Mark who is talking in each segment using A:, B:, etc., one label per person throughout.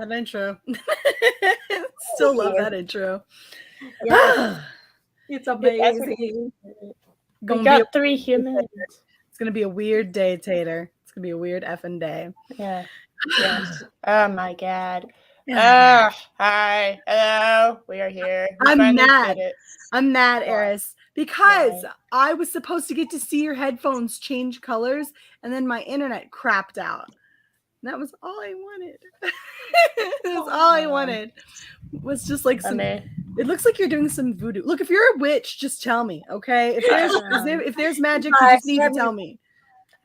A: That intro. Still love that intro.
B: Yeah. It's amazing.
C: We got 3 humans.
A: It's gonna be a weird day, Tater. It's gonna be a weird effing day.
C: Yeah. Yes. Oh my god. Hi. Hello. We are here.
A: I'm mad. I'm mad, Eris, because I was supposed to get to see your headphones change colors, and then my internet crapped out. And that was all I wanted. That's all I wanted. Was just like some. It looks like you're doing some voodoo. Look, if you're a witch, just tell me, okay? If there's magic, you just need to tell me.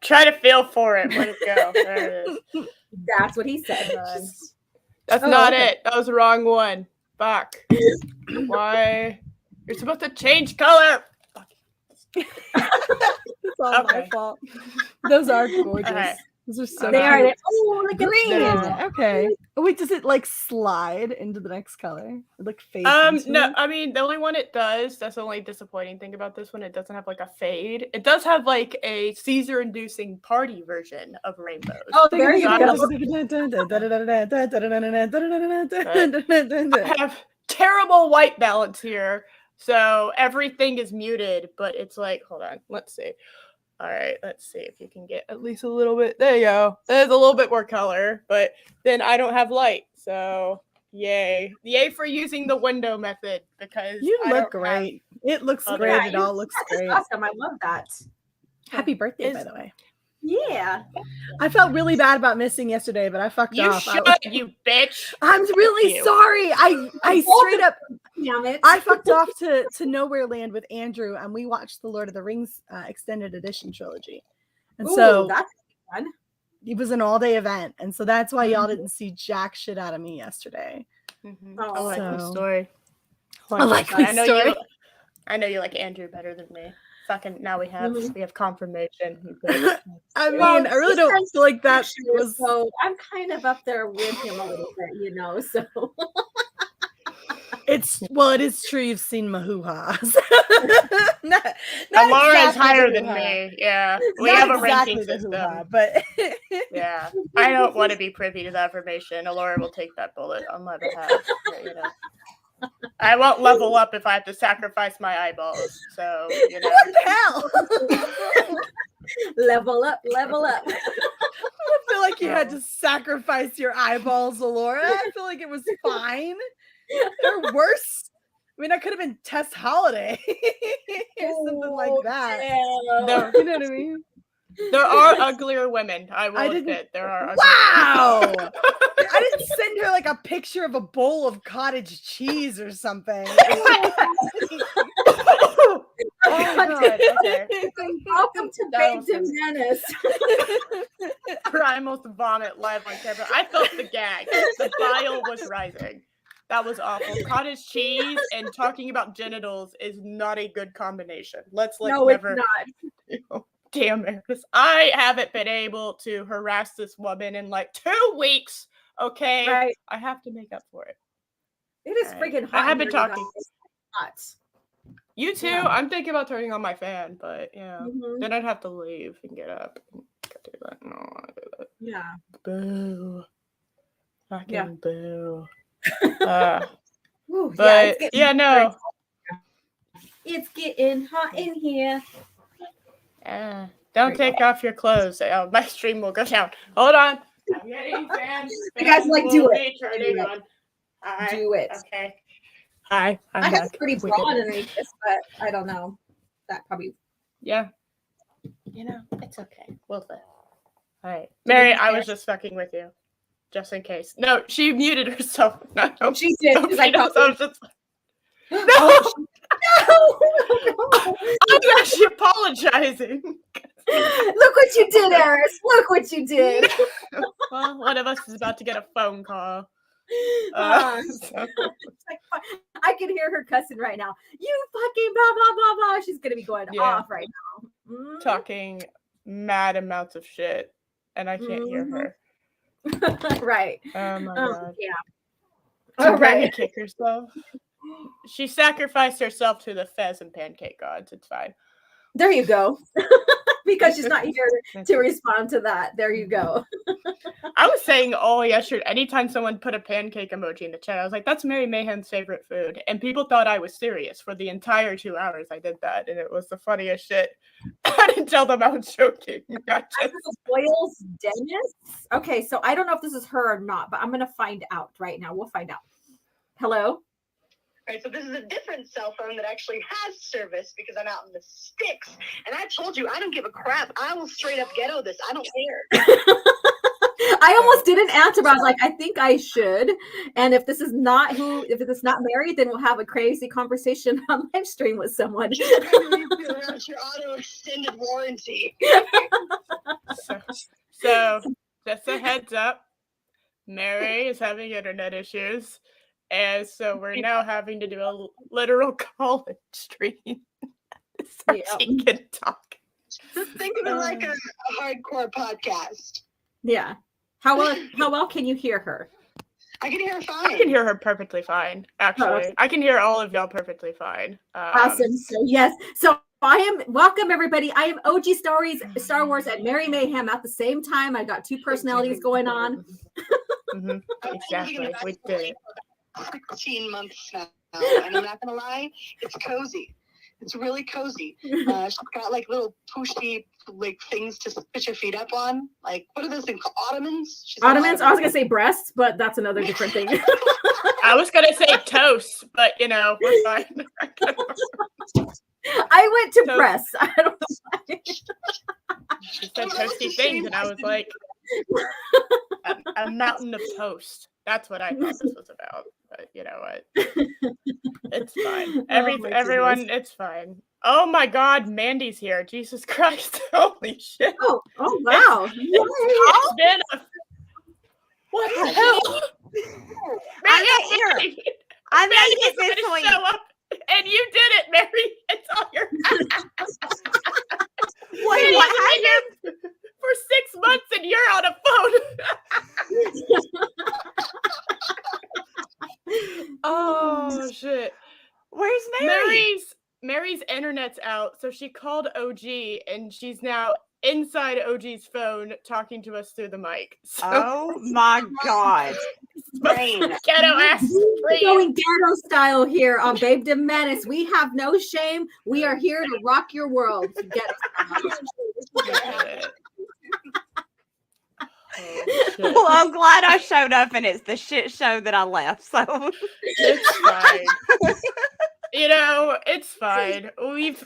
C: Try to feel for it. Let it go. There it is.
B: That's what he said.
C: That's not it. That was the wrong one. Fuck. Why? You're supposed to change color. Fuck.
A: It's all my fault. Those are gorgeous. Right. Those are so
B: they
A: cute.
B: Are. Oh, like green.
A: Yeah, okay. Oh, wait, does it like slide into the next color? Like fade?
C: No, I mean the only one it does. That's the only disappointing thing about this one. It doesn't have like a fade. It does have like a seizure-inducing party version of rainbows.
B: Oh, there you go.
C: I have terrible white balance here, so everything is muted. But it's like, hold on, let's see. All right, let's see if you can get at least a little bit. There you go. There's a little bit more color, but then I don't have light. So, yay. Yay for using the window method because
A: you look great. It looks great. Yeah, it all looks great.
B: Awesome. I love that.
A: Happy birthday, by the way.
B: Yeah.
A: I felt really bad about missing yesterday, but I fucked off.
C: You should, you bitch.
A: I'm really sorry. I straight up I fucked off to Nowhere Land with Andrew, and we watched the Lord of the Rings extended edition trilogy. And so
B: that's fun.
A: It was an all-day event, and so that's why y'all didn't see jack shit out of me yesterday.
C: Mm-hmm. Oh, I like the story.
A: I like the story.
C: I know you like Andrew better than me. Fucking now we have confirmation.
A: I mean, I really don't feel like that was.
B: So I'm kind of up there with him a little bit, you know. So
A: it is true. You've seen Mahuhas.
C: Laura's higher than me. Yeah, we have a ranking system,
A: but
C: yeah, I don't want to be privy to that information. Laura will take that bullet on my behalf. You know. I won't level up if I have to sacrifice my eyeballs. So, you know.
A: What the hell?
B: Level up.
A: I feel like you had to sacrifice your eyeballs, Laura. I feel like it was fine. They're worse. I mean, I could have been Tess Holiday or something like that.
C: No,
A: you know what I mean?
C: There are uglier women. I will admit there are.
A: Wow! I didn't send her like a picture of a bowl of cottage cheese or something.
C: Oh God! Okay.
B: Welcome to Babedom Menace.
C: Primal vomit live on camera. I felt the gag. The bile was rising. That was awful. Cottage cheese and talking about genitals is not a good combination. Let's never.
B: It's not.
C: Damn it. I haven't been able to harass this woman in like 2 weeks. Okay.
B: Right.
C: I have to make up for it.
B: It is freaking hot.
C: I have been talking.
B: Hot.
C: You too. Yeah. I'm thinking about turning on my fan, but yeah. Mm-hmm. Then I'd have to leave and get up. And do that. No, I don't want to do that.
B: Yeah.
C: Boo. Fucking boo.
B: Ooh,
C: but no.
B: It's getting hot in here.
C: Don't take off your clothes. Oh, my stream will go down. Hold on. I'm getting fans.
B: You guys do it.
C: Turning on.
B: Do it.
C: Okay. Hi.
B: I have pretty broad underneath this, but I don't know. That probably.
C: Yeah. You know, it's okay. We'll live. All right. Mary, I was just fucking with you. Just in case. No, she muted herself. No,
B: she did.
C: I was just... No! I'm actually apologizing.
B: Look what you did, Eris. Look what you did.
C: Well, one of us is about to get a phone call.
B: I can hear her cussing right now. You fucking blah, blah, blah, blah. She's going to be going off right now. Mm-hmm.
C: Talking mad amounts of shit, and I can't hear her.
B: Right.
C: Oh, my God.
B: Yeah.
C: All right. Kick herself. She sacrificed herself to the Fez and pancake gods. It's fine.
B: There you go. because she's not here to respond to that. There you go.
C: I was saying all yesterday, anytime someone put a pancake emoji in the chat, I was like, that's Mary Mayhem's favorite food. And people thought I was serious for the entire 2 hours I did that. And it was the funniest shit. I didn't tell them I was joking.
B: Boyles Dennis. Okay, so I don't know if this is her or not, but I'm going to find out right now. We'll find out. Hello?
D: Right, so this is a different cell phone that actually has service because I'm out in the sticks. And I told you, I don't give a crap. I will straight up ghetto this. I don't care.
B: I almost didn't answer, but I was like, I think I should. And if this is not if it's not Mary, then we'll have a crazy conversation on live stream with someone.
D: Just your auto extended warranty.
C: So, just a heads up, Mary is having internet issues. And so we're now having to do a literal call-in stream so she can talk.
D: Just think of it like a hardcore podcast.
B: Yeah. How well can you hear her?
D: I can hear her fine.
C: I can hear her perfectly fine, actually. I can hear all of y'all perfectly fine.
B: Awesome. So, yes. So welcome everybody. I am OG Star Wars and Mary Mayhem at the same time. I got two personalities going on.
C: Mm-hmm. Exactly. We did it.
D: 16 months now, and I'm not gonna lie, it's cozy. It's really cozy. She's got like little pushy like things to put your feet up on. Like, what are those things called? Ottomans?
B: Ottomans? I was gonna say breasts, but that's another different thing.
C: I was gonna say toast, but we're fine.
B: I went to breasts. I don't know why.
C: She said toasty things, and I was like, a mountain of toast. That's what I thought this was about. But you know what? It's fine. Everyone, it's fine. Oh my God, Mandy's here. Jesus Christ. Holy shit.
B: Oh wow.
C: It's been what the hell?
E: I'm not here. I made it this week.
C: Show up, and you did it, Mary. It's all your
E: Wait, what happened?
C: For 6 months, and you're on a phone. Oh shit.
E: Where's Mary?
C: Mary's internet's out, so she called OG, and she's now inside OG's phone talking to us through the mic. So,
E: oh my God.
C: Ghetto ass scream.
B: Going ghetto style here on Babedom Menace. We have no shame. We are here to rock your world. Ghetto style.
E: Well, I'm glad I showed up and it's the shit show that I left. So
C: it's fine. It's fine.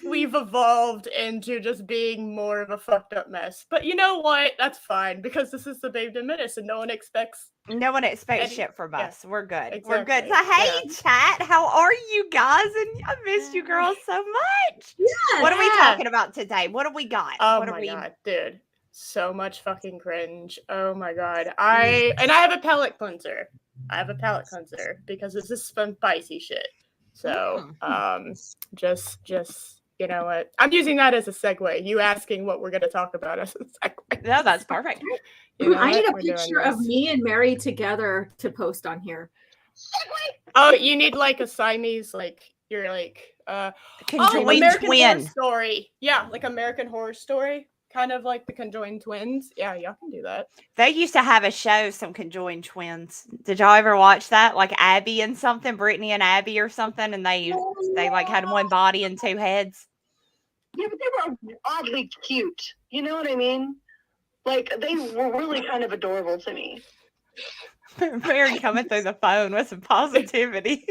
C: We've evolved into just being more of a fucked up mess. But you know what? That's fine because this is the Babedom Menace and no one expects
E: shit from us. We're good.
C: Exactly.
E: We're good. So hey, chat, how are you guys? And I missed you girls so much.
B: Yeah,
E: what are we talking about today? What have we got?
C: Oh my God, dude. So much fucking cringe. Oh my God. I have a palate cleanser. Because this is some spicy shit. So, just you know what? I'm using that as a segue. You asking what we're going to talk about as a segue.
E: No, that's perfect.
B: I need a picture of me and Mary together to post on here.
C: Oh, you need like a Siamese, like you're like
E: conjoined
C: American
E: twin
C: Horror Story. Yeah, like American Horror Story. Kind of like the conjoined twins. Yeah, y'all can do that.
E: They used to have a show, some conjoined twins. Did y'all ever watch that? Like Abby and something, Brittany and Abby or something, and they like had one body and two heads.
D: Yeah, but they were oddly cute. You know what I mean? Like they were really kind of adorable to me.
E: Mary coming through the phone with some positivity.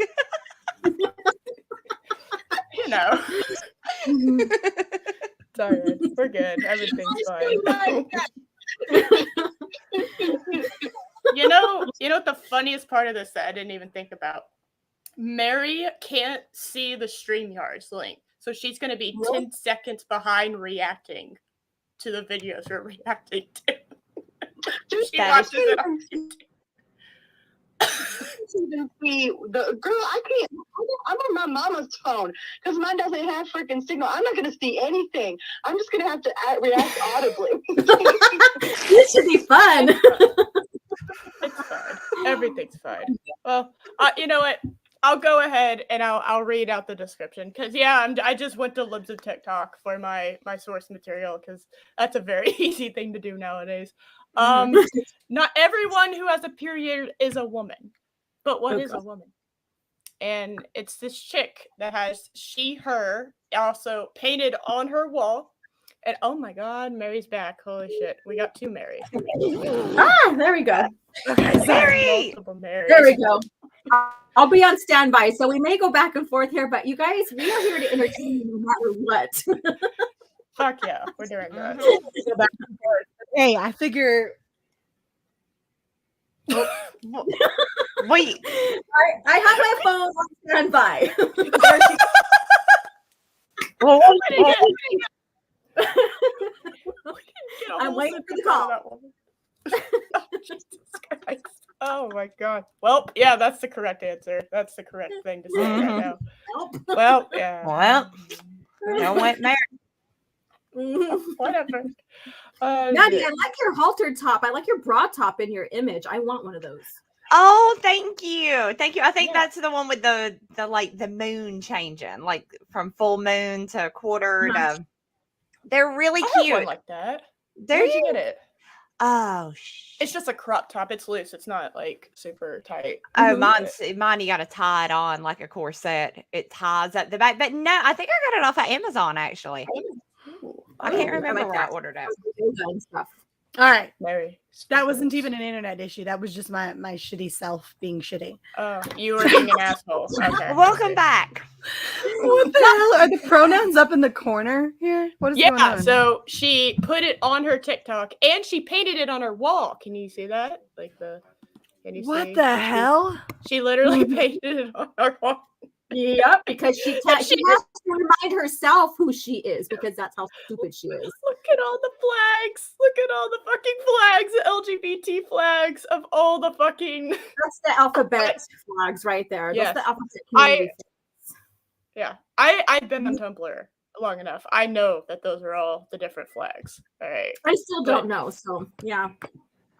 C: It's all right. We're good. Everything's fine. You know what the funniest part of this that I didn't even think about? Mary can't see the StreamYard's link. So she's going to be 10 seconds behind reacting to the videos we're reacting to. She watches it on YouTube.
D: See the girl, I can't. I'm on my mama's phone because mine doesn't have freaking signal. I'm not going to see anything. I'm just going to have to react audibly.
B: This should be fun.
C: It's fine. Everything's fine. Well, you know what? I'll go ahead and I'll read out the description because I just went to Libs of TikTok for my source material because that's a very easy thing to do nowadays. Not everyone who has a period is a woman, but what is a woman? And it's this chick that has she, her also painted on her wall. And oh my God, Mary's back. Holy shit. We got 2 Marys.
B: There we go.
E: Okay, Mary.
B: There we go. I'll be on standby. So we may go back and forth here, but you guys, we are here to entertain you no matter what.
C: Fuck yeah, we're doing that.
A: Go back and forth. Hey, I figure.
E: Wait.
B: I have my phone on standby. I'm waiting for the call.
C: Jesus Christ. Oh my God. Well, yeah, that's the correct answer. That's the correct thing to say right now. Well, yeah.
E: Well, don't want Mary.
C: Whatever.
B: Nadia, I like your halter top. I like your bra top in your image. I want one of those.
E: Oh, thank you. Thank you. I think that's the one with the like the moon changing, like from full moon to quarter to. They're really
C: I have
E: cute.
C: one like that.
E: Where'd
C: you get it?
E: Oh,
C: it's just a crop top. It's loose. It's not like super tight.
E: Oh, mine. You got to tie it on like a corset. It ties up the back. But no, I think I got it off of Amazon actually. I can't remember where I ordered it.
A: All right,
C: Mary.
A: That wasn't even an internet issue. That was just my shitty self being shitty.
C: Oh, you were being an asshole. Okay.
E: Welcome back.
A: What the hell? Are the pronouns up in the corner here? What is going on?
C: So she put it on her TikTok and she painted it on her wall. Can you see that? Can you
A: what
C: see?
A: The hell?
C: She literally painted it on her wall.
B: Yep, because she has to remind herself who she is because that's how stupid she is.
C: Look at all the flags. Look at all the fucking flags, the LGBT flags of all the fucking.
B: That's the alphabet flags right there.
C: Yes.
B: That's the alphabet community
C: Yeah, I've been on Tumblr long enough. I know that those are all the different flags. All right.
B: I still don't know, so yeah.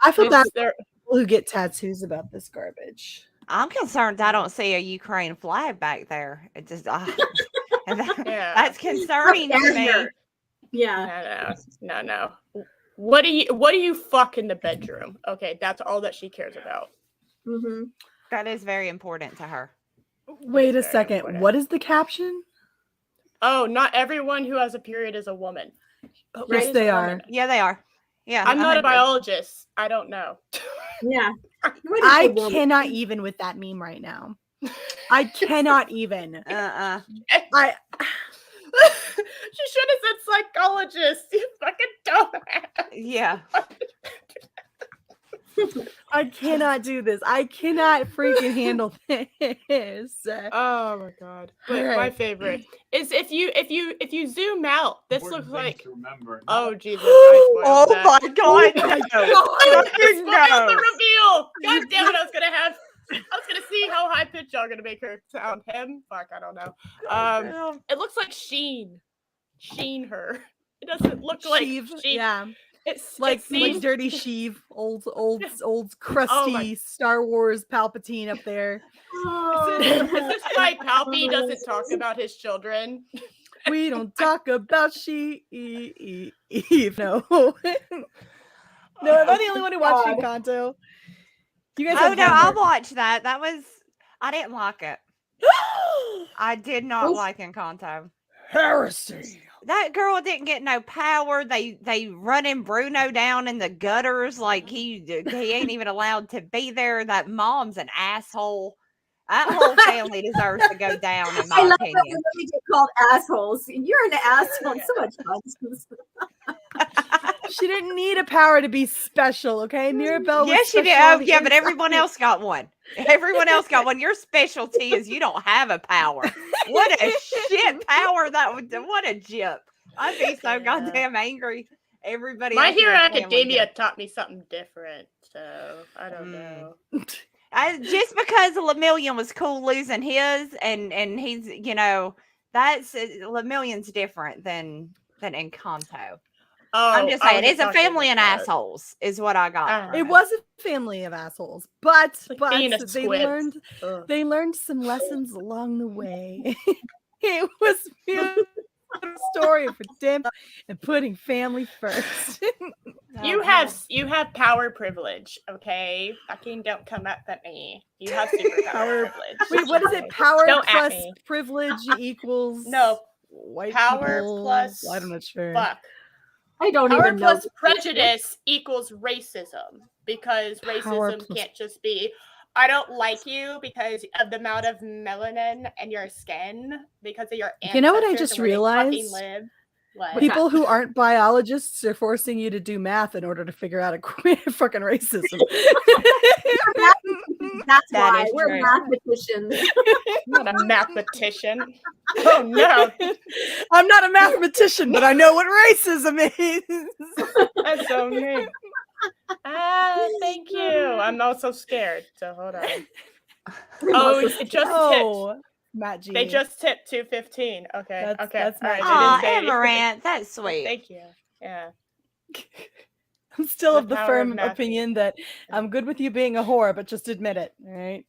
A: I feel bad for people who get tattoos about this garbage.
E: I'm concerned I don't see a Ukraine flag back there. It just that's concerning to me.
B: Yeah.
C: No. What do you fuck in the bedroom? Okay, that's all that she cares about.
B: Mm-hmm.
E: That is very important to her.
A: Wait a second. Important. What is the caption?
C: Oh, not everyone who has a period is a woman.
A: Yes, they are.
E: Yeah, they are. Yeah.
C: I'm not a biologist. I don't know.
B: Yeah.
A: I cannot even with that meme right now. I cannot even.
C: She should have said psychologist. You fucking dumbass.
E: Yeah.
A: I cannot do this. I cannot freaking handle this.
C: Oh my God. But my favorite is if you zoom out, this looks like oh Jesus.
E: Oh my God.
C: The reveal. God damn it, I was gonna see how high pitched y'all gonna make her sound. Him? Fuck, I don't know. It looks like Sheen her. It doesn't look like Sheen.
A: Yeah. It's like Dirty Sheev, old crusty Star Wars Palpatine up there.
C: Is this why Palpy doesn't talk about his children?
A: We don't talk about Sheev. No. No, am I the only one who watched Encanto? You guys
E: I'll watch that. I didn't like it. I did not like Encanto.
A: Heresy.
E: That girl didn't get no power. They running Bruno down in the gutters like he ain't even allowed to be there. That mom's an asshole. That whole family deserves to go down, in my opinion.
B: That we really get called assholes. You're an asshole. It's so much fun.
A: She didn't need a power to be special, okay? Mirabelle was
E: yes, she did. Oh, yeah, but everyone else got one. Everyone else got one. Your specialty is you don't have a power. What a shit power that would do. What a jip. I'd be so goddamn angry. Everybody
C: My Hero Academia taught me something different, so I don't know.
E: Just because Lemillion was cool losing his and he's, that's Lemillion's different than Encanto. I'm just
C: I
E: saying,
C: was
E: it's a
C: talking
E: family and
C: about-
E: assholes, is what I got.
C: Ah.
E: from
A: It was a family of assholes, but
C: like being a
A: they
C: squid. Ugh.
A: learned some lessons along the way. It was a beautiful story for Tim and putting family first.
C: You have power privilege, okay? Fucking don't come up at me. You have superpower privilege.
A: Wait, what is it? Power
C: Don't at
A: plus
C: me.
A: privilege equals
C: No,
A: white
C: power
A: people?
C: plus
A: I'm not sure.
C: fuck.
B: I don't
C: Power
B: even know.
C: plus prejudice equals racism, because
A: Power
C: racism
A: plus-
C: can't just be I don't like you because of the amount of melanin in your skin, because of your ancestors.
A: You know what I
C: and
A: just
C: where they fucking
A: realized?
C: live. What?
A: People who aren't biologists are forcing you to do math in order to figure out a fucking racism.
B: That's
E: That
B: why
E: is
B: we're
E: true.
B: mathematicians.
C: I'm not a mathematician. Oh no,
A: I'm not a mathematician, but I know what racism is.
C: that's so mean. Thank you. I'm also scared. So hold on. Oh, it just tipped.
A: Matt G.
C: They just tipped 215. Okay.
A: That's-
C: Okay.
A: that's
C: All right.
A: Matt
C: They
E: Aw,
C: didn't say anything.
E: Amaranth, that's sweet.
C: Thank you. Yeah.
A: I'm still
C: The
A: of the
C: power
A: firm
C: of math.
A: opinion that I'm good with you being a whore, but just admit it. All right.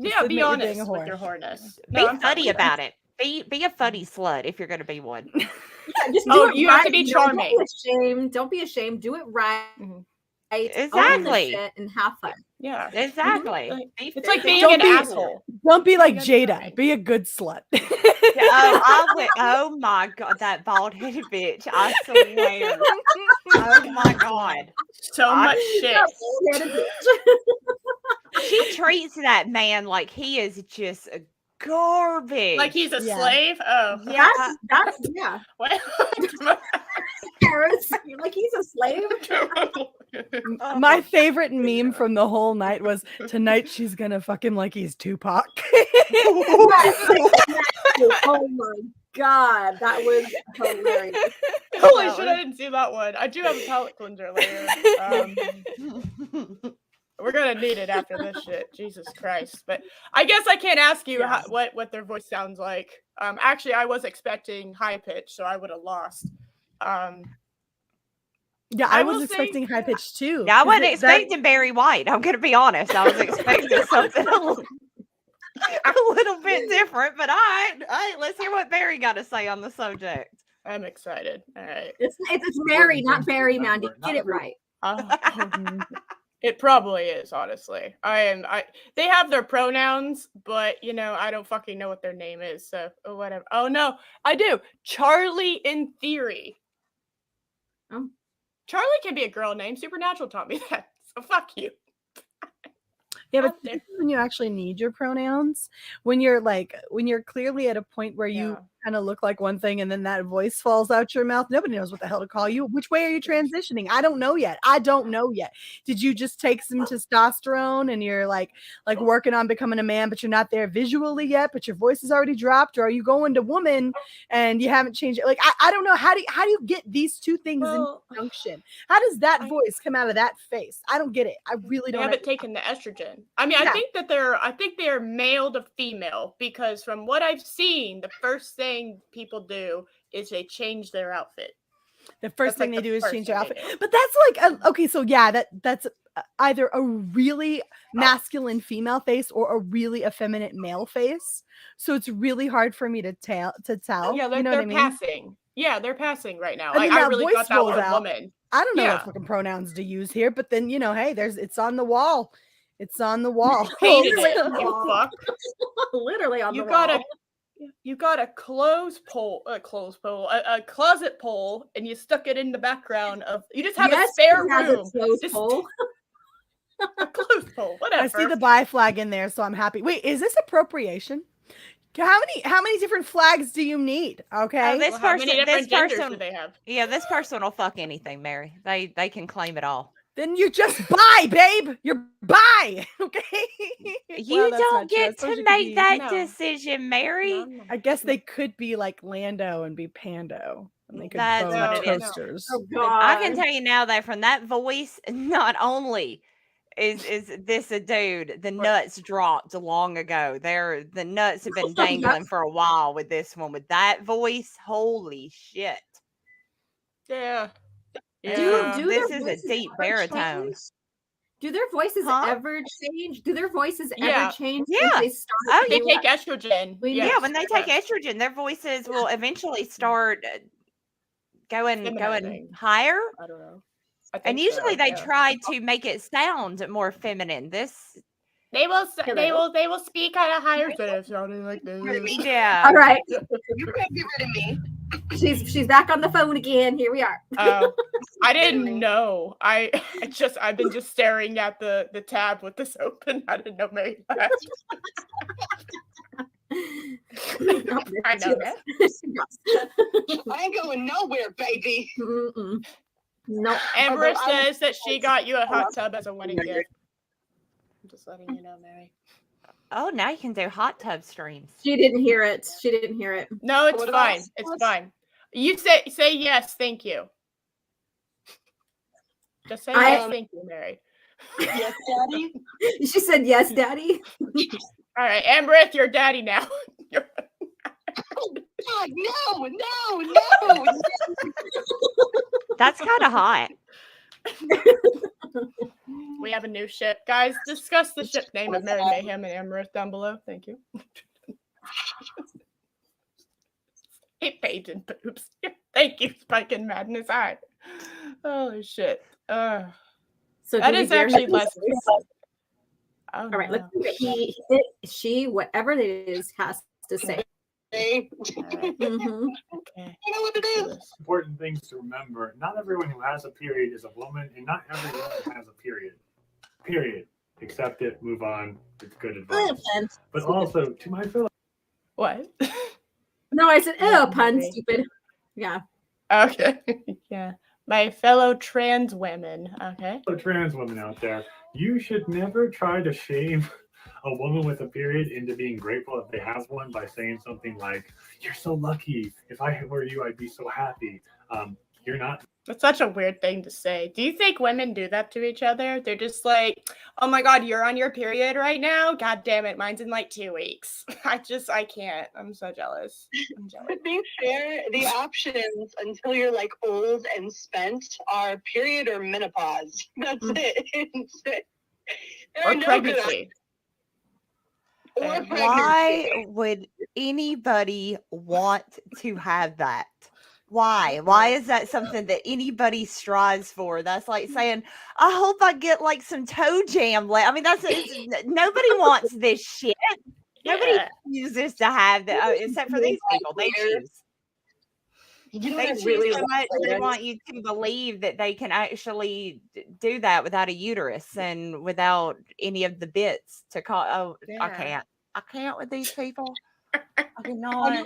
A: Just
C: Yeah,
A: admit
C: be
A: you're
C: honest
A: being a
C: with
A: whore.
C: your whoreness.
E: Be
C: No, I'm fine
E: funny
C: with
E: about it. Be a funny slut if you're going to be one.
B: Yeah, just
C: Oh,
B: do it
C: you
B: right.
C: have to be charming.
B: Don't be ashamed. Don't be ashamed. Do it right.
C: Mhm.
B: Own the
E: Exactly.
B: shit and have fun.
C: Yeah.
E: Exactly.
C: Like,
E: Be
C: it's like being
A: Don't
C: an
A: be-
C: asshole.
A: Don't be like
C: Being
A: Jada.
C: charming.
A: Be a good slut.
E: Oh my god, that bald headed bitch! I swear. Oh my god,
C: So
E: I-
C: much shit.
E: she treats that man like he is just garbage.
C: Like he's a
A: Yeah.
C: slave. Oh.
E: Yeah.
B: That's yeah.
C: What?
B: Paris, like he's a slave.
E: Oh
A: My favorite meme from the whole night was tonight she's gonna fuck him like he's Tupac.
B: Oh my god, that was hilarious.
C: Holy shit, I didn't see that one. I do have a palate cleanser later. We're gonna need it after this shit. Jesus Christ. But I guess I can't ask you
B: Yeah.
C: what their voice sounds like. Actually, I was expecting high pitch, so I would have lost.
A: Yeah,
C: I
A: I
C: will
A: was
C: say-
A: expecting high pitch too.
E: Yeah, I
A: 'cause
E: wasn't
A: that-
E: expecting Barry White. I'm gonna be honest. I was expecting something a little bit different, but all right, let's hear what Barry got to say on the subject.
C: I'm excited. All right.
B: It's Mary, not Barry, Mandy. Get it right.
C: It probably is, honestly. They have their pronouns, but I don't fucking know what their name is, so whatever. Oh no, I do. Charlie in theory.
B: Oh.
C: Charlie can be a girl name. Supernatural taught me that. So fuck you.
A: Yeah, but
C: out there.
A: this is when you actually need your pronouns, when you're clearly at a point where you
C: Yeah.
A: kind of look like one thing and then that voice falls out your mouth. Nobody knows what the hell to call you. Which way are you transitioning? I don't know yet. Did you just take some testosterone and you're like working on becoming a man, but you're not there visually yet, but your voice is already dropped? Or are you going to woman and you haven't changed it? Like, I don't know. How do you get these two things in conjunction? How does that voice come out of that face? I don't get it. I really
C: They
A: don't.
C: haven't taken the estrogen. I mean,
A: Yeah.
C: I think they're male to female, because from what I've seen, the first thing people do is they change their outfit.
A: The first
C: That's, like,
A: thing they
C: the
A: do is
C: first
A: change their
C: thing they
A: outfit.
C: do.
A: But that's like, okay, so yeah, that's either a really masculine female face or a really effeminate male face. So it's really hard for me to tell.
C: Yeah,
A: you know
C: they're
A: what I mean?
C: passing. Yeah, they're passing right now.
A: And
C: Like,
A: then
C: I
A: that
C: really
A: voice
C: thought that was
A: rolls
C: a
A: out.
C: woman.
A: I don't know
C: Yeah.
A: what fucking pronouns to use here, but then hey, it's on the wall. It's on the wall.
C: Hated
B: Literally
C: it,
B: on the
C: you
B: wall.
C: fuck.
B: Literally on
C: You
B: the
C: got
B: wall.
C: a a closet pole, and you stuck it in the background of. You just have a spare
B: it has
C: room.
B: a clothes
C: Just-
B: pole.
C: A clothes pole, whatever.
A: I see the bi flag in there, so I'm happy. Wait, is this appropriation? How many different flags do you need? Okay.
E: this
C: Well, how many
E: person-
C: different genders
E: person-
C: do they have?
E: Yeah, this person will fuck anything, Mary. They can claim it all.
A: Then you're just bi, babe. You're bi. Okay.
E: You
A: Well, that's
E: don't
A: not true. I
E: get
A: suppose
E: to
A: you could
E: make
A: be-
E: that
C: No.
E: decision, Mary.
C: No.
A: I guess they could be like Lando and be Pando. And they could
E: That's
A: bone
C: what it is.
A: toasters.
B: Oh god.
E: I can tell you now that from that voice, not only is this a dude, the nuts dropped long ago. The nuts have been dangling for a while with this one. With that voice, holy shit.
C: Yeah. Yeah.
B: Do
E: This
B: their
E: is a
B: voices
E: deep
B: ever
E: baritone.
B: change? Do their voices
E: Huh?
B: ever change? Do their voices
C: Yeah.
B: ever change
E: Yeah.
B: once they start?
E: Oh,
C: They
B: doing
C: take
B: that?
C: estrogen.
B: We-
E: Yeah,
C: Yes.
E: when they take estrogen, their voices will eventually start going
C: Feminizing.
E: higher.
C: I don't know. I think
E: And usually
C: so,
E: they
C: yeah.
E: try to make it sound more feminine. This,
C: They will.
B: Hello?
C: They will speak at a higher pitch, sounding like this.
E: yeah.
B: All right,
D: You can't get rid of me.
B: she's back on the phone again. Here we are.
C: Oh, I didn't know. I've been just staring at the tab with this open. I didn't know Mary left. I know that.
D: I ain't going nowhere, baby.
B: No.
C: Amber
D: Although I
C: says that she got you a hot tub as a wedding gift. I'm just letting you know, Mary.
E: Oh, now you can do hot tub streams.
B: She didn't hear it. She didn't hear it.
C: No, it's
D: What about
C: fine. It's fine. You say yes, thank you. Just say yes, thank you, Mary.
D: Yes, Daddy.
B: She said yes, Daddy.
C: All right, Amber, it's your daddy now.
D: God, no.
E: That's kind of hot.
C: We have a new ship. Guys, discuss the ship name of Mary Mayhem and Amaranth down below. Thank you. Hey, Paige and Boobs. Thank you, Spike and Madness. Hi. Holy shit.
B: So
C: That
B: do we
C: is
B: dare
C: actually
B: him?
C: less. Oh,
B: All right,
C: no.
B: let's see what she, whatever it is, has to say.
D: Hey,
C: All right.
B: Mhm.
C: Okay.
D: you know what it is.
F: Important things to remember. Not everyone who has a period is a woman, and not everyone has a period. Period. Accept it, move on. It's good advice. But also, to my fellow
C: What?
B: No, I said, oh, pun,
C: Maybe.
B: stupid. Yeah.
C: Okay. Yeah. My fellow trans women. Okay.
F: trans women out there, you should never try to shame a woman with a period into being grateful if they have one by saying something like, "You're so lucky. If I were you, I'd be so happy." You're not.
C: That's such a weird thing to say. Do you think women do that to each other? They're just like, oh my God, you're on your period right now? God damn it. Mine's in like 2 weeks. I can't. I'm so jealous. I'm jealous.
D: To be fair, the options until you're like old and spent are period or menopause. That's it. There are
C: Or
D: no good
C: pregnancy.
D: Or
C: Yeah.
D: pregnancy.
E: Why would anybody want to have that? Why? Why is that something that anybody strives for? That's like saying, I hope I get like some toe jam. I mean, nobody wants this shit. Nobody
C: Yeah.
E: chooses to have that, except for these people. They choose.
D: You know
E: They
D: what I
E: choose
D: really
E: so
D: like
E: much. They
D: later?
E: want you to believe that they can actually do that without a uterus and without any of the bits to call. Oh, I
C: Yeah.
E: can't. I can't with these people. I
D: I
E: cannot.
D: know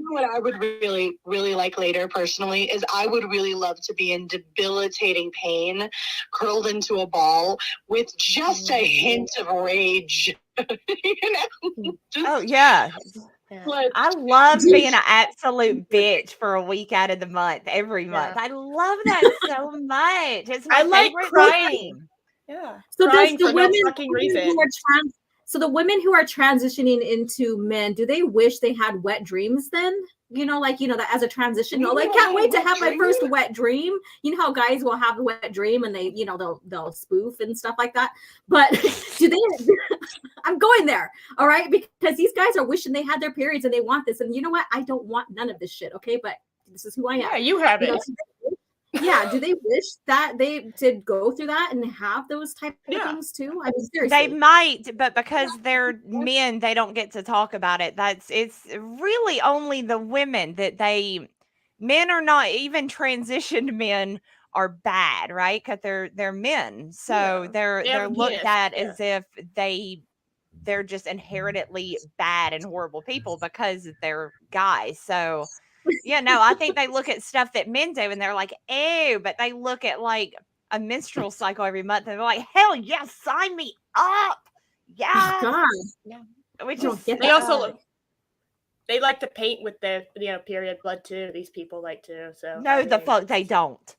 D: what I would really, really like later personally is I would really love to be in debilitating pain, curled into a ball with just a hint of rage. Just
E: Oh yeah.
D: like,
E: I love being an absolute bitch for a week out of the month, every month. I love that so much. It's my
C: I like
E: favorite
C: crying.
E: thing.
C: Yeah.
B: So
C: Crying
B: does
C: for
B: the
C: no
B: women,
C: fucking
B: who
C: reason.
B: are so the women who are transitioning into men, do they wish they had wet dreams then? That as a transition, like, can't wait to have my first wet dream. You know how guys will have a wet dream and they, they'll spoof and stuff like that. But do they? I'm going there, all right, because these guys are wishing they had their periods and they want this, and you know what? I don't want none of this shit, okay? But this is who I am.
C: Yeah, you have it.
B: Yeah, do they wish that they did go through that and have those type of things too? I mean, seriously.
E: They might, but because they're men, they don't get to talk about it. It's really only the women that men are not, even transitioned men are bad, right? Because they're men, so they're looked at as if they're just inherently bad and horrible people because they're guys. So yeah, no, I think they look at stuff that men do and they're like, ew, but they look at like a menstrual cycle every month and they're like, hell yeah, sign me up. Yeah.
B: Oh, God.
E: Yeah. Which
B: don't
E: is
B: get
C: They
B: that.
C: also they like to paint with the period blood too. These people like to. So
E: no, the fuck they don't.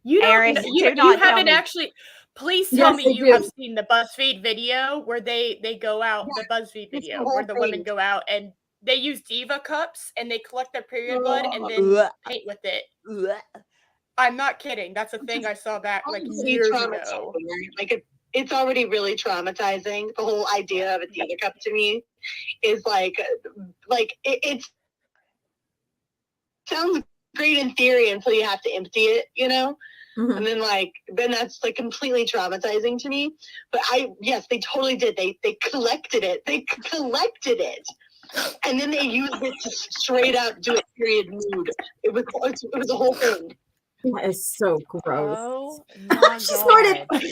C: You don't.
E: Eris,
C: You
E: do not tell
C: haven't
E: me.
C: actually. Please tell
B: Yes,
C: me
B: they
C: you
B: do.
C: have seen the BuzzFeed video where they go out. The BuzzFeed
D: It's the
C: video
D: whole
C: where the women
D: thing.
C: go out and they use Diva cups and they collect their period blood and then
E: Ugh.
C: paint with it.
E: Ugh.
C: I'm not kidding. That's a thing I saw back like
D: Really
C: years
D: traumatizing,
C: ago.
D: right? Like it's already really traumatizing. The whole idea of a diva cup to me is like it sounds great in theory until you have to empty it, you know?
B: Mhm.
D: And then that's like completely traumatizing to me. But yes, they totally did. They collected it. They collected it. And then they used it to straight up do a period nude. It was a whole thing.
B: That is so gross.
E: Oh my
B: She snorted
E: God.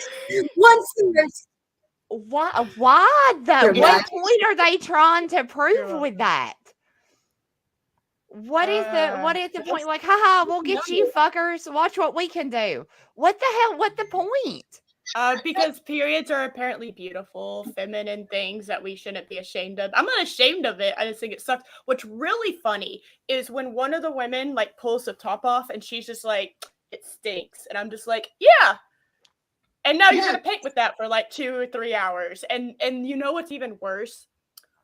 B: one snort.
E: Why though?
B: You're
E: What
B: back.
E: point are they trying to prove
C: You're
E: with
C: welcome.
E: that? What is the
C: Just-
E: point? Like, haha, we'll get you fuckers. Watch what we can do. What the hell? What the point?
C: Because periods are apparently beautiful, feminine things that we shouldn't be ashamed of. I'm not ashamed of it. I just think it sucks. What's really funny is when one of the women like pulls the top off and she's just like, it stinks. And I'm just like, yeah. And now you're
D: Yeah.
C: gonna paint with that for like 2 or 3 hours. And you know what's even worse?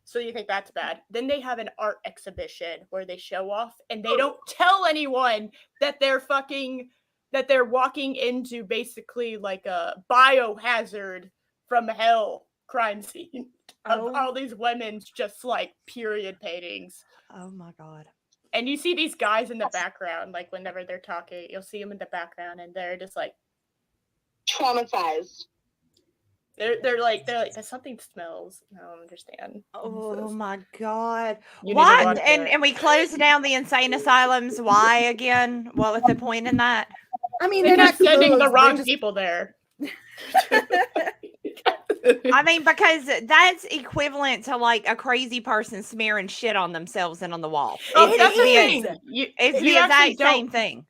C: So you think that's bad. Then they have an art exhibition where they show off and they don't tell anyone that they're walking into basically like a biohazard from hell crime scene of
E: Oh.
C: all these women's just like period paintings.
E: Oh my God.
C: And you see these guys in the background, like whenever they're talking, you'll see them in the background and they're just like
D: Traumatized.
C: they're like that something smells. I don't understand.
E: Oh my God.
C: You need to
E: Why?
C: watch
E: And
C: it.
E: and we closed down the insane asylums. Why again? What was the point in that?
A: I mean, they're
C: Because
A: not
C: sending the
A: closed,
C: wrong
A: they're just-
C: people there.
E: I mean, because that's equivalent to like a crazy person smearing shit on themselves and on the wall.
C: Oh,
A: It
C: that's the
A: is.
C: thing.
E: It's
C: you
E: the
C: actually
E: exact
C: don't-
E: same thing.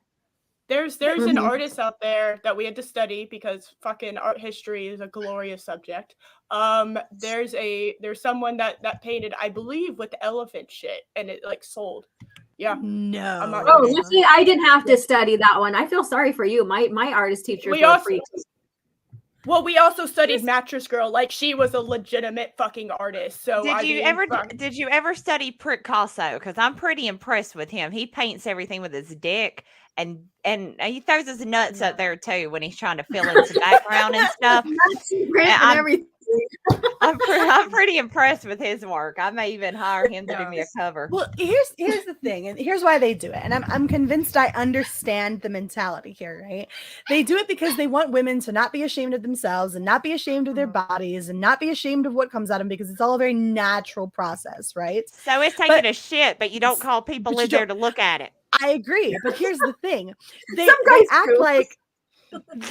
C: There's an
B: Mhm.
C: artist out there that we had to study because fucking art history is a glorious subject. There's someone that painted, I believe, with elephant shit, and it like sold. Yeah.
A: No.
C: I'm not
B: Oh,
C: kidding.
B: luckily I didn't have to study that one. I feel sorry for you. My artist teachers
C: We
B: were
C: also-
B: freaks.
C: Well, we also studied Mattress Girl, like she was a legitimate fucking artist. So
E: Did
C: I
E: you
C: mean,
E: ever
C: fuck-
E: did you ever study Picasso? Because I'm pretty impressed with him. He paints everything with his dick, and he throws his nuts up there too when he's trying to fill in some background and stuff.
B: Nuts and grits and
E: I'm-
B: everything.
E: I'm pretty impressed with his work. I may even hire him to do me a cover.
A: Well, here's the thing, and here's why they do it. And I'm convinced I understand the mentality here, right? They do it because they want women to not be ashamed of themselves and not be ashamed of their bodies and not be ashamed of what comes at them because it's all a very natural process, right?
E: So it's taking a shit, but you don't call people
A: but you
E: in there to look at it.
A: I agree, but here's the thing. They
B: Some guys
A: act
B: do.
A: like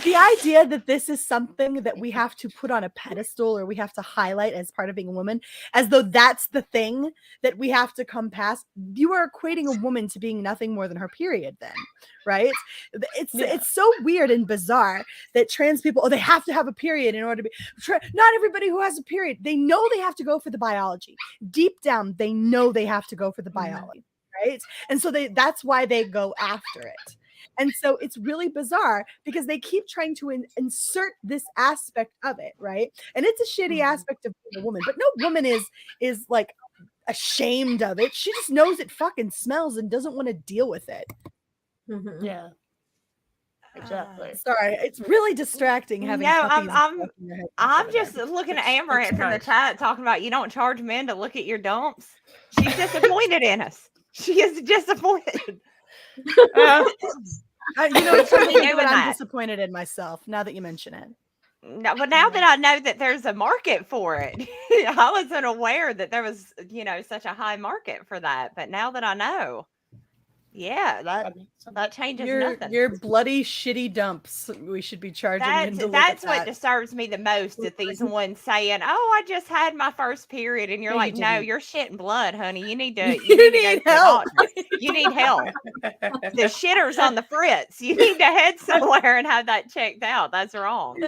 A: the idea that this is something that we have to put on a pedestal or we have to highlight as part of being a woman, as though that's the thing that we have to come past. You are equating a woman to being nothing more than her period then, right? It's so weird and bizarre that trans people, they have to have a period in order to be not everybody who has a period, they know they have to go for the biology. Deep down, they know they have to go for the biology, right? And so that's why they go after it. And so it's really bizarre because they keep trying to insert this aspect of it, right? And it's a shitty aspect of being a woman, but no woman is like ashamed of it. She just knows it fucking smells and doesn't want to deal with it.
B: Mhm.
C: Yeah. Exactly.
A: Sorry, it's really distracting having
E: No,
A: puppies
E: I'm
A: stuck in your head.
E: I'm just looking at Amber
C: It's
E: from the
C: nice.
E: chat talking about you don't charge men to look at your dumps. She's disappointed in us. She is disappointed.
A: You know, it's
E: Really
A: something
E: doing
A: that I'm
E: that.
A: disappointed in myself now that you mention it.
E: No, but now that I know that there's a market for it, I wasn't aware that there was, such a high market for that. But now that I know, yeah, that changes nothing.
A: Your bloody shitty dumps. We should be charging men to look at
E: That's what
A: that.
E: disturbs me the most. That these ones saying, "Oh, I just had my first period," and you're
A: No, you
E: like, "No,
A: didn't.
E: you're shitting blood, honey. You need to.
A: You
E: need
A: need
E: to go
A: help.
E: to the doctor. You need help. The shitter's on the fritz. You need to head somewhere and have that checked out. That's wrong."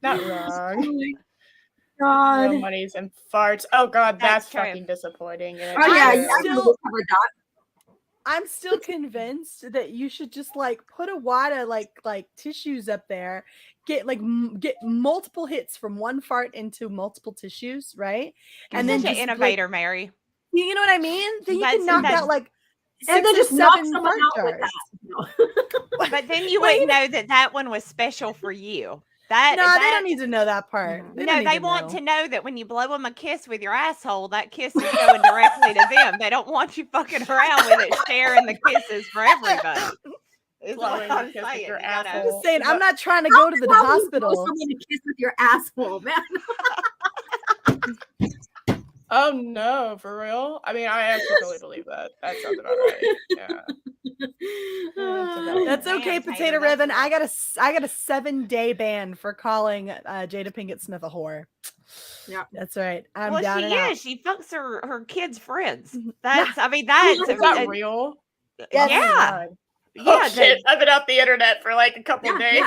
C: Not wrong.
B: God.
C: Real money's and farts. Oh god,
E: That's
C: that's
E: true.
C: fucking disappointing. And
B: Oh
C: it's
B: yeah,
A: I'm
C: true.
B: I
A: still-
B: covered that.
A: I'm still convinced that you should just like put a wad of like tissues up there, get multiple hits from one fart into multiple tissues, right?
E: You're
A: And then
E: such an
A: just,
E: innovator, Mary.
A: you know what I mean? Then you can
E: That's-
A: knock
E: that's-
A: out like
B: And
A: 6
B: then
A: or
B: just knock
A: 7
B: someone
A: fart
B: out with
A: jars.
B: that. No.
E: But then you wouldn't know that one was special for you. They
A: don't need to know that part.
E: They want to know that when you blow them a kiss with your asshole, that kiss is going directly to them. They don't want you fucking around with it, sharing the kisses for everybody. Is what I'm saying.
C: Your
A: I'm
C: asshole.
A: just saying, I'm not trying to go to the hospital.
B: Someone to kiss with your asshole, man.
C: Oh no, for real? I mean, I actually totally believe that. That sounds about right. Yeah.
A: That's okay, Potato Ribbon. I got a 7-day ban for calling Jada Pinkett Smith a whore.
B: Yeah,
A: that's right. I'm
E: well,
A: down
E: she
A: and
E: is.
A: out.
E: She fucks her kids' friends.
A: That's.
E: I mean, that's
C: is that real?
A: Yes.
E: Yeah.
C: Oh shit! I've been off the internet for like a couple of days.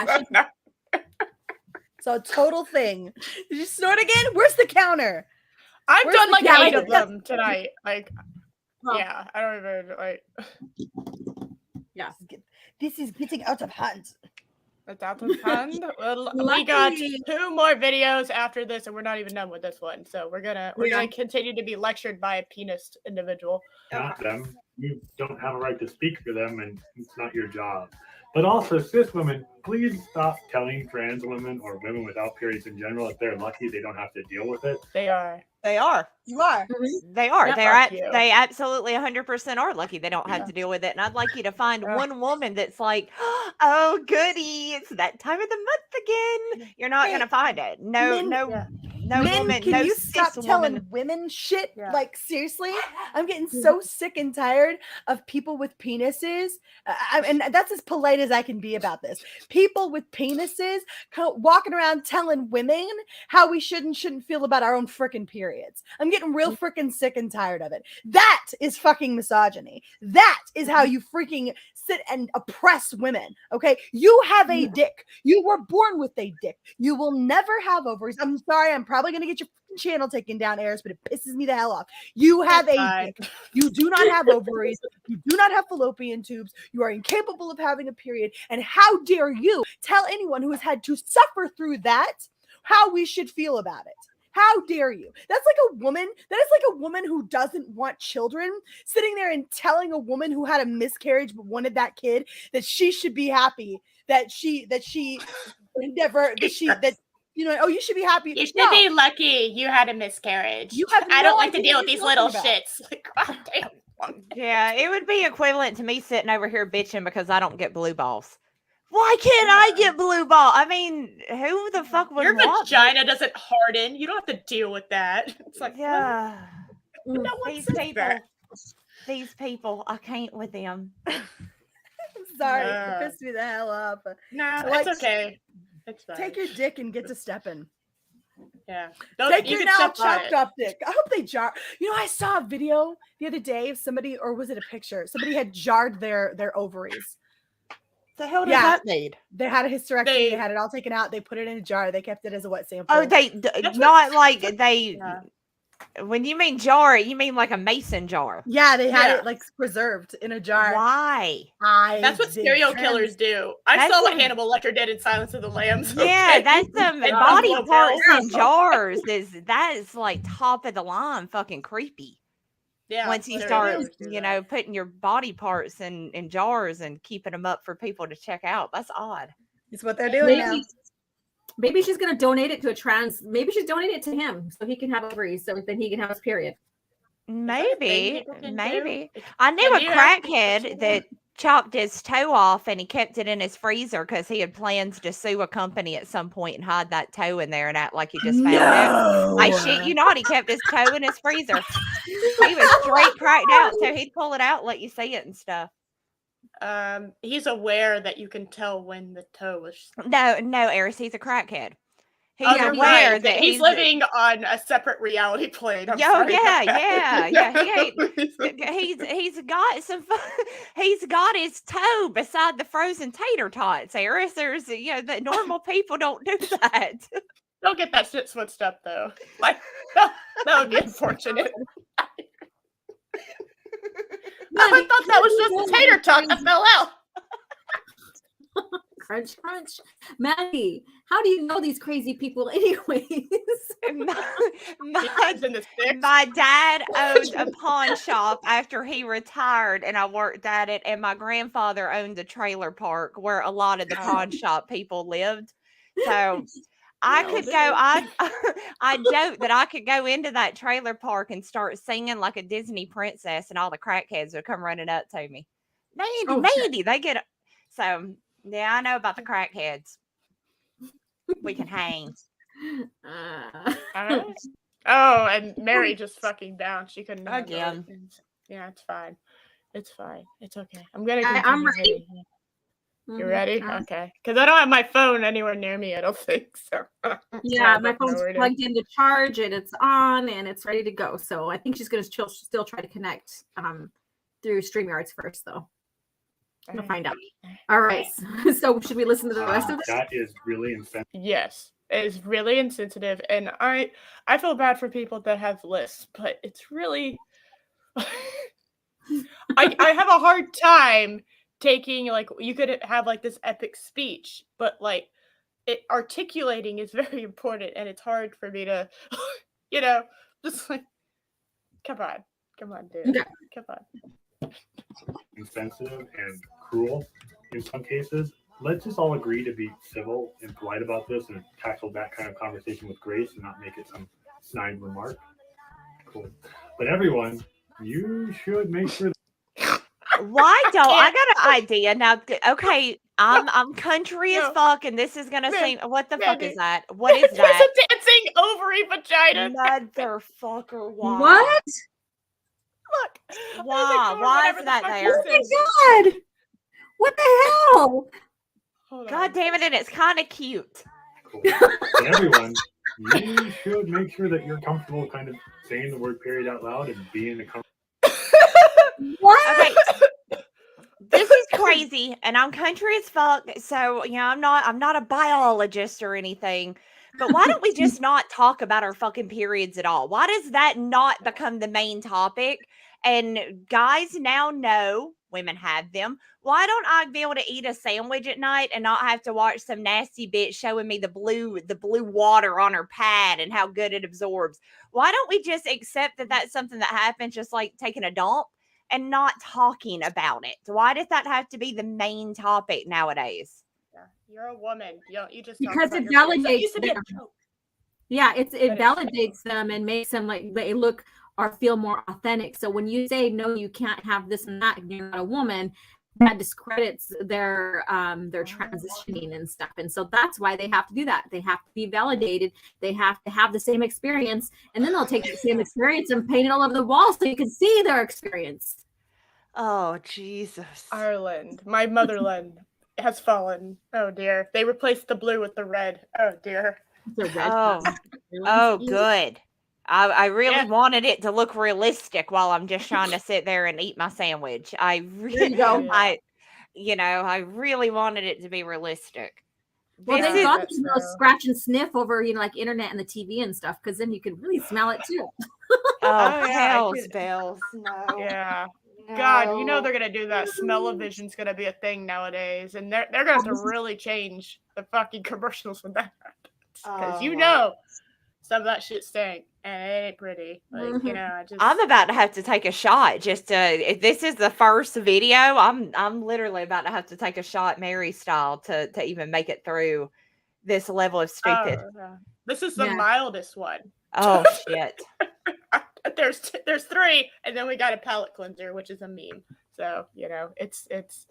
A: So total thing. Did you snort again? Where's the counter?
C: I've
A: Where's
C: done
A: the
C: like
A: counter?
C: 8 of them tonight. Like,
B: Oh.
C: yeah, I don't even like.
B: Yeah.
A: This is getting out of hand.
C: It's out of hand. Well, we
B: Luckily-
C: got 2 more videos after this, and we're not even done with this one. So we're gonna continue to be lectured by a penis individual.
F: Not them. You don't have a right to speak for them, and it's not your job. But also, cis women, please stop telling trans women or women without periods in general if they're lucky they don't have to deal with it.
C: They are.
E: They are.
A: You are.
E: They are.
C: Yeah, fuck you.
E: They absolutely 100% are lucky they don't have to deal with it. And I'd like you to find one woman that's like, oh, goody, it's that time of the month again. You're not going to find it. No
A: Men,
E: woman.
A: can
E: no
A: you
E: cis
A: stop telling
E: woman.
A: women shit?
C: Yeah.
A: Like, seriously? I'm getting so sick and tired of people with penises. And that's as polite as I can be about this. People with penises walking around telling women how we shouldn't feel about our own freaking periods. I'm getting real freaking sick and tired of it. That is fucking misogyny. That is how you freaking sit and oppress women. Okay? You have a dick. You were born with a dick. You will never have ovaries. I'm sorry. I'm probably going to get your channel taken down, Eris, but it pisses me the hell off. You have a dick. You do not have ovaries. You do not have fallopian tubes. You are incapable of having a period. And how dare you tell anyone who has had to suffer through that how we should feel about it? How dare you? That's like a woman. That is like a woman who doesn't want children sitting there and telling a woman who had a miscarriage but wanted that kid that she should be happy that you should be happy.
C: You should be lucky you had a miscarriage. I don't like to deal with these little shits. Like, God damn.
E: Yeah, it would be equivalent to me sitting over here bitching because I don't get blue balls. Why can't I get blue ball? I mean, who the fuck would
C: Your
E: want
C: vagina doesn't harden. You don't have to deal with that. It's like,
E: yeah.
C: no one
E: These
C: says
E: people,
C: that.
E: these people, I can't with them.
A: I'm sorry. It pissed me the hell off.
C: No,
A: Like,
C: it's okay. It's fine.
A: Take your dick and get to stepping.
C: Yeah.
A: Take your
C: can
A: now
C: step on
A: chopped
C: it.
A: up dick. I hope they jar. You know, I saw a video the other day of somebody, or was it a picture? Somebody had jarred their ovaries.
E: The hell does
A: Yeah.
E: that mean?
A: They had a hysterectomy. They had it all taken out. They put it in a jar. They kept it as a wet sample.
E: Oh, not like they.
C: Yeah.
E: When you mean jar, you mean like a mason jar.
A: Yeah, they had
C: Yeah.
A: it like preserved in a jar.
E: Why?
C: That's what serial killers do. I
E: That's
C: saw what
E: some-
C: Hannibal Lecter did in Silence of the Lambs.
E: Yeah,
C: okay?
E: that's some
C: And
E: body
C: Buffalo
E: parts
C: Bills.
E: in jars. That is like top of the line, fucking creepy.
C: Yeah,
E: Once you
C: serial
E: start,
C: killers do
E: you
C: that.
E: know, putting your body parts in jars and keeping them up for people to check out, that's odd.
A: It's what they're doing now.
B: Maybe she's gonna donate it to a trans. Maybe she's donating it to him so he can have ovaries, so then he can have his period.
E: Maybe,
C: people can
E: maybe.
C: do?
E: I knew a
C: Can you ask people
E: crackhead
C: to-
E: that chopped his toe off and he kept it in his freezer because he had plans to sue a company at some point and hide that toe in there and act like he just found it. I shit you not, he kept his toe in his freezer. He was straight cracked out, so he'd pull it out, let you see it and stuff.
C: He's aware that you can tell when the toe was.
E: No, Eris, he's a crackhead. He's
C: Oh, you're
E: aware
C: right.
E: that
C: he's living on a separate reality plane. I'm
E: Yo,
C: sorry
E: yeah,
C: about that.
E: he's got some. He's got his toe beside the frozen tater tots. Eris, there's the normal people don't do that.
C: Don't get that shit switched up though. Like that would be unfortunate. I thought that was just a tater tot that fell out.
B: Crunch, crunch. Maddie, how do you know these crazy people anyways?
E: My dad owned a pawn shop after he retired, and I worked at it. And my grandfather owned a trailer park where a lot of the pawn shop people lived. So I could go. I joke that I could go into that trailer park and start singing like a Disney princess, and all the crackheads would come running up to me. Mandy, they get. So yeah, I know about the crackheads. We can hang.
C: Oh, and Mary just fucking bounced. She couldn't
E: Again.
C: Yeah, it's fine. It's fine. It's okay. I'm gonna.
B: I'm ready.
C: Hitting. You ready? Okay. Because I don't have my phone anywhere near me. I don't think so.
B: Yeah, my phone's plugged into charge and it's on and it's ready to go. So I think she's gonna still try to connect through StreamYards first, though. We'll find out. All right. So should we listen to the rest of this?
F: That is really insensitive.
C: Yes, it is really insensitive, and I feel bad for people that have lists, but it's really I have a hard time taking, like, you could have like this epic speech, but like articulating is very important, and it's hard for me to just like come on dude.
B: Okay.
C: Come on.
F: Insensitive and cruel in some cases. Let's just all agree to be civil and polite about this and tackle that kind of conversation with grace and not make it some snide remark. Cool. But everyone, you should make sure.
E: Why don't I got an idea now? Okay, I'm country as fuck, and this is gonna seem. What the fuck is that? What is that?
C: It's a dancing ovary vagina.
E: Motherfucker! Why?
B: What?
C: Look.
E: Why is that there?
B: Oh my god! What the hell?
E: God damn it! And it's kind of cute.
F: Cool. But everyone, you should make sure that you're comfortable kind of saying the word period out loud and being a
B: What?
E: Okay. This is crazy, and I'm country as fuck. So I'm not a biologist or anything. But why don't we just not talk about our fucking periods at all? Why does that not become the main topic? And guys now know women have them. Why don't I be able to eat a sandwich at night and not have to watch some nasty bitch showing me the blue water on her pad and how good it absorbs? Why don't we just accept that that's something that happens, just like taking a dump, and not talking about it? Why does that have to be the main topic nowadays?
C: You're a woman. You just
B: because it validates them. Yeah, it validates them and makes them like they look or feel more authentic. So when you say no, you can't have this and that, and you're not a woman, that discredits their transitioning and stuff. And so that's why they have to do that. They have to be validated. They have to have the same experience, and then they'll take the same experience and paint it all over the wall so you can see their experience.
E: Oh Jesus!
C: Ireland, my motherland, has fallen. Oh dear. They replaced the blue with the red. Oh dear.
B: The red.
E: Oh, good. I really wanted it to look realistic while I'm just trying to sit there and eat my sandwich. I really wanted it to be realistic.
B: Well, they got to scratch and sniff over, like internet and the TV and stuff, because then you can really smell it too.
E: Hells bells. No.
C: Yeah.
E: No.
C: God, they're gonna do that. Smell-o-vision's gonna be a thing nowadays, and they're gonna have to really change the fucking commercials when that happens, because some of that shit stank, and it ain't pretty. Like,
E: I'm about to have to take a shot. Just if this is the first video, I'm literally about to have to take a shot, Mary style, to even make it through this level of stupid.
C: This is the mildest one.
E: Oh shit.
C: There's 3, and then we got a palate cleanser, which is a meme. So it's here's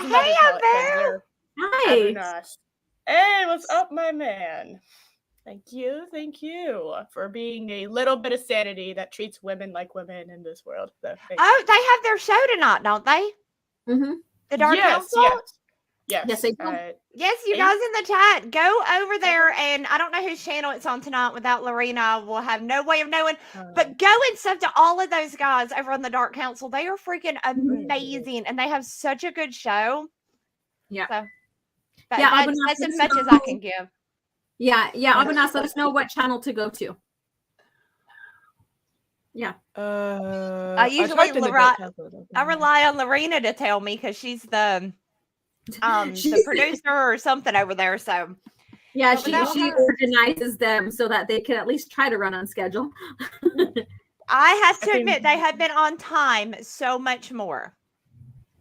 C: another palate cleanser.
B: Nice.
C: Hey, what's up, my man? Thank you for being a little bit of sanity that treats women like women in this world. So,
E: they have their show tonight, don't they?
B: Mm-hmm.
E: The Dark Council?
C: Yes.
E: Yes, you guys in the chat, go over there, and I don't know whose channel it's on tonight. Without Lorena, we'll have no way of knowing. But go and sub to all of those guys over on the Dark Council. They are freaking amazing, and they have such a good show.
B: Yeah.
E: So, that's as much as I can give.
B: Yeah. Abanas, let us know what channel to go to. Yeah.
E: I usually I rely on Lorena to tell me, because she's the
B: She's-
E: the producer or something over there. So
B: Yeah,
E: But
B: she
E: without her-
B: organizes them so that they can at least try to run on schedule.
E: I have to
C: I think-
E: admit they have been on time so much more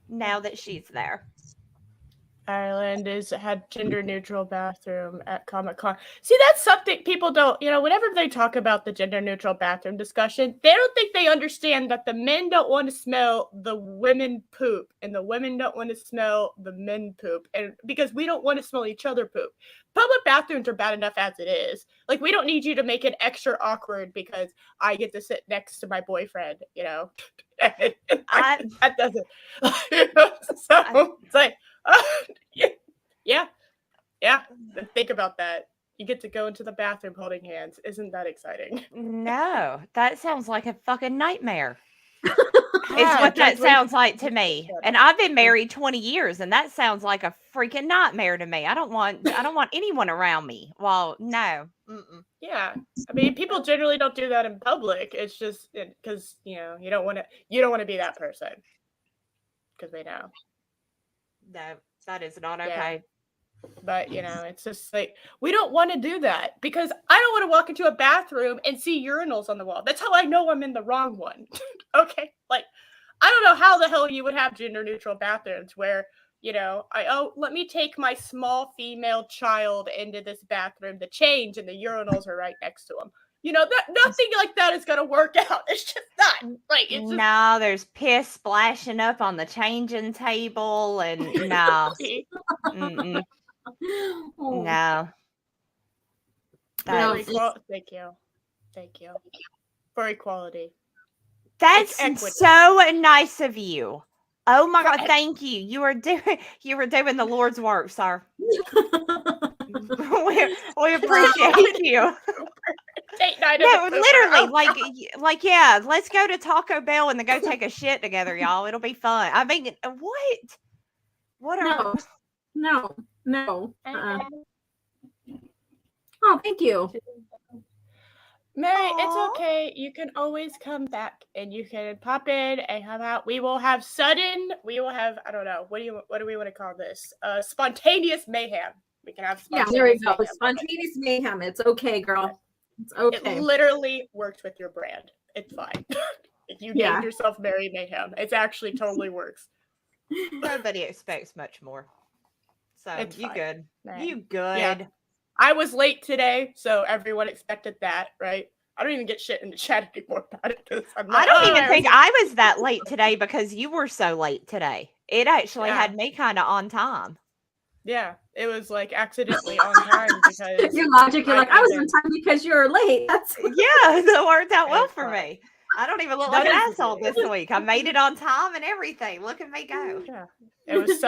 E: now that she's there.
C: Ireland had gender neutral bathroom at Comic-Con. See, that's something people don't, whenever they talk about the gender neutral bathroom discussion, they don't think they understand that the men don't want to smell the women poop and the women don't want to smell the men poop. And because we don't want to smell each other poop. Public bathrooms are bad enough as it is. Like, we don't need you to make it extra awkward because I get to sit next to my boyfriend, that doesn't. So it's like, yeah. Think about that. You get to go into the bathroom holding hands. Isn't that exciting?
E: No, that sounds like a fucking nightmare. It's
C: Yeah,
E: what that
C: Judge Ray-
E: sounds like to me. And I've been married 20 years, and that sounds like a freaking nightmare to me. I don't want anyone around me. Well, no. Mm-mm.
C: Yeah, I mean, people generally don't do that in public. It's just because you don't want to be that person because they know.
E: No, that is not
C: Yeah.
E: okay.
C: But it's just like we don't want to do that because I don't want to walk into a bathroom and see urinals on the wall. That's how I know I'm in the wrong one. Okay, like I don't know how the hell you would have gender neutral bathrooms where let me take my small female child into this bathroom to change and the urinals are right next to them. That nothing like that is gonna work out. It's just not like it's just
E: No, there's piss splashing up on the changing table, and no, mm-mm,
B: Oh.
E: no.
B: No,
E: That's,
C: Thank you for equality.
E: that's
C: equity.
E: so nice of you. Oh my God,
C: For-
E: thank you. You were doing the Lord's work, sir. we appreciate you.
C: Date night
E: No,
C: of the
E: literally, like, yeah, let's go to Taco Bell and then go take a shit together, y'all. It'll be fun. I mean, what? What are?
B: No. Oh, thank you.
C: Mary,
E: Aw.
C: it's okay. You can always come back and you can pop in and come out. We will have I don't know, what do we want to call this? Spontaneous mayhem. We can have
B: Yeah, there we
C: spontaneous
B: go.
C: mayhem.
B: Spontaneous mayhem. It's okay, girl. It's okay.
C: It literally works with your brand. It's fine. If you
B: Yeah.
C: named yourself Mary Mayhem, it's actually totally works.
E: Nobody expects much more. So
C: It's
E: you
C: fine.
E: good?
C: Right.
E: You good?
C: Yeah. I was late today, so everyone expected that, right? I don't even get shit in the chat anymore about it because
E: I don't even think I was that late today because you were so late today. It actually
C: Yeah.
E: had me kind of on time.
C: Yeah, it was like accidentally on time because
B: Your logic, you're like, I was
C: there.
B: on time because you were late. That's
E: Yeah, that worked out well
C: It's
E: for
C: fine.
E: me. I don't even look
C: That
E: like an
C: is-
E: asshole this week. I made it on time and everything. Look at me go.
C: Yeah. It was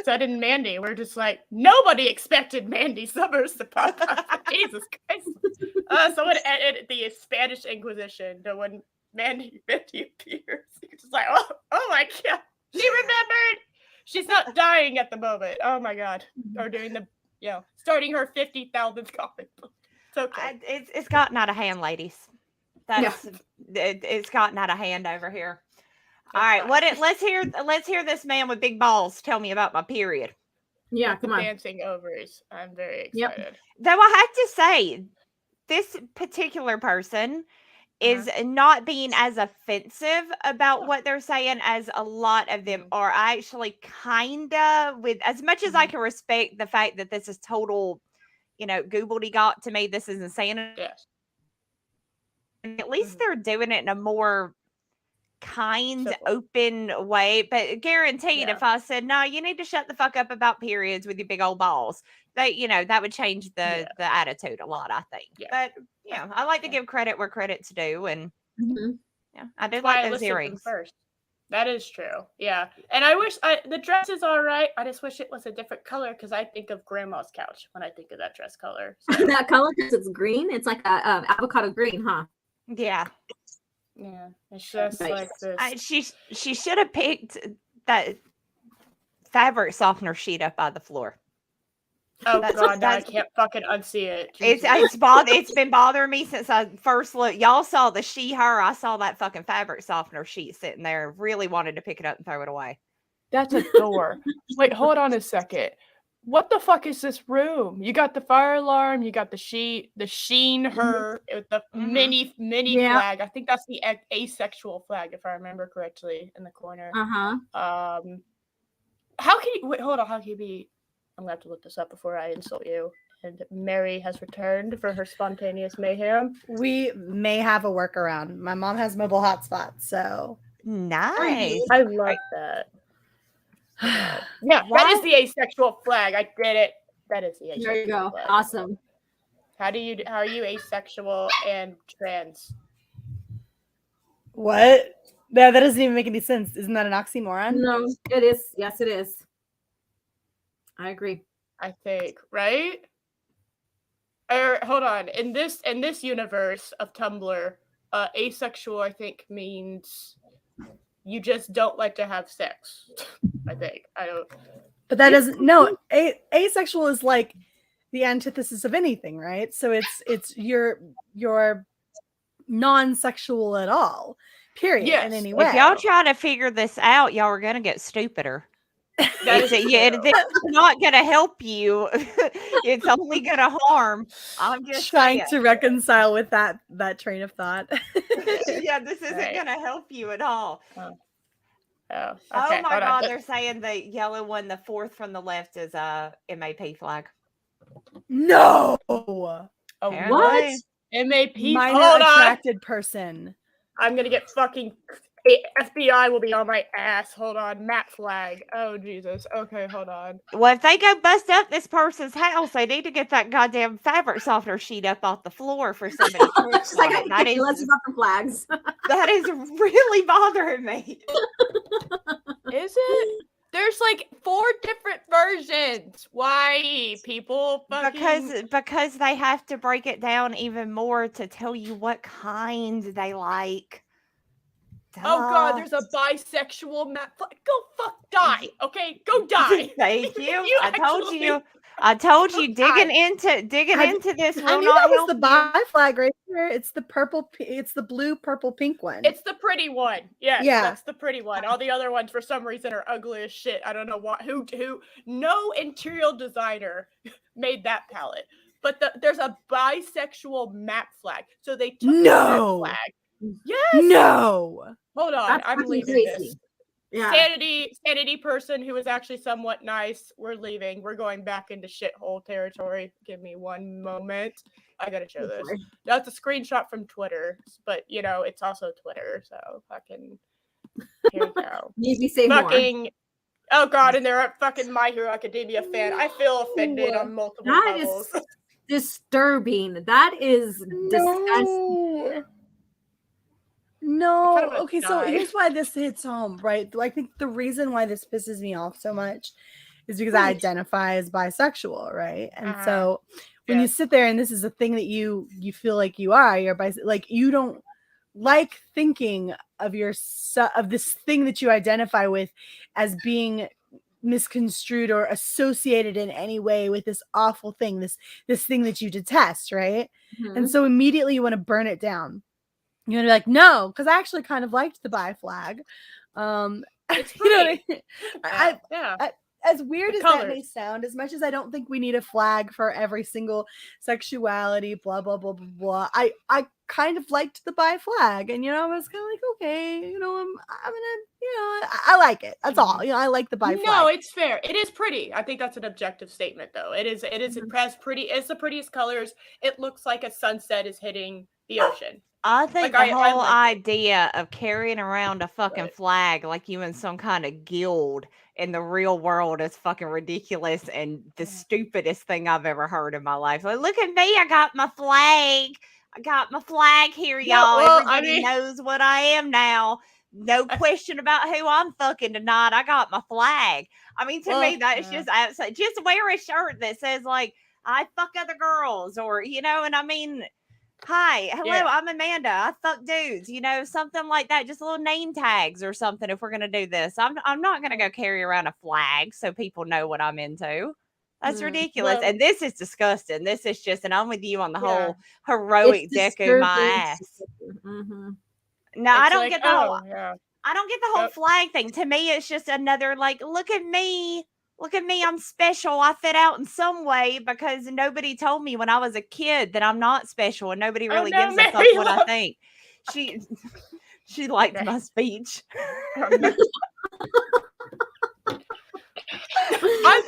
C: sudden Mandy. We're just like, nobody expected Mandy Summers to pop up. Jesus Christ. Someone edited the Spanish Inquisition to when Mandy appears. You're just like, oh my God. She remembered. She's not dying at the moment. Oh my God. Or doing starting her 50,000th comic book. It's okay.
E: It's gotten out of hand, ladies. It's gotten out of hand over here. All right, let's hear this man with big balls tell me about my period.
B: yeah,
C: The
B: come on.
C: dancing ovaries. I'm very
B: Yep.
C: excited.
E: Though I have to say, this particular person is not being as offensive about what they're saying as a lot of them are. I actually kinda, with as much as I can respect the fact that this is total, goobledygook to me, this is insanity.
C: Yes.
E: At least they're doing it in a more kind, open way. But guaranteed, if I said, no, you need to shut the fuck up about periods with your big old balls, that would change the attitude a lot, I think.
C: Yeah.
E: But I like to give credit where credit's due, and I do
C: That's why
E: like
C: I
E: those
C: listed them
E: earrings.
C: first. That is true. Yeah. And I wish the dress is all right. I just wish it was a different color because I think of grandma's couch when I think of that dress color. So,
B: That color, because it's green. It's like a avocado green, huh?
E: Yeah,
C: yeah. It's just
B: Right.
C: like this.
E: she should have picked that fabric softener sheet up by the floor.
C: Oh
E: that's-
C: God, now I
E: that's-
C: can't fucking unsee it.
E: It's been bothering me since I first looked. Y'all saw the she her. I saw that fucking fabric softener sheet sitting there. Really wanted to pick it up and throw it away.
C: That's a door. Wait, hold on a second. What the fuck is this room? You got the fire alarm, you got the sheen her with the mini flag. I think that's the asexual flag, if I remember correctly, in the corner. How can you wait? Hold on. How can you be? I'm gonna have to look this up before I insult you. And Mary has returned for her spontaneous mayhem.
A: We may have a workaround. My mom has mobile hotspots, so
E: Nice.
C: I love that. Yeah, that is the asexual flag. I get it. That is the asexual
B: There you go.
C: flag.
B: Awesome.
C: How are you asexual and trans?
A: what? That doesn't even make any sense. Isn't that an oxymoron?
B: No, it is. Yes, it is. I agree.
C: I think, right? Or hold on. In this universe of Tumblr, asexual I think means you just don't like to have sex. I think. I don't.
A: But that doesn't. No, asexual is like the antithesis of anything, right? So it's you're non-sexual at all. Period.
C: Yes.
A: In any way.
E: If y'all try to figure this out, y'all are gonna get stupider. It's not gonna help you. It's only gonna harm. I'm just
A: trying
E: saying.
A: to reconcile with that train of thought.
E: Yeah, this isn't gonna help you at all.
C: Oh,
E: Oh
C: okay,
E: my
C: hold
E: God,
C: on.
E: they're saying the yellow one, the fourth from the left, is a MAP flag.
A: No.
C: Oh,
E: Apparently.
B: What?
C: MAP.
A: Minor
C: Hold on.
A: attracted person.
C: I'm gonna get fucking FBI will be on my ass. Hold on. Matt flag. Oh Jesus. Okay, hold on.
E: Well, if they go bust up this person's house, they need to get that goddamn fabric softener sheet up off the floor for somebody to push
B: She's like,
E: on it.
B: let's about the flags.
E: That is really bothering me.
C: Is it? There's like 4 different versions. Why people fucking
E: Because they have to break it down even more to tell you what kind they like.
C: Oh God,
E: Duh.
C: there's a bisexual Matt flag. Go fuck die. Okay, go die.
E: Thank you.
C: You
E: I told you
C: Go die.
E: digging into this
A: I
E: will
A: knew
E: not
A: that was
E: help
A: the
E: you.
A: bi flag right there. It's the purple. It's the blue, purple, pink one.
C: It's the pretty one. Yes,
A: Yeah.
C: that's the pretty one. All the other ones, for some reason, are ugly as shit. I don't know why. Who? No interior designer made that palette. But there's a bisexual map flag. So they took the
A: No.
C: map flag. Yes.
A: No.
C: Hold on.
B: That's
C: I'm
B: fucking
C: leaving
B: crazy.
C: this.
B: Yeah.
C: Sanity person who is actually somewhat nice. We're leaving. We're going back into shithole territory. Give me one moment. I gotta show this. That's a screenshot from Twitter, but you know it's also Twitter, so fucking here we go.
B: Maybe say
C: Fucking oh God, and they're a fucking My Hero Academia fan. I feel offended on multiple
B: That
C: levels.
B: is disturbing. That is disgusting.
A: No.
C: I kinda wanna
A: Okay, so
C: die.
A: here's why this hits home, right? I think the reason why this pisses me off so much is because I identify as bisexual, right? And so when you sit there and this is a thing that you feel like you're like you don't like thinking of of this thing that you identify with as being misconstrued or associated in any way with this awful thing, this thing that you detest, right?
B: Mhm.
A: And so immediately you want to burn it down. You're gonna be like, no, because I actually kind of liked the bi flag.
C: It's
A: you know what
C: pretty.
A: I mean?
C: Yeah.
A: As weird
C: The
A: as that may
C: colors.
A: sound, as much as I don't think we need a flag for every single sexuality, blah blah blah blah blah. I kind of liked the bi flag, and I was kind of like, okay, I'm gonna, I like it. That's all. I like the bi flag.
C: No, it's fair. It is pretty. I think that's an objective statement, though. It is as pretty. It's the prettiest colors. It looks like a sunset is hitting the ocean.
E: I think
C: Like,
E: the
C: I
E: whole
C: like
E: idea of carrying around a fucking flag like you in some kind of guild in the real world is fucking ridiculous and the stupidest thing I've ever heard in my life. Like, look at me, I got my flag. I got my flag here,
C: Yeah,
E: y'all.
C: well,
E: Everybody knows what I am now. No question about who I'm fucking tonight. I got my flag. I mean, to me, that is just absolutely. Just wear a shirt that says like I fuck other girls, or and I mean. Hi, hello, I'm Amanda. I fuck dudes, something like that. Just little name tags or something if we're gonna do this. I'm not gonna go carry around a flag so people know what I'm into. That's ridiculous.
C: Well,
E: and this is disgusting. This is just, and I'm with you on the whole heroic Deku my ass.
B: Mm-hmm.
E: No, I don't get the whole I don't get the whole
C: Yep.
E: flag thing. To me, it's just another like, look at me, I'm special. I fit out in some way because nobody told me when I was a kid that I'm not special, and nobody really gives a fuck
C: Mary
E: what I
C: Lou.
E: think. She liked
C: Okay.
E: my speech.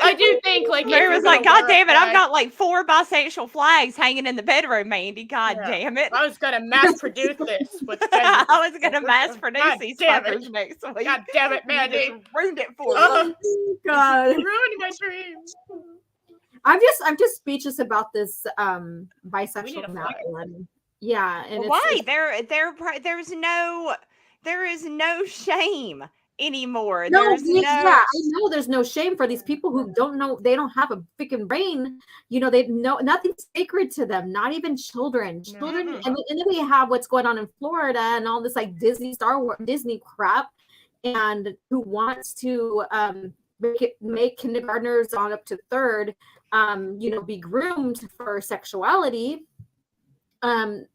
C: I do think like
E: Mary
C: if you're
E: was like,
C: gonna
E: God
C: wear a
E: damn it, I've
C: flag-
E: got like 4 bisexual flags hanging in the bedroom, Andy. God
C: Yeah.
E: damn it.
C: I was gonna mass produce this with Fezes.
E: I was gonna mass produce
C: God
E: these
C: damn it.
E: fuckers next week.
C: God damn it,
E: You
C: Mandy.
E: just ruined it for me.
C: Oh,
B: God.
C: you ruined my dream.
B: I'm just speechless about this
C: We need a
B: bisexual
C: flag.
B: masculine. Yeah, and
E: Why? There is no shame anymore.
B: No,
E: There's no
B: I know there's no shame for these people who don't know, they don't have a freaking brain. You know, they know nothing's sacred to them, not even children. Children,
C: Mm-mm.
B: and then we have what's going on in Florida and all this like Disney, Star Wars, Disney crap, and who wants to make kindergartners on up to third, be groomed for sexuality.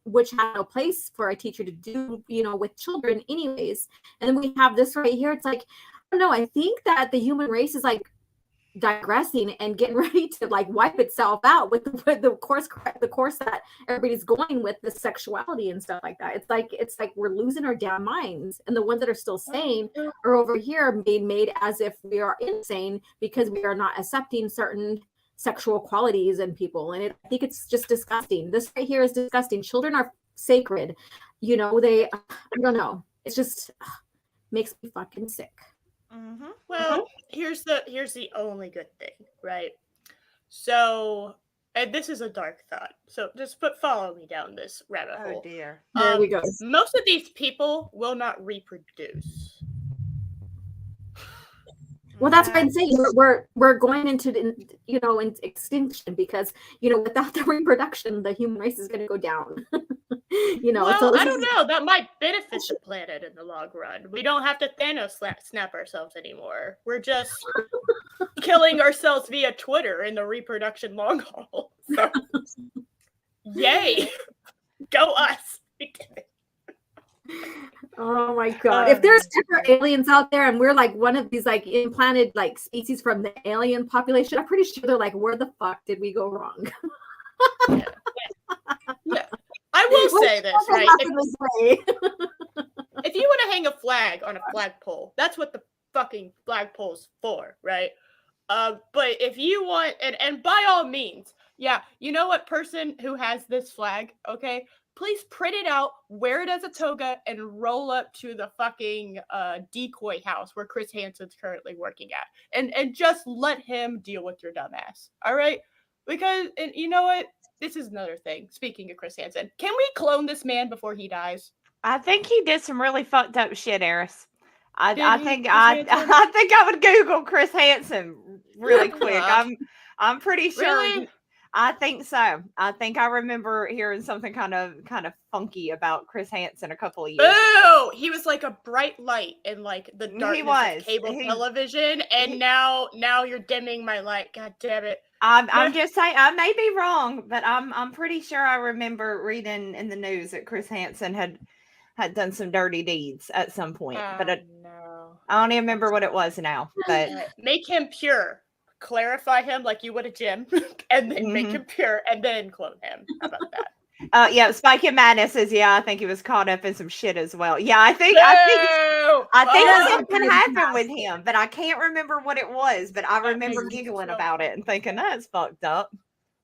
B: Which had no place for a teacher to do, with children anyways. And then we have this right here. It's like, I don't know, I think that the human race is like digressing and getting ready to like wipe itself out with the course that everybody's going with, the sexuality and stuff like that. It's like we're losing our damn minds. And the ones that are still sane are over here being made as if we are insane because we are not accepting certain sexual qualities in people. And I think it's just disgusting. This right here is disgusting. Children are sacred. I don't know. It's just makes me fucking sick.
E: Mhm.
C: Well, here's the only good thing, right? So, and this is a dark thought. So just follow me down this rabbit
E: Oh
C: hole.
E: dear.
B: There we go.
C: Most of these people will not reproduce.
B: Well, that's what I'm saying. We're going into in extinction because without the reproduction, the human race is going to go down.
C: Well,
B: so
C: I don't know. That might benefit the planet in the long run. We don't have to Thanos snap ourselves anymore. We're just killing ourselves via Twitter in the reproduction long haul. So, yay, go us! We did it.
B: Oh my god! If there's ever aliens out there and we're like one of these like implanted like species from the alien population, I'm pretty sure they're like, where the fuck did we go wrong?
C: Yeah. I will say this, right? If you want to hang a flag on a flagpole, that's what the fucking flagpole's for, right? But if you want, and by all means, yeah, you know what, person who has this flag, okay? Please print it out, wear it as a toga, and roll up to the fucking decoy house where Chris Hansen's currently working at. And just let him deal with your dumb ass. All right? Because, and you know what? This is another thing. Speaking of Chris Hansen, can we clone this man before he dies?
E: I think he did some really fucked up shit, Eris. I think
C: Chris
E: I
C: Hansen?
E: think I would Google Chris Hansen really quick. I'm pretty sure.
C: Really?
E: I think so. I think I remember hearing something kind of funky about Chris Hansen a couple of years ago.
C: Oh, he was like a bright light in like the darkness
E: was.
C: of cable television, and now you're dimming my light. God damn it!
E: I'm just saying, I may be wrong, but I'm pretty sure I remember reading in the news that Chris Hansen had done some dirty deeds at some point. But
C: no,
E: I don't even remember what it was now. But
C: make him pure. Clarify him like you would a Jim, and then make him pure, and then clone him. How about that?
E: Yeah, Spike and Madness says, yeah, I think he was caught up in some shit as well. Yeah, I think something happened with him, but I can't remember what it was. But I remember giggling about it and thinking, that's fucked up.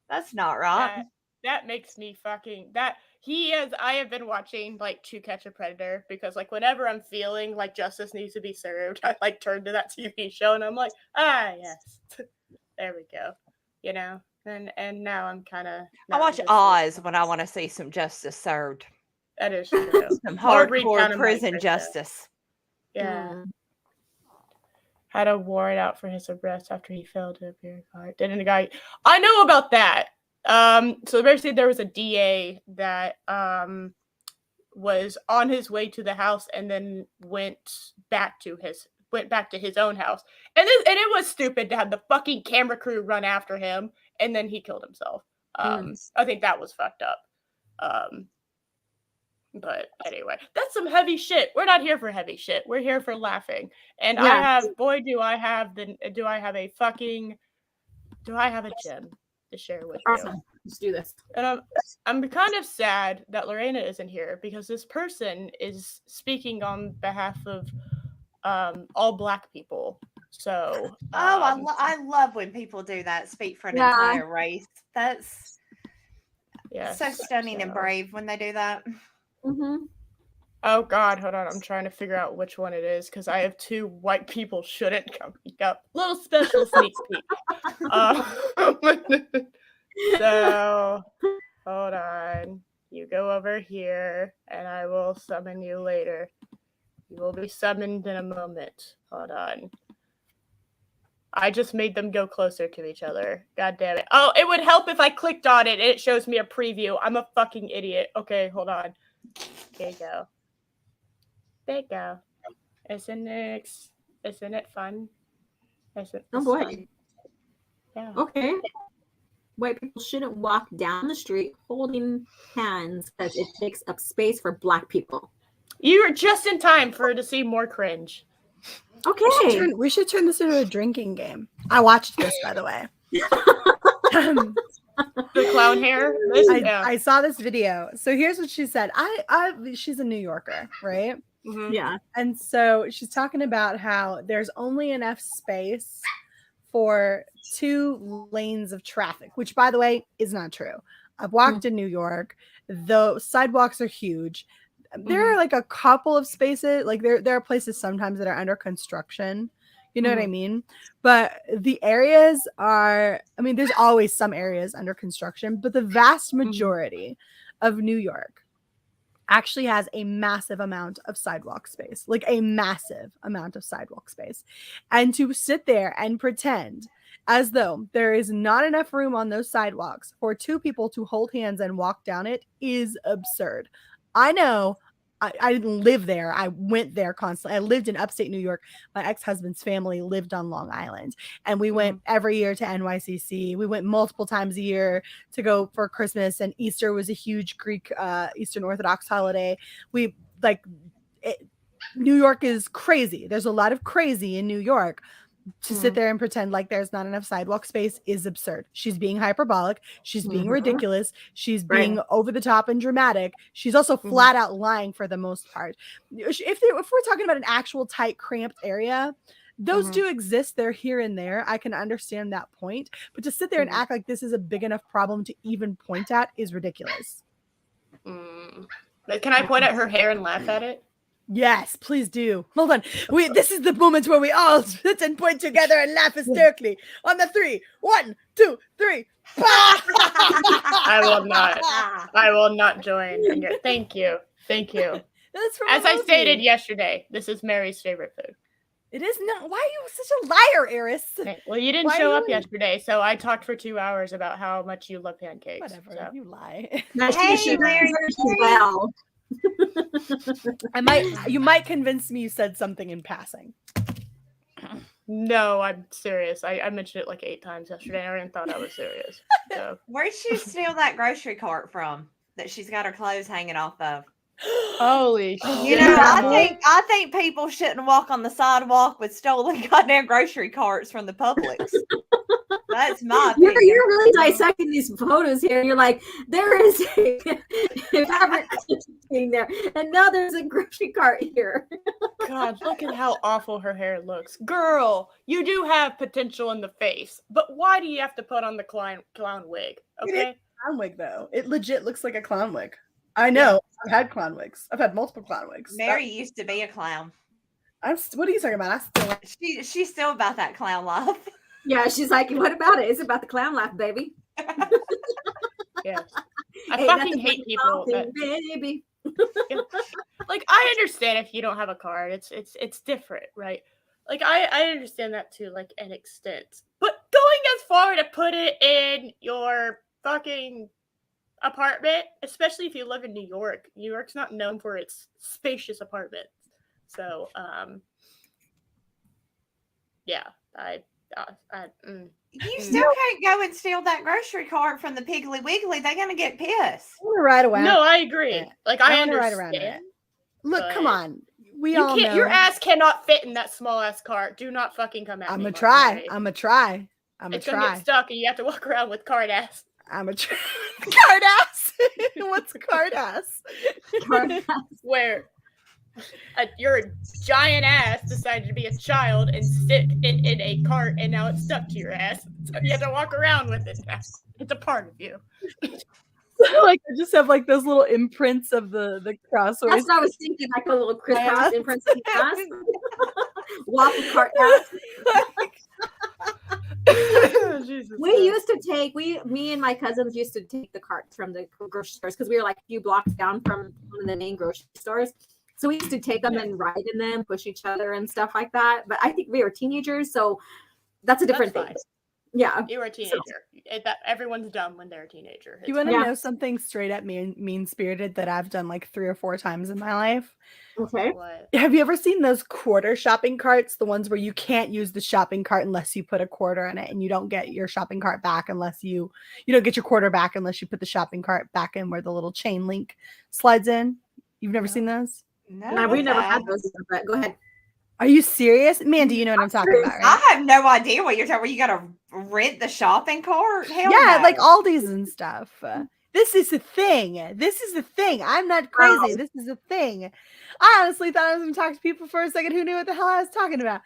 E: That's not right.
C: That makes me fucking I have been watching like To Catch a Predator because like whenever I'm feeling like justice needs to be served, I like turn to that TV show and I'm like, yes, there we go, and now I'm kind of.
E: I watch Oz when I want to see some justice served.
C: That is true.
E: Some hardcore prison justice.
C: Yeah. Had a warrant out for his arrest after he failed to appear in court. Didn't the guy? I know about that. So basically there was a DA that was on his way to the house and then went back to his own house. And it was stupid to have the fucking camera crew run after him and then he killed himself. I think that was fucked up. But anyway, that's some heavy shit. We're not here for heavy shit. We're here for laughing. And
B: Yeah.
C: I have do I have a gem to share with you.
B: Awesome. Let's do this.
C: And I'm kind of sad that Lorena isn't here because this person is speaking on behalf of all Black people. So
E: I love when people do that. Speak for an entire race. That's so stunning and brave when they do that.
B: Mm-hmm.
C: Oh God, hold on. I'm trying to figure out which one it is because I have 2 white people shouldn't come up. Little special sneak peek. So hold on. You go over here and I will summon you later. You will be summoned in a moment. Hold on. I just made them go closer to each other. God damn it. Oh, it would help if I clicked on it and it shows me a preview. I'm a fucking idiot. Okay, hold on. There you go. There you go. Isn't it fun?
B: Oh boy.
C: Fun? Yeah.
B: Okay. White people shouldn't walk down the street holding hands because it takes up space for Black people.
C: You were just in time for her to see more cringe.
B: Okay.
A: We should turn this into a drinking game. I watched this, by the way.
C: The clown hair.
A: I saw this video. So here's what she said. She's a New Yorker, right?
C: Mm-hmm.
B: Yeah.
A: And so she's talking about how there's only enough space for 2 lanes of traffic, which, by the way, is not true. I've walked in New York. The sidewalks are huge. There are like a couple of spaces, like there are places sometimes that are under construction. You know what I mean? But the areas are, I mean, there's always some areas under construction, but the vast majority of New York actually has a massive amount of sidewalk space, like a massive amount of sidewalk space. And to sit there and pretend as though there is not enough room on those sidewalks for 2 people to hold hands and walk down it is absurd. I know. I didn't live there. I went there constantly. I lived in upstate New York. My ex-husband's family lived on Long Island, and we went every year to NYCC. We went multiple times a year to go for Christmas, and Easter was a huge Greek Eastern Orthodox holiday. We New York is crazy. There's a lot of crazy in New York. To sit there and pretend like there's not enough sidewalk space is absurd. She's being hyperbolic. She's being ridiculous. She's being over the top and dramatic. She's also flat out lying for the most part. If we're talking about an actual tight, cramped area, those do exist. They're here and there. I can understand that point. But to sit there and act like this is a big enough problem to even point at is ridiculous.
C: But can I point at her hair and laugh at it?
A: Yes, please do. Hold on. This is the moment where we all sit and point together and laugh hysterically. On the 3. 1, 2, 3.
C: I will not join. Thank you. As I stated yesterday, this is Mary's favorite food.
A: It is not. Why are you such a liar, Eris?
C: Well, you didn't show up yesterday, so I talked for 2 hours about how much you love pancakes.
A: Whatever.
C: So.
A: You lie.
E: Hey, Mary.
B: Well.
A: You might convince me you said something in passing.
C: No, I'm serious. I mentioned it like 8 times yesterday. I didn't thought I was serious. So.
E: Where'd she steal that grocery cart from that she's got her clothes hanging off of?
C: Holy shit.
E: You know, I think people shouldn't walk on the sidewalk with stolen goddamn grocery carts from the Publix. That's my opinion.
B: You're really dissecting these photos here. You're like, there is a fabric thing there, and now there's a grocery cart here.
C: God, look at how awful her hair looks. Girl, you do have potential in the face, but why do you have to put on the clown wig? Okay,
A: It is a clown wig though. It legit looks like a clown wig. I know. I've had clown wigs. I've had multiple clown wigs.
E: Mary used to be a clown.
A: What are you talking about?
E: She's still about that clown life.
B: Yeah, she's like, what about it? It's about the clown life, baby.
C: Yes. I fucking hate people.
B: Baby.
C: Like, I understand if you don't have a card. It's different, right? Like, I understand that to like an extent. But going as far to put it in your fucking apartment, especially if you live in New York. New York's not known for its spacious apartments. So, yeah,
E: You still can't go and steal that grocery cart from the Piggly Wiggly. They're gonna get pissed.
A: I want to ride around.
C: No, I agree.
A: Yeah.
C: Like
A: I
C: I
A: wanna ride around in it.
C: understand.
A: Look, come
C: but
A: on. We
C: You
A: all
C: can't.
A: know.
C: Your ass cannot fit in that small ass cart. Do not fucking come at
A: I'm
C: me.
A: gonna try.
C: Marjorie.
A: I'm gonna try. I'm gonna
C: It's gonna
A: try.
C: get stuck, and you have to walk around with cart ass.
A: I'm gonna try. Card ass. What's card ass?
C: Where your giant ass decided to be a child and stick it in a cart, and now it's stuck to your ass. So you have to walk around with it now. It's a part of you.
A: Like I just have like those little imprints of the crossways.
B: That's what I was thinking, like a little crisscross
A: Ass.
B: imprint of the ass. Waffle cart ass.
C: Jesus
B: We
C: Christ.
B: used to take me and my cousins used to take the carts from the grocery stores because we were like a few blocks down from one of the main grocery stores. So we used to take them and ride in them, push each other and stuff like that. But I think we were teenagers, so that's a different
C: That's
B: thing.
C: fine.
B: Yeah.
C: You were a teenager. Everyone's dumb when they're a teenager.
A: You
C: It's
A: want to
B: Yeah.
A: know something straight up mean spirited that I've done like 3 or 4 times in my life?
B: Okay.
C: what?
A: Have you ever seen those quarter shopping carts? The ones where you can't use the shopping cart unless you put a quarter in it, and you don't get your shopping cart back unless you don't get your quarter back unless you put the shopping cart back in where the little chain link slides in. You've never seen those?
B: No, we never had those, but go ahead.
A: Are you serious? Mandy, you know what I'm talking about, right?
E: I have no idea what you're talking about. You gotta rent the shopping cart? Hell
A: Yeah,
E: no.
A: like Aldi's and stuff. This is a thing. This is a thing. I'm not crazy.
B: Wow.
A: This is a thing. I honestly thought I was going to talk to people for a second who knew what the hell I was talking about.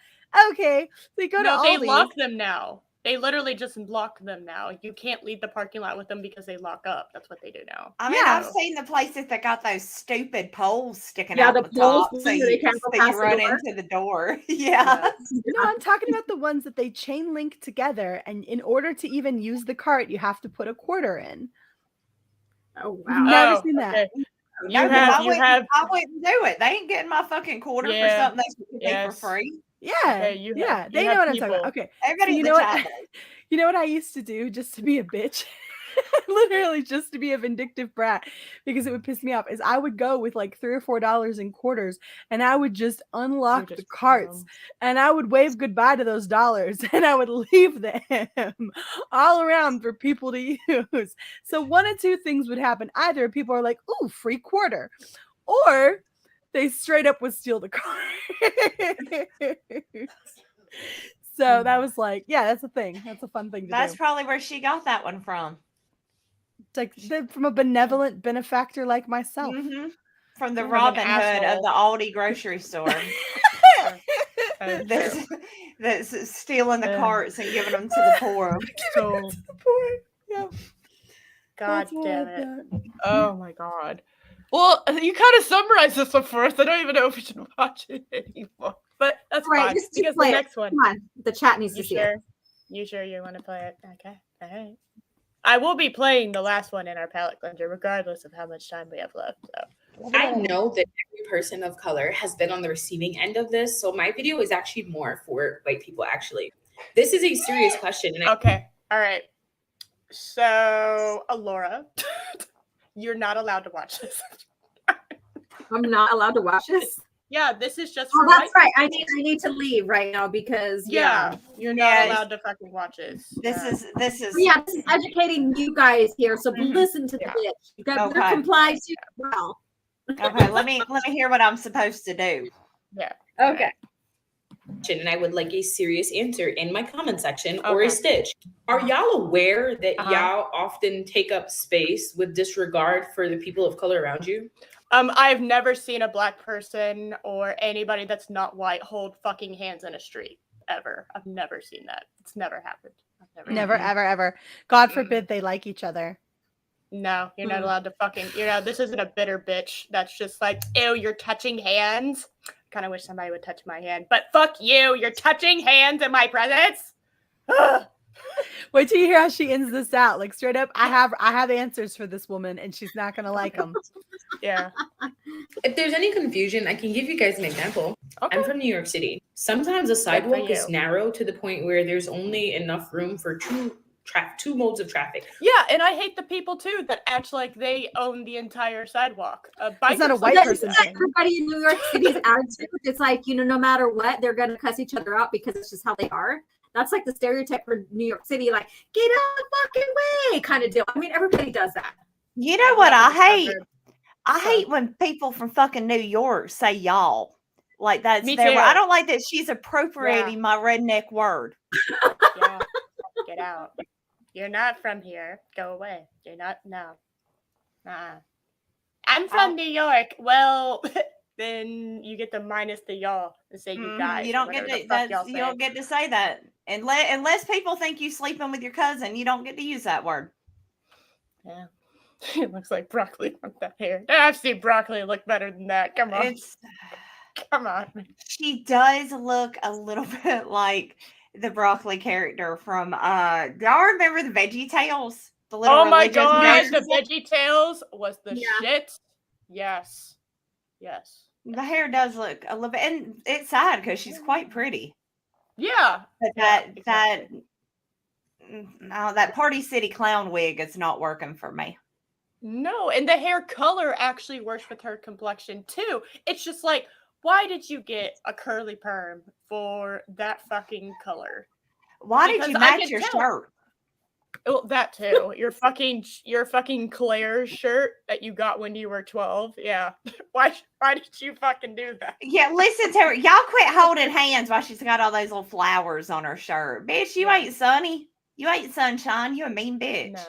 A: Okay, so you go to
C: No, they
A: Aldi's.
C: lock them now. They literally just lock them now. You can't leave the parking lot with them because they lock up. That's what they do now.
E: I mean,
A: Yeah.
E: I've seen the places that got those stupid poles sticking
B: Yeah,
E: out
B: the
E: the
B: poles
E: top, so
B: so they
E: you,
B: can't go
E: so
B: past
E: you
B: the
E: run
B: door.
E: into the door. Yeah.
A: No, I'm talking about the ones that they chain link together, and in order to even use the cart, you have to put a quarter in.
B: Oh
A: You've
B: wow.
A: never
C: Oh,
A: seen that.
C: okay.
E: No,
C: You
E: 'cause
C: have-
E: I
C: you
E: wouldn't,
C: have-
E: I wouldn't do it. They ain't getting my fucking quarter for
C: Yeah,
E: something they should pay
C: yes.
E: for free.
A: Yeah,
C: Okay, you have-
A: yeah,
C: you
A: they
C: have
A: know what I'm talking
C: people.
A: about. Okay,
E: Everybody
A: you
E: in
A: know
E: the
A: what?
E: chat does.
A: You know what I used to do just to be a bitch? Literally just to be a vindictive brat because it would piss me off is I would go with like $3 or $4 in quarters and I would just unlock the
C: just
A: carts and I would wave goodbye to those dollars and I would leave them all around for people to use. So one of two things would happen. Either people are like, ooh, free quarter, or they straight up would steal the car. So that was like, yeah, that's a thing. That's a fun thing to
E: That's
A: do.
E: probably where she got that one from.
A: It's like from a benevolent benefactor like myself.
E: Mhm. From the
C: From an
E: Robin Hood of
C: asshole.
E: the Aldi grocery store. that's, that's stealing the
C: Yeah.
E: carts and giving them to the poor.
C: So,
A: Yeah,
C: God
A: that's what
C: damn
A: I
C: it.
A: thought.
C: Oh my god. Well, you kind of summarized this one for us. I don't even know if we should watch it anymore. But that's
B: All right,
C: fine.
B: just
C: Because the
B: play it.
C: next one.
B: Come on. The chat needs
C: You
B: to see
C: sure?
B: it.
C: You sure you want to play it? Okay. All right. I will be playing the last one in our palette cleanser, regardless of how much time we have left. So
G: I know that every person of color has been on the receiving end of this, so my video is actually more for white people. Actually, this is a serious question, and
C: okay. All right. So, Alora, you're not allowed to watch this.
B: I'm not allowed to watch this.
C: Yeah, this is just
B: Oh,
C: for
B: that's
C: white
B: right. I need to leave right now because
C: Yeah, you're not
E: Yeah,
C: allowed to fucking watch this.
E: This is
B: This is educating you guys here. So
C: Mhm.
B: listen to
C: Yeah.
B: the bitch. You got to
E: Okay.
B: comply to well.
E: okay. Let me hear what I'm supposed to do.
B: Okay.
G: I would like a serious answer in my comment section or
C: Okay.
G: a stitch. Are y'all aware that
C: Uh-huh.
G: y'all often take up space with disregard for the people of color around you?
C: I've never seen a black person or anybody that's not white hold fucking hands in a street ever. I've never seen that. It's never happened. I've
A: Never, ever, ever. God forbid they like each other.
C: No, you're not
B: Mm.
C: allowed to fucking. This isn't a bitter bitch. That's just like, ew, you're touching hands. Kind of wish somebody would touch my hand, but fuck you. You're touching hands in my presence. Ugh.
A: Wait till you hear how she ends this out. Like straight up, I have answers for this woman, and she's not gonna like them.
C: Yeah.
G: If there's any confusion, I can give you guys an example.
C: Okay.
G: I'm from New York City. Sometimes a sidewalk is
C: you.
G: narrow to the point where there's only enough room for two modes of traffic.
C: Yeah, and I hate the people too that act like they own the entire sidewalk.
A: It's not a
C: Bikers
A: white
C: like
A: person
C: that.
A: thing.
B: Everybody in New York City's attitude. It's like, no matter what, they're gonna cuss each other out because it's just how they are. That's like the stereotype for New York City, like get out of the fucking way kind of deal. I mean, everybody does that.
E: You know what I hate? I
C: So-
E: hate when people from fucking New York say y'all. Like that's
C: Me
E: their word.
C: too.
E: I don't like that she's appropriating my redneck word.
C: Yeah. Get out. You're not from here. Go away. You're not. No. I'm from New York. Well, then you get to minus the y'all and say you guys.
E: You don't get to. You don't get to say that unless people think you sleeping with your cousin. You don't get to use that word.
C: Yeah. It looks like broccoli with that hair. I've seen broccoli look better than that. Come on. Come on.
E: She does look a little bit like the broccoli character from y'all remember the Veggie Tales? The little
C: oh my
E: religious
C: god,
E: man?
C: the Veggie Tales was the
B: Yeah.
C: shit. Yes.
E: The hair does look a little bit, and it's sad because she's quite pretty.
C: Yeah.
E: But that Party City clown wig is not working for me.
C: No, and the hair color actually works with her complexion too. It's just like, why did you get a curly perm for that fucking color?
E: Why
C: Because
E: did you
C: I
E: match
C: can
E: your
C: tell.
E: shirt?
C: Well, that too. Your fucking Claire's shirt that you got when you were 12. Yeah. Why did you fucking do that?
E: Yeah, listen to her. Y'all quit holding hands while she's got all those little flowers on her shirt. Bitch, you ain't sunny. You ain't sunshine. You a mean bitch.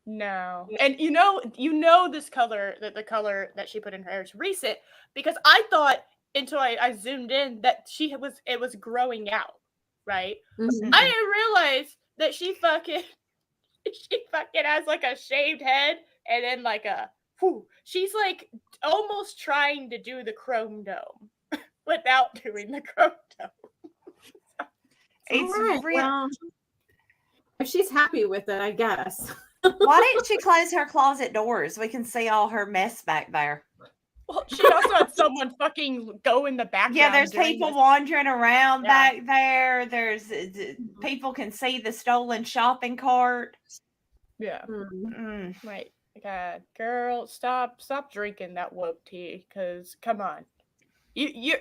C: No. And you know this color, that the color that she put in her hair is recent, because I thought until I zoomed in that it was growing out, right?
B: Mhm.
C: I didn't realize that she fucking has like a shaved head and then like she's like almost trying to do the chrome dome without doing the chrome dome.
E: It's
B: Alright,
E: real.
B: well, if she's happy with it, I guess.
E: Why didn't she close her closet doors? We can see all her mess back there.
C: Well, she also had someone fucking go in the background.
E: Yeah, there's
C: during
E: people
C: this.
E: wandering around back there. There's people can see the stolen shopping cart.
C: Yeah.
B: Mm.
C: Right. God, girl, stop drinking that woke tea, because come on. You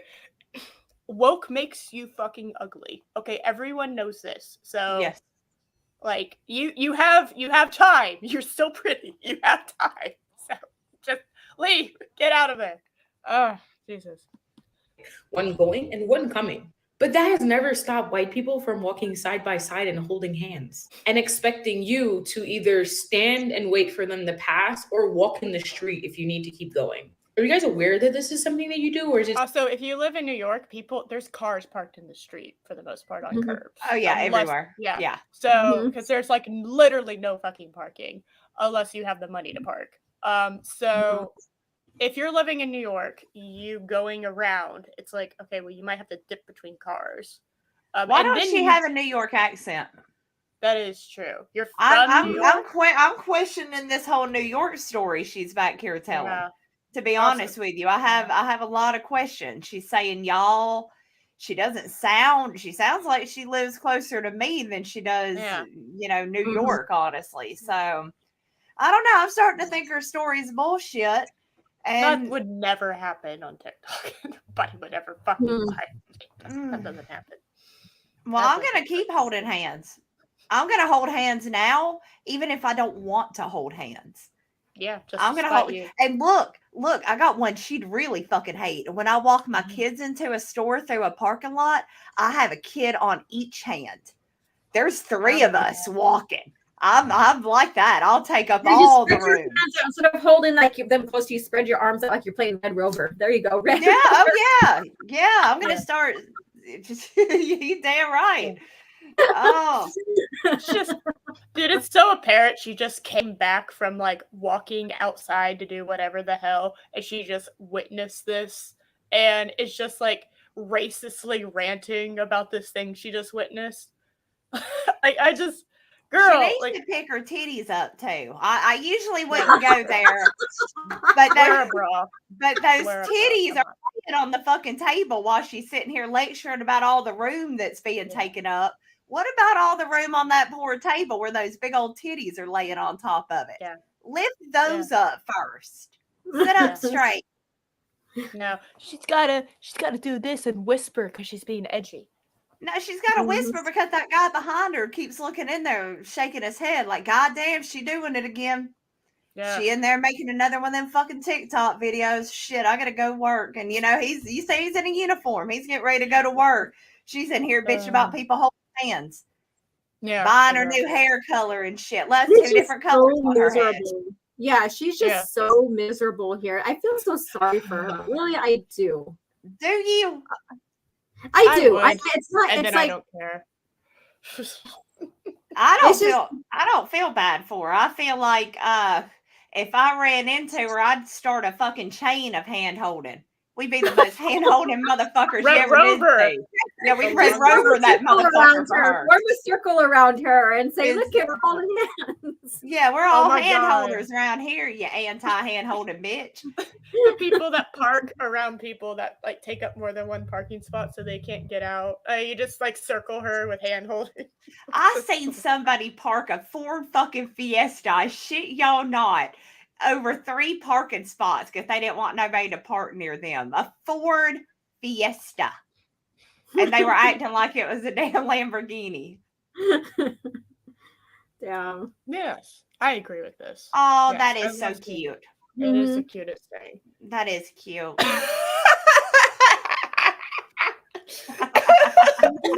C: woke makes you fucking ugly. Okay, everyone knows this. So
E: Yes.
C: like you have time. You're still pretty. You have time. So just leave. Get out of there. Oh, Jesus.
G: One going and one coming. But that has never stopped white people from walking side by side and holding hands and expecting you to either stand and wait for them to pass or walk in the street if you need to keep going. Are you guys aware that this is something that you do, or is it
C: Also, if you live in New York, there's cars parked in the street for the most part on
B: Mhm.
C: curbs.
E: Oh yeah,
C: Unless-
E: everywhere.
C: Yeah.
E: Yeah.
C: So,
B: Mhm.
C: because there's like literally no fucking parking unless you have the money to park. So if you're living in New York, you going around, it's like, okay, well, you might have to dip between cars.
E: Why
C: and
E: don't
C: then
E: she have a New York accent?
C: That is true. You're from
E: I'm
C: New York.
E: I'm questioning this whole New York story she's back here telling.
C: Yeah.
E: To be
C: Also-
E: honest with you, I have a lot of questions. She's saying y'all. She sounds like she lives closer to me than she does, New
B: Mhm.
E: York, honestly. So I don't know. I'm starting to think her story's bullshit. And
C: That would never happen on TikTok. Nobody would ever fucking
B: Mm.
C: lie. That doesn't happen.
E: well,
C: that
E: I'm gonna
C: doesn't
E: keep
C: happen.
E: holding hands. I'm gonna hold hands now, even if I don't want to hold hands.
C: Yeah, just
E: I'm gonna
C: spite
E: hold.
C: you.
E: And look, I got one she'd really fucking hate. When I walk my kids into a store through a parking lot, I have a kid on each hand. There's 3 of us walking. I'm like that. I'll take up
B: You just
E: all the
B: spread your
E: room.
B: hands out instead of holding like them close to you. Spread your arms out like you're playing Red Rover. There you go. Red
E: Yeah.
B: Rover.
E: Oh yeah. I'm gonna start. You damn right. Oh.
C: Dude, it's so apparent she just came back from like walking outside to do whatever the hell, and she just witnessed this, and it's just like racistly ranting about this thing she just witnessed. Girl,
E: She needs
C: like,
E: to pick her titties up too. I usually wouldn't go there, but
C: wear a
E: those,
C: bra.
E: but those
C: Wear a bra,
E: titties
C: come
E: are
C: on.
E: laying on the fucking table while she's sitting here lecturing about all the room that's being taken up. What about all the room on that poor table where those big old titties are laying on top of it?
C: Yeah.
E: Lift those up first. Sit up straight.
C: No, she's gotta do this and whisper because she's being edgy.
E: No, she's got a whisper because that guy behind her keeps looking in there, shaking his head like, God damn, she doing it again.
C: Yeah.
E: She in there making another one of them fucking TikTok videos. Shit, I gotta go work. And you know, you say he's in a uniform. He's getting ready to go to work. She's in here bitching about people holding hands.
C: Yeah.
E: Buying her new hair color and shit. Let's
B: She's
E: two different colors
B: so
E: on her head.
B: miserable. Yeah, she's just so miserable here. I feel so sorry for her. Really, I do.
E: Do you?
B: I do.
C: It's
B: not.
C: And
B: it's
C: then
B: like
C: I don't care.
E: I don't feel bad for her. I feel like if I ran into her, I'd start a fucking chain of hand holding. We'd be the most hand holding motherfuckers you ever did see. Yeah, we'd Red Rover that motherfucker for her.
B: Form a circle around her and say, "Look at her holding hands."
E: Yeah, we're all hand holders around here, you anti-hand holding bitch.
C: The people that park around people that like take up more than one parking spot so they can't get out. You just like circle her with hand holding.
E: I seen somebody park a Ford fucking Fiesta. I shit y'all not. Over 3 parking spots because they didn't want nobody to park near them. A Ford Fiesta. And they were acting like it was a damn Lamborghini.
B: Damn.
C: Yes, I agree with this.
E: Oh,
C: yes,
E: that is so cute.
C: It is the cutest thing.
E: That is cute.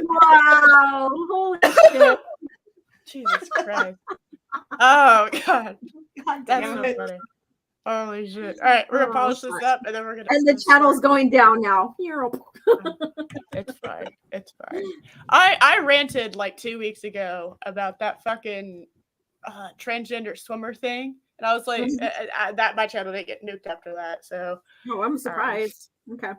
B: Wow. Holy shit.
C: Jesus Christ. Oh, God.
E: God
C: That's
E: damn
C: so
E: it.
C: funny. Holy shit. All right, we're going to polish this up and then we're going to.
B: And the channel's going down now.
C: It's fine. It's fine. I ranted like 2 weeks ago about that fucking transgender swimmer thing. And I was like, that my channel didn't get nuked after that. So.
B: Oh, I'm surprised. Okay.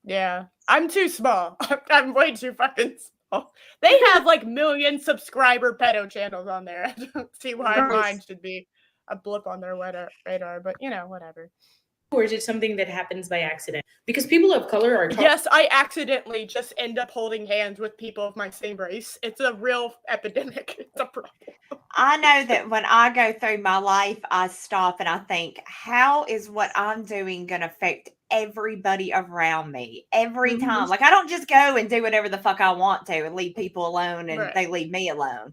C: Yeah. I'm too small. I'm way too fucking small. They have like million subscriber pedo channels on there. I don't see why mine should be a blip on their radar, but you know, whatever.
G: Or is it something that happens by accident? Because people of color are
C: yes, I accidentally just end up holding hands with people of my same race. It's a real epidemic. It's a problem.
E: I know that when I go through my life, I stop and I think, how is what I'm doing going to affect everybody around me every time? Like, I don't just go and do whatever the fuck I want to and leave people alone and they leave me alone.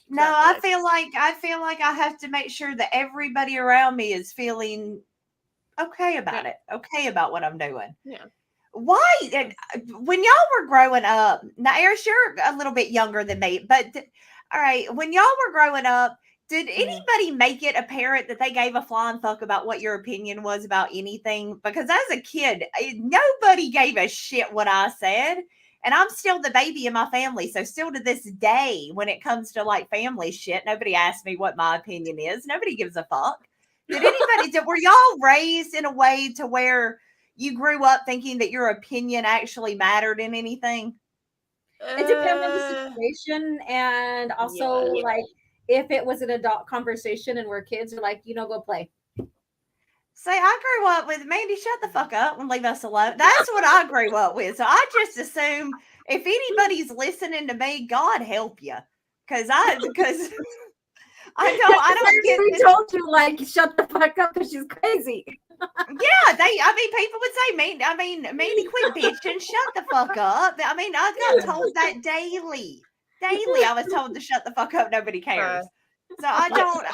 E: No, I feel like I have to make sure that everybody around me is feeling okay about it, okay about what I'm doing.
C: Yeah.
E: Why? When y'all were growing up, now, Eris, you're a little bit younger than me, but all right, when y'all were growing up, did anybody make it apparent that they gave a flying fuck about what your opinion was about anything? Because as a kid, nobody gave a shit what I said. And I'm still the baby in my family. So still to this day, when it comes to like family shit, nobody asks me what my opinion is. Nobody gives a fuck. Were y'all raised in a way to where you grew up thinking that your opinion actually mattered in anything?
B: It depends on the situation, and also like if it was an adult conversation and we're kids, are like, go play.
E: Say, I grew up with Mandy, shut the fuck up and leave us alone. That's what I grew up with. So I just assume if anybody's listening to me, God help you. Because I don't get.
B: We told you like shut the fuck up because she's crazy.
E: Yeah, people would say, Mandy, quit bitching, shut the fuck up. I got told that daily. I was told to shut the fuck up. Nobody cares. So I don't.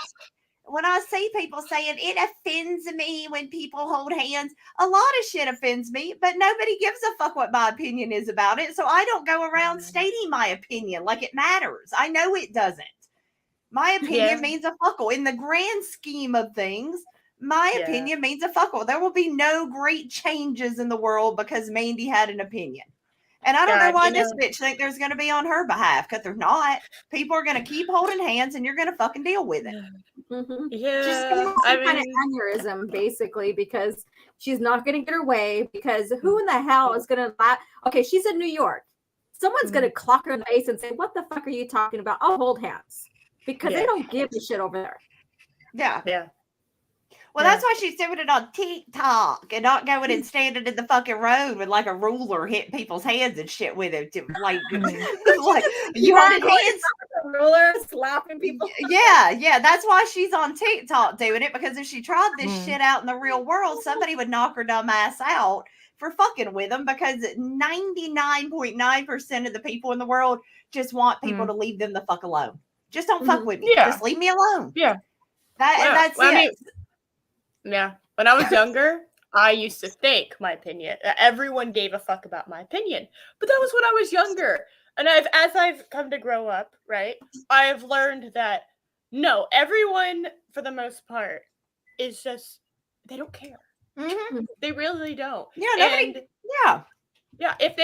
E: When I see people saying it offends me when people hold hands, a lot of shit offends me, but nobody gives a fuck what my opinion is about it. So I don't go around stating my opinion like it matters. I know it doesn't. My opinion means a fuckle. In the grand scheme of things, my opinion means a fuckle. There will be no great changes in the world because Mandy had an opinion. And I don't know why this bitch think there's going to be on her behalf, because there's not. People are going to keep holding hands and you're going to fucking deal with it.
B: Yeah. Just kind of aneurysm, basically, because she's not going to get her way, because who in the hell is going to okay, she's in New York. Someone's going to clock her in the face and say, what the fuck are you talking about? I'll hold hands. Because they don't give a shit over there.
E: Yeah. Yeah. Well, that's why she's doing it on TikTok and not going and standing in the fucking road with like a ruler hitting people's hands and shit with it. Like you wanted hands.
B: Ruler slapping people.
E: Yeah. That's why she's on TikTok doing it, because if she tried this shit out in the real world, somebody would knock her dumb ass out for fucking with them because 99.9% of the people in the world just want people to leave them the fuck alone. Just don't fuck with me.
C: Yeah.
E: Just leave me alone.
C: Yeah.
E: That's
C: Well,
E: it.
C: I mean, yeah. When I was younger, I used to think my opinion. Everyone gave a fuck about my opinion, but that was when I was younger. And as I've come to grow up, right, I have learned that no, everyone for the most part is just they don't care. They really don't.
E: Yeah, nobody.
C: Yeah, if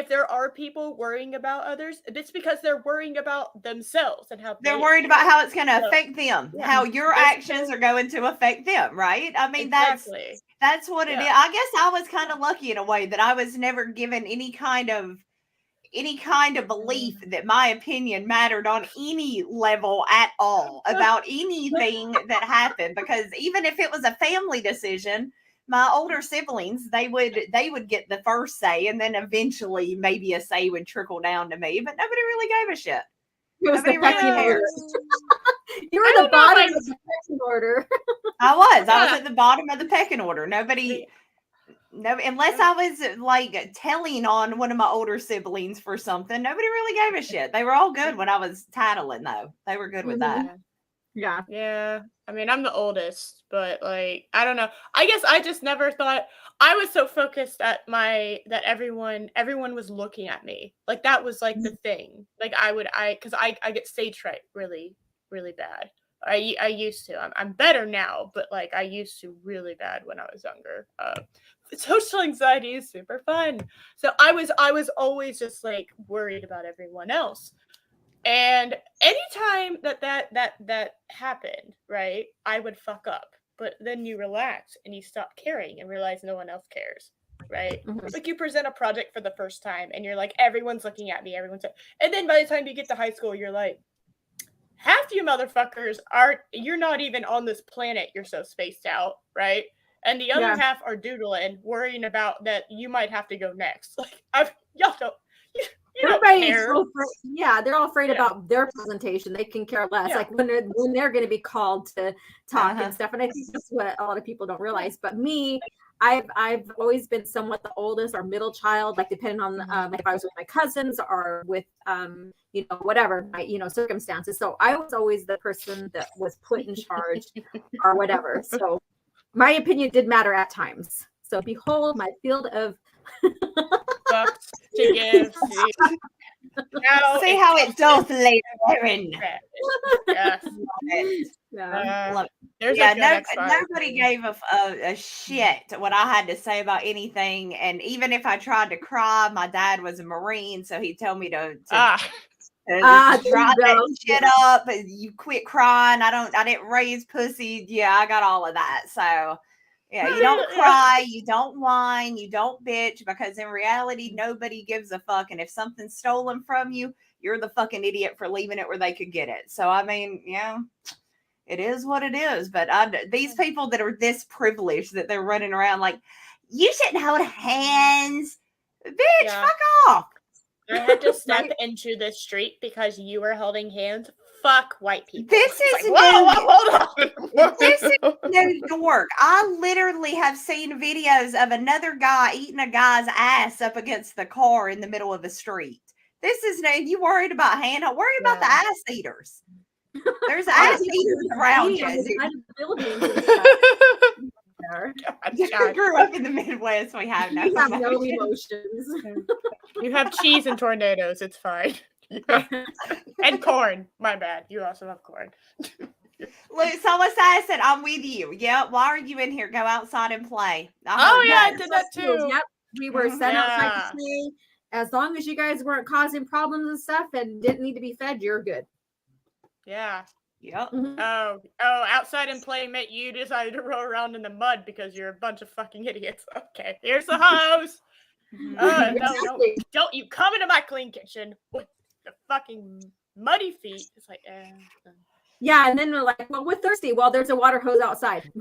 C: there are people worrying about others, it's because they're worrying about themselves and how
E: they're worried about how it's going to affect them,
C: Yeah.
E: how your actions are going to affect them, right? I mean,
C: exactly.
E: that's what it is. I guess I was kind of lucky in a way that I was never given any kind of belief that my opinion mattered on any level at all about anything that happened, because even if it was a family decision, my older siblings, they would get the first say, and then eventually maybe a say would trickle down to me, but nobody really gave a shit.
B: It was
E: Nobody
B: the pecking
E: really
B: order.
E: cares.
B: You were the bottom of the pecking order.
E: I was at the bottom of the pecking order. Nobody, unless I was like telling on one of my older siblings for something, nobody really gave a shit. They were all good when I was tattling, though. They were good with that.
B: Yeah.
C: Yeah. I mean, I'm the oldest, but like, I don't know. I guess I just never thought I was so focused at that everyone was looking at me. Like that was like the thing. Like because I get stage fright really, really bad. I used to. I'm better now, but like I used to really bad when I was younger. Social anxiety is super fun. So I was always just like worried about everyone else. And anytime that happened, right, I would fuck up. But then you relax and you stop caring and realize no one else cares, right? Like you present a project for the first time and you're like, everyone's looking at me, and then by the time you get to high school, you're like, half you motherfuckers you're not even on this planet, you're so spaced out, right? And the other half are doodling, worrying about that you might have to go next. Like y'all don't.
B: Everybody's they're all afraid about their presentation. They can care less. Like when they're going to be called to talk and stuff. And I think that's what a lot of people don't realize. But me, I've always been somewhat the oldest or middle child, like depending on like if I was with my cousins or with whatever my circumstances. So I was always the person that was put in charge or whatever. So my opinion did matter at times. So behold my field of
C: fucks to give.
E: See how it does later, Erin.
C: Yes.
E: Nobody gave a shit what I had to say about anything, and even if I tried to cry, my dad was a Marine, so he told me to dry that shit up. You quit crying. I didn't raise pussy. Yeah, I got all of that. So yeah, you don't cry, you don't whine, you don't bitch, because in reality, nobody gives a fuck. And if something's stolen from you, you're the fucking idiot for leaving it where they could get it. So, I mean, it is what it is. But these people that are this privileged that they're running around like, you shouldn't hold hands. Bitch, fuck off.
C: I had to step into the street because you were holding hands. Fuck white people.
E: This is
C: hold on.
E: This is New York. I literally have seen videos of another guy eating a guy's ass up against the car in the middle of the street. This is you worried about Hannah? Worry about the ass eaters. There's ass eaters around you. I grew up in the Midwest. We have no
B: emotions.
C: You have cheese and tornadoes. It's fine. And corn. My bad. You also have corn.
E: Look, someone said, I'm with you. Yeah. Why are you in here? Go outside and play.
C: I did that too.
B: Yep. We were sent outside to play. As long as you guys weren't causing problems and stuff and didn't need to be fed, you're good.
C: Yeah.
E: Yep.
C: Oh, outside and play meant you decided to roll around in the mud because you're a bunch of fucking idiots. Okay, here's the hose. No, don't you come into my clean kitchen with the fucking muddy feet. It's like,
B: Yeah, and then they're like, well, we're thirsty. Well, there's a water hose outside.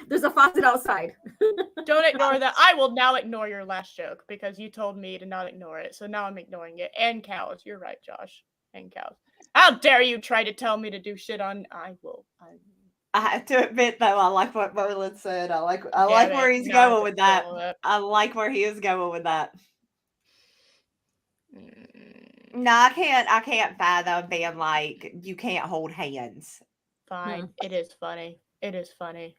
B: There's a faucet outside.
C: Don't ignore that. I will now ignore your last joke because you told me to not ignore it. So now I'm ignoring it. And cows. You're right, Josh. And cows. How dare you try to tell me to do shit on... I will.
E: I have to admit, though, I like what Merlin said. I like
C: Damn
E: where
C: it.
E: he's
C: No, I
E: going with
C: just
E: that.
C: feel it.
E: I like where he is going with that.
C: Mm,
E: No, I can't fathom being like, you can't hold hands.
C: Fine. It is funny. It is funny.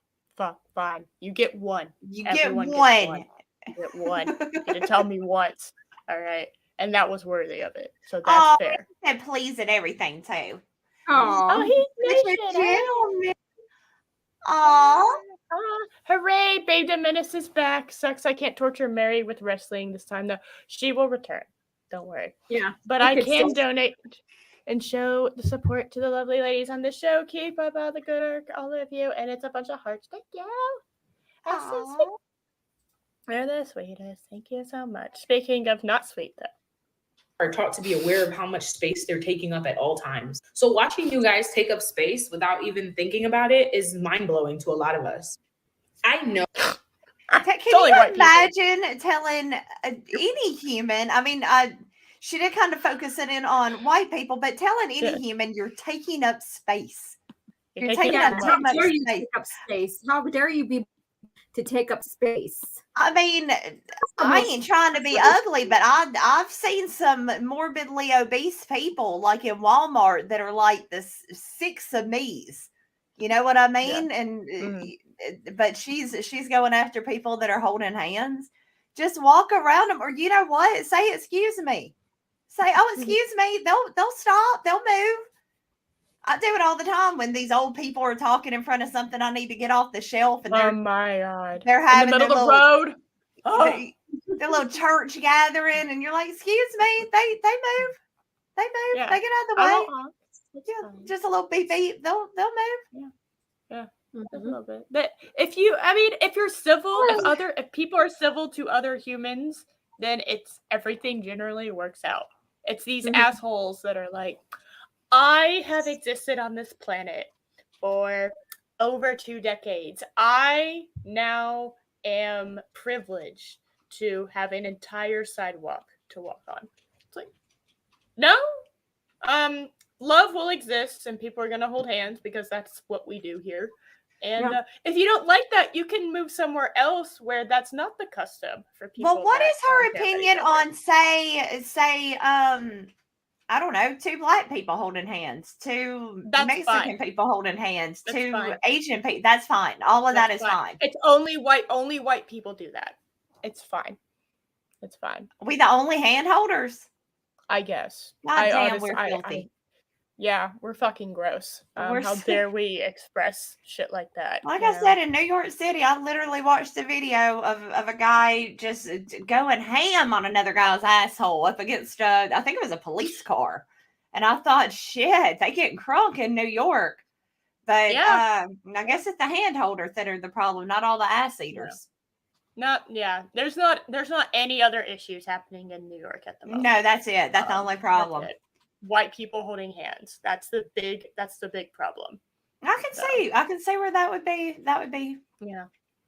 C: Fine. You get one.
E: You
C: Everyone
E: get
C: gets
E: one.
C: one. You get one. You get to tell me once. All right. And that was worthy of it. So that's
E: Oh,
C: fair.
E: and please and everything too.
B: Oh,
C: he's
E: Such a
C: nation, eh?
E: gentleman. Aw.
C: Hooray, Babedom Menace is back. Sucks I can't torture Mary with wrestling this time, though. She will return. Don't worry.
B: yeah.
C: But
B: You
C: I
B: could
C: can
B: still-
C: donate and show the support to the lovely ladies on the show. Keep up all the good work, all of you. And it's a bunch of hearts. Thank you. That's so sweet.
E: Aw.
C: They're the sweetest. Thank you so much. Speaking of not sweet, though.
G: Are taught to be aware of how much space they're taking up at all times. So watching you guys take up space without even thinking about it is mind-blowing to a lot of us. I know.
E: Can
C: only
E: you
C: white people.
E: imagine telling any human? I mean, she did kind of focus it in on white people, but telling any
C: Yeah.
E: human you're taking up space.
C: You're
E: You're
C: taking
E: taking
C: up
E: up
C: too
B: How
E: too
C: much.
E: much
B: dare you
E: space.
B: take up space? How dare you be to take up space?
E: I mean,
B: the
E: I
B: most
E: ain't trying to be
B: frustrating
E: ugly, but I've seen some morbidly obese people like in Walmart that are like the six of me's. You know what I mean? And but she's going after people that are holding hands. Just walk around them, or you know what? Say excuse me. Say, oh, excuse me. They'll stop. They'll move. I do it all the time when these old people are talking in front of something I need to get off the shelf, and
C: Oh my God.
E: they're
C: In the
E: having
C: middle
E: their
C: of the
E: little
C: road. Oh.
E: their little church gathering, and you're like, excuse me, they move. They move.
C: Yeah.
E: They get out of the
C: I
E: way.
C: won't honk. It's
E: Yeah,
C: fine.
E: just a little beep beep. They'll move.
C: Just a little bit. But if you're civil, if people are civil to other humans, then everything generally works out. It's these assholes that are like, I have existed on this planet for over 2 decades. I now am privileged to have an entire sidewalk to walk on. It's like, no. Love will exist and people are going to hold hands because that's what we do here. And if you don't like that, you can move somewhere else where that's not the custom for people.
E: Well, what
C: that
E: is her
C: care about each
E: opinion
C: other.
E: on say I don't know, 2 black people holding hands, 2
C: That's
E: Mexican
C: fine.
E: people holding hands,
C: That's
E: 2
C: fine.
E: Asian people. That's fine. All of that is fine.
C: It's only white people do that. It's fine. It's fine.
E: We the only hand holders.
C: I guess.
E: God damn, we're filthy.
C: Yeah, we're fucking gross.
E: We're
C: How
E: sick.
C: dare we express shit like that?
E: Like
C: you
E: I
C: know?
E: said, in New York City, I literally watched a video of a guy just going ham on another guy's asshole up against, I think it was a police car. And I thought, shit, they get crunk in New York. But I guess it's the hand holders that are the problem, not all the ass eaters.
C: There's not any other issues happening in New York at the moment.
E: No, that's it. That's the only problem.
C: That's it. White people holding hands. That's the big problem.
E: I can see where that would be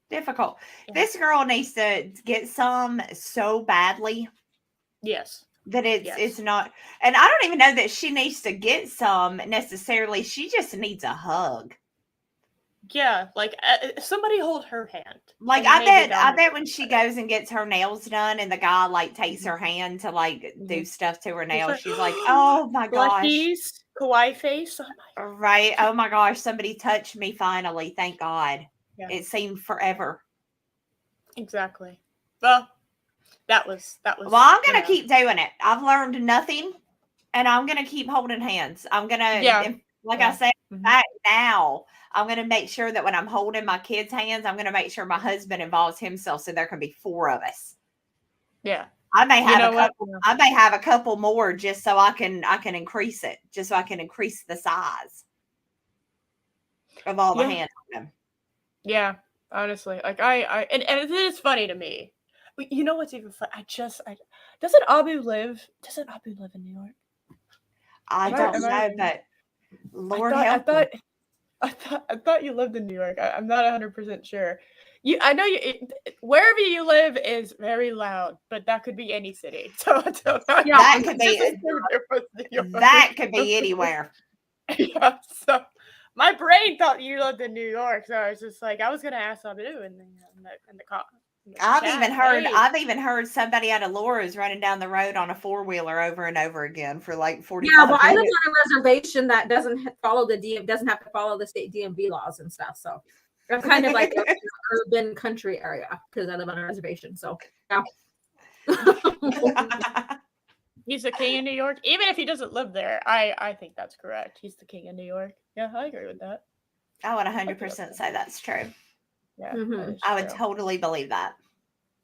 E: difficult.
C: Yeah.
E: This girl needs to get some so badly
C: Yes.
E: that it's not, and I don't even know that she needs to get some necessarily. She just needs a hug.
C: Yeah, like somebody hold her hand.
E: Like I bet when she goes and gets her nails done and the guy like takes her hand to like do stuff to her nails, she's like, oh my gosh.
C: He's kawaii face. Oh my God.
E: Right. Oh my gosh, somebody touched me finally. Thank God.
C: Yeah.
E: It seemed forever.
C: Exactly. Well, that was
E: Well, I'm gonna keep doing it. I've learned nothing and I'm gonna keep holding hands. I'm gonna I said back now, I'm going to make sure that when I'm holding my kids' hands, I'm going to make sure my husband involves himself so there can be 4 of us.
C: Yeah.
E: I may have a couple more just so I can increase it, just so I can increase the size of all the hands on them.
C: Yeah, honestly. Like and it is funny to me. You know what's even fun? Doesn't Abu live in New York?
E: I don't know, but Lord help him.
C: I thought you lived in New York. I'm not 100% sure. I know wherever you live is very loud, but that could be any city. So I don't know.
E: That could be anywhere.
C: Yeah. So My brain thought you lived in New York, so I was just like, I was gonna ask Babedom in the car.
E: I've even heard somebody out of Laura's running down the road on a 4-wheeler over and over again for like 45
B: Yeah, well, I live
E: minutes.
B: on a reservation that doesn't follow doesn't have to follow the state DMV laws and stuff. So I'm kind of like an urban country area because I live on a reservation. So yeah.
C: He's the king of New York. Even if he doesn't live there, I think that's correct. He's the king of New York. Yeah, I agree with that.
E: I would 100% say that's true.
C: Yeah,
E: I would totally believe that.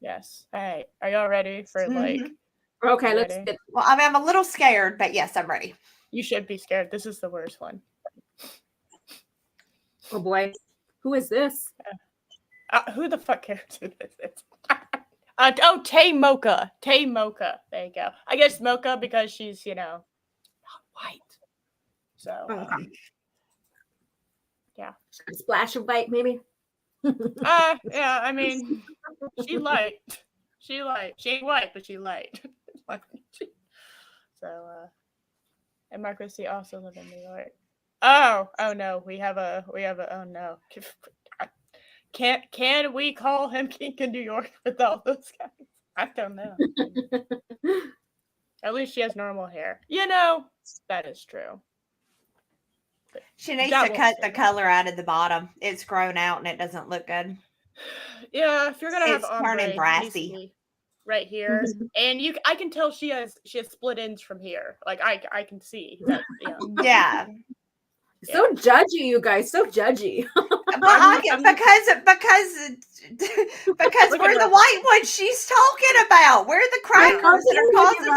C: Yes. All right. Are y'all ready for like?
B: Okay, let's.
E: Well, I mean, I'm a little scared, but yes, I'm ready.
C: You should be scared. This is the worst one.
B: Oh boy, who is this?
C: Who the fuck cares who this is? Tay Mocha. Tay Mocha. There you go. I guess Mocha because she's, not white. So, yeah.
B: A splash of white, maybe.
C: Yeah. I mean, she light. She light. She ain't white, but she light. So, and Marcus, he also live in New York. Oh no. We have a. Oh no. Can we call him King of New York with all those guys? I don't know. At least she has normal hair. That is true. But
E: she needs to cut the color out of the bottom. It's grown out and it doesn't look good.
C: Yeah, if you're gonna have
E: turning brassy
C: right here, and I can tell she has split ends from here. Like I can see that.
E: Yeah.
B: So judgy, you guys. So judgy.
E: Because we're the white ones she's talking about. We're the crackers that are causing the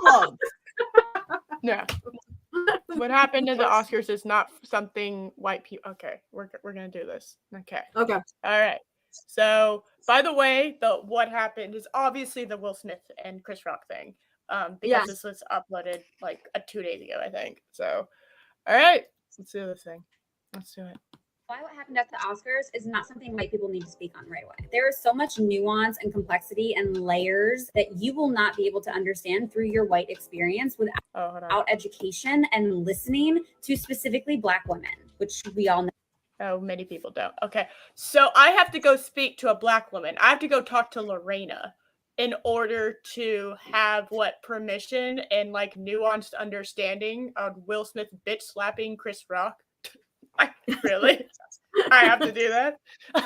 E: problem.
C: Yeah. What happened in the Oscars is not something white people. Okay, we're gonna do this. Okay. All right. So, by the way, what happened is obviously the Will Smith and Chris Rock thing. Because this was uploaded like 2 days ago, I think. So, all right, let's do this thing. Let's do it.
H: Why what happened at the Oscars is not something white people need to speak on right away. There is so much nuance and complexity and layers that you will not be able to understand through your white experience without education and listening to specifically Black women, which we all know.
C: Oh, many people don't. Okay, so I have to go speak to a Black woman. I have to go talk to Lorena in order to have permission and like nuanced understanding of Will Smith bitch slapping Chris Rock. Really? I have to do that?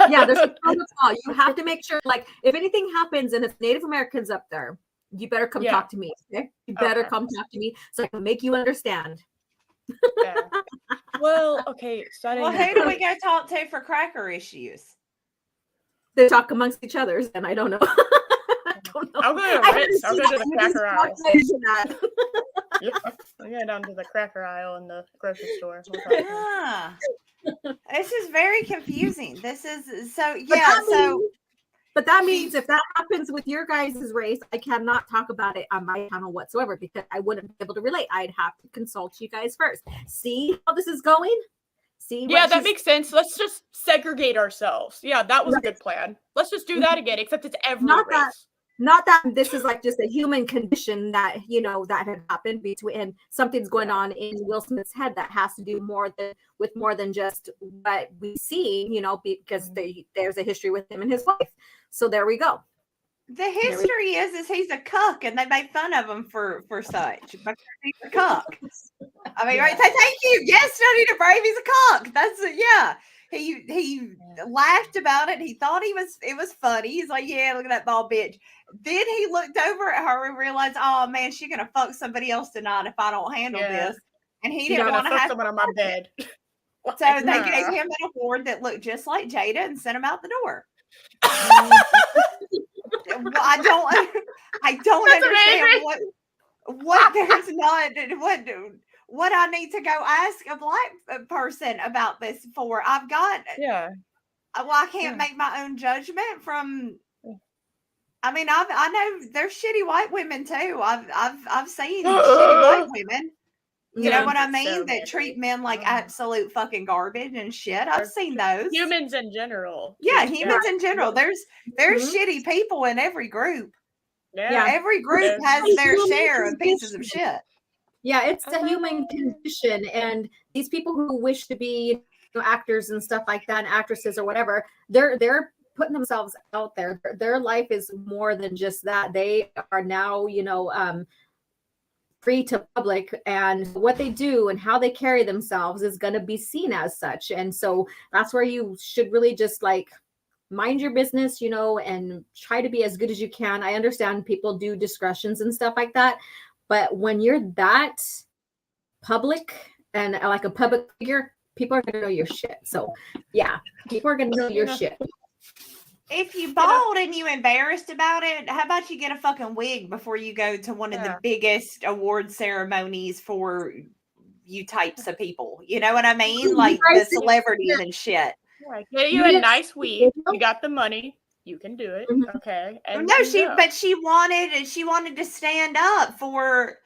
B: Yeah, there's a protocol. You have to make sure, like, if anything happens and it's Native Americans up there, you better come talk to me. Okay? You better come talk to me so I can make you understand.
C: Yeah. Well, okay. So
E: who do we go talk to for cracker issues?
B: They talk amongst each other, and I don't know. I don't know.
C: I'll go to the cracker aisle. Yeah, I'm going down to the cracker aisle in the grocery store.
E: This is very confusing. This is so.
B: But that means if that happens with your guys' race, I cannot talk about it on my channel whatsoever because I wouldn't be able to relate. I'd have to consult you guys first. See how this is going? See?
C: Yeah, that makes sense. Let's just segregate ourselves. Yeah, that was a good plan. Let's just do that again, except it's every race.
B: Not that this is like just a human condition that, that had happened between something's going on in Will Smith's head that has to do more than just what we see, because there's a history with him and his wife. So there we go.
E: The history is he's a cuck and they made fun of him for such. But he's a cuck. I mean, right? Thank you. Yes, Johnny DeBrave, he's a cuck. That's He laughed about it. He thought it was funny. He's like, yeah, look at that bald bitch. Then he looked over at her and realized, oh man, she's gonna fuck somebody else tonight if I don't handle this. And he didn't want to have
C: someone on my bed.
E: So they gave him an award that looked just like Jada and sent him out the door. I don't understand what I need to go ask a Black person about this for. I've got I can't make my own judgment from. I mean, I know there's shitty white women too. I've seen shitty white women. You know what I mean? That treat men like absolute fucking garbage and shit. I've seen those.
C: Humans in general.
E: Yeah, humans in general. There's shitty people in every group. Yeah, every group has their share of pieces of shit.
B: Yeah, it's a human condition, and these people who wish to be actors and stuff like that, and actresses or whatever, they're putting themselves out there. Their life is more than just that. They are now, free to public, and what they do and how they carry themselves is going to be seen as such. And so that's where you should really just like mind your business, and try to be as good as you can. I understand people do discretions and stuff like that, but when you're that public and like a public figure, people are going to know your shit. So yeah, people are going to know your shit.
E: If you bald and you embarrassed about it, how about you get a fucking wig before you go to one of the biggest award ceremonies for you types of people? You know what I mean? Like the celebrities and shit.
C: Yeah, get you a nice wig. You got the money. You can do it. Okay. And
E: no, she wanted to stand up for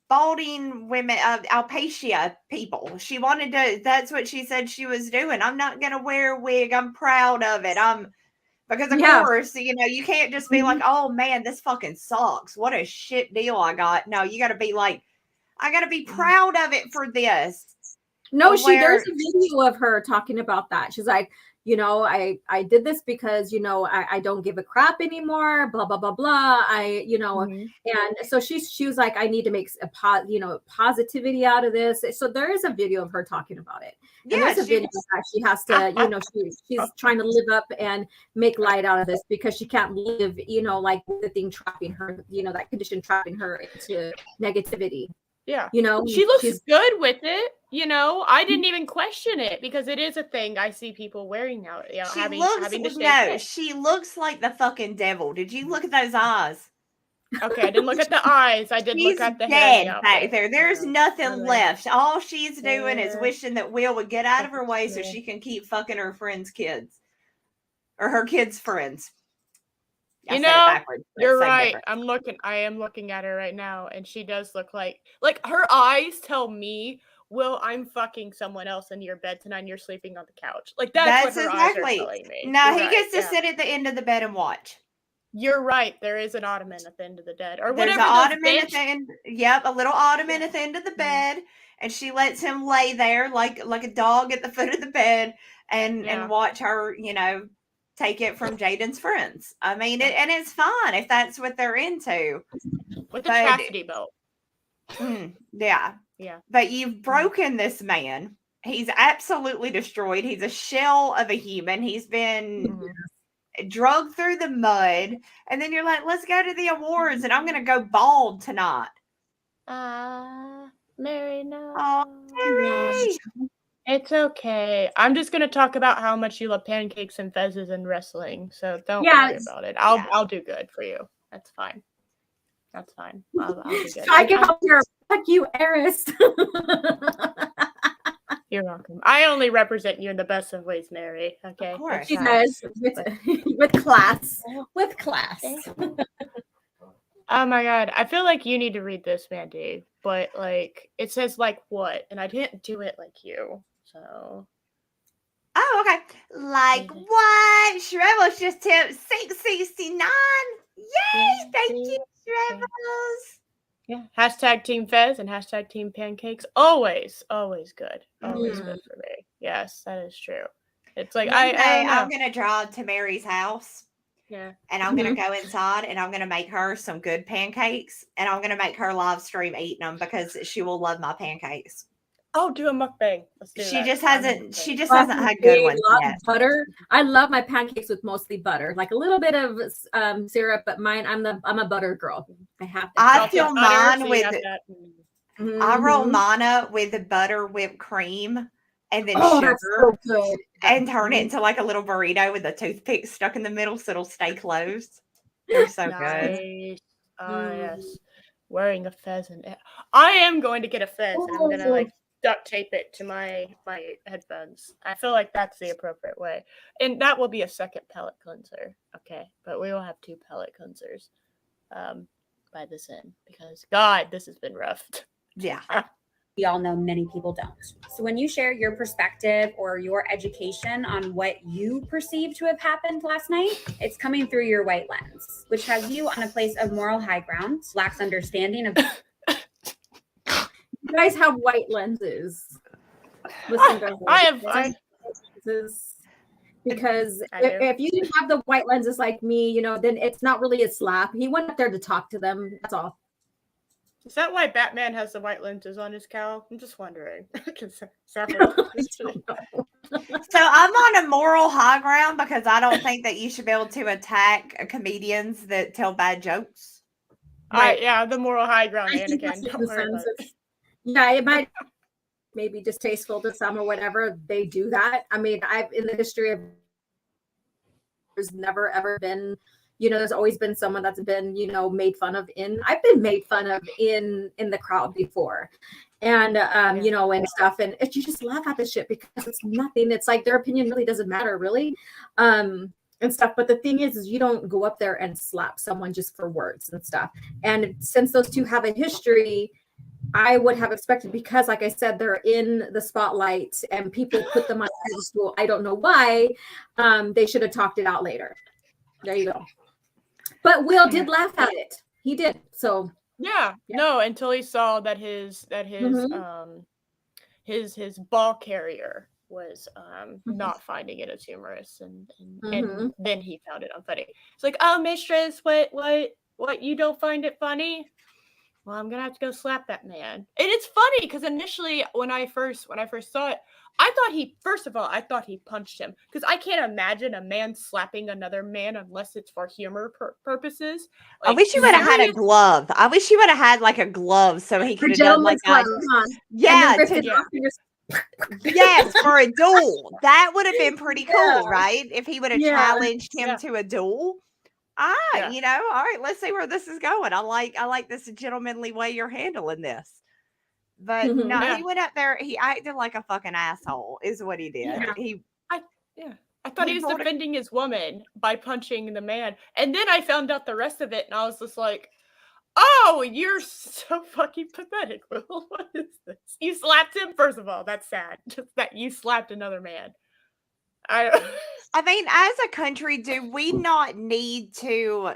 E: balding women, alopecia people. She wanted to, that's what she said she was doing. I'm not going to wear a wig. I'm proud of it. Because of course, you can't just be like, oh man, this fucking sucks. What a shit deal I got. No, you got to be like, I got to be proud of it for this.
B: No, there's a video of her talking about that. She's like, I did this because, I don't give a crap anymore, blah, blah, blah, blah. And so she was like, I need to make a positivity out of this. So there is a video of her talking about it. And there's a video that she has to, she's trying to live up and make light out of this because she can't live, like the thing trapping her, that condition trapping her into negativity.
C: Yeah. She looks good with it. I didn't even question it because it is a thing I see people wearing now.
E: She looks like the fucking devil. Did you look at those eyes?
C: Okay, I didn't look at the eyes. I did look at the
E: head
C: head
E: back there. There's nothing left. All she's doing is wishing that Will would get out of her way so she can keep fucking her friends' kids. Or her kids' friends.
C: You're right. I am looking at her right now, and she does look like her eyes tell me, Will, I'm fucking someone else in your bed tonight and you're sleeping on the couch. Like that's what her eyes are telling me.
E: No, he gets to sit at the end of the bed and watch.
C: You're right. There is an ottoman at the end of the bed. Or
E: there's
C: whatever.
E: An ottoman at the end. Yep, a little ottoman at the end of the bed. And she lets him lay there like a dog at the foot of the bed and watch her, take it from Jaden's friends. I mean, and it's fine if that's what they're into.
C: With the chastity belt.
E: Yeah. But you've broken this man. He's absolutely destroyed. He's a shell of a human. He's been drugged through the mud. And then you're like, let's go to the awards and I'm going to go bald tonight.
C: Mary, no.
E: Oh, Mary.
C: It's okay. I'm just gonna talk about how much you love pancakes and Fezes and wrestling. So don't worry about it. I'll do good for you. That's fine. That's fine. I'll do good.
B: So I can help her. Fuck you, Eris.
C: You're welcome. I only represent you in the best of ways, Mary. Okay.
B: Of course. She does with class. With class.
C: Oh my god. I feel like you need to read this, Mandy. But it says what? And I didn't do it like you. So.
E: Oh, okay. What? Shrevel's just tipped $6.69. Yay! Thank you, Shrevels.
C: Yeah. Hashtag Team Fez and hashtag Team Pancakes. Always good. Always good for me. Yes, that is true. It's like
E: I'm gonna drive to Mary's house.
C: Yeah.
E: And I'm going to go inside and I'm going to make her some good pancakes and I'm going to make her live stream eating them because she will love my pancakes.
C: Oh, do a mukbang. Let's do
E: she
C: that.
E: just hasn't had good ones yet.
B: Butter. I love my pancakes with mostly butter, like a little bit of syrup, but mine, I'm a butter girl.
E: I fill mine with I roll mine up with the butter whipped cream. And then sugar
B: so good.
E: And turn it into like a little burrito with a toothpick stuck in the middle so it'll stay closed. They're so good.
C: Oh, yes. Wearing a pheasant. I am going to get a Fez and I'm going to duct tape it to my headphones. I feel like that's the appropriate way. And that will be a second palate cleanser. Okay. But we will have 2 palate cleansers by this end because, God, this has been rough.
E: Yeah.
H: We all know many people don't. So when you share your perspective or your education on what you perceive to have happened last night, it's coming through your white lens, which has you on a place of moral high ground, lacks understanding of.
B: You guys have white lenses. Listen, guys,
C: I have
B: because
C: I do.
B: if you didn't have the white lenses like me, you know, then it's not really a slap. He went up there to talk to them. That's all.
C: Is that why Batman has the white lenses on his cowl? I'm just wondering.
E: So I'm on a moral high ground because I don't think that you should be able to attack comedians that tell bad jokes.
C: Right. Yeah, the moral high ground,
B: I think
C: Anakin.
B: that's
C: Don't
B: the
C: worry about
B: sense
C: it.
B: of- Yeah, it might maybe distasteful to some or whatever. They do that. I mean, I've in the history of there's never ever been, you know, there's always been someone that's been, you know, made fun of I've been made fun of in the crowd before. And you know, and stuff. And you just laugh at the shit because it's nothing. It's like their opinion really doesn't matter, really. And stuff. But the thing is you don't go up there and slap someone just for words and stuff. And since those two have a history, I would have expected, because like I said, they're in the spotlight and people put them on pedestal. I don't know why. They should have talked it out later. There you go. But Will did laugh at it. He did. So
C: yeah. No, until he saw that his ball carrier was not finding it as humorous, and then he found it unfunny. It's like, oh, mistress, what, you don't find it funny? Well, I'm gonna have to go slap that man. And it's funny because initially when I first saw it, I thought he punched him, because I can't imagine a man slapping another man unless it's for humor purposes.
E: Like, I wish you would have had a glove. I wish you would have had like a glove so he could have done like yes, for a duel. That would have been pretty cool, right? If he would have challenged him to a duel. You know, all right, let's see where this is going. I like this gentlemanly way you're handling this. But no, he went up there, he acted like a fucking asshole, is what he did.
C: I thought he was defending his woman by punching the man. And then I found out the rest of it, and I was just like, oh, you're so fucking pathetic, Will. What is this? You slapped him? First of all, that's sad. Just that you slapped another man.
E: I mean, as a country, do we not need to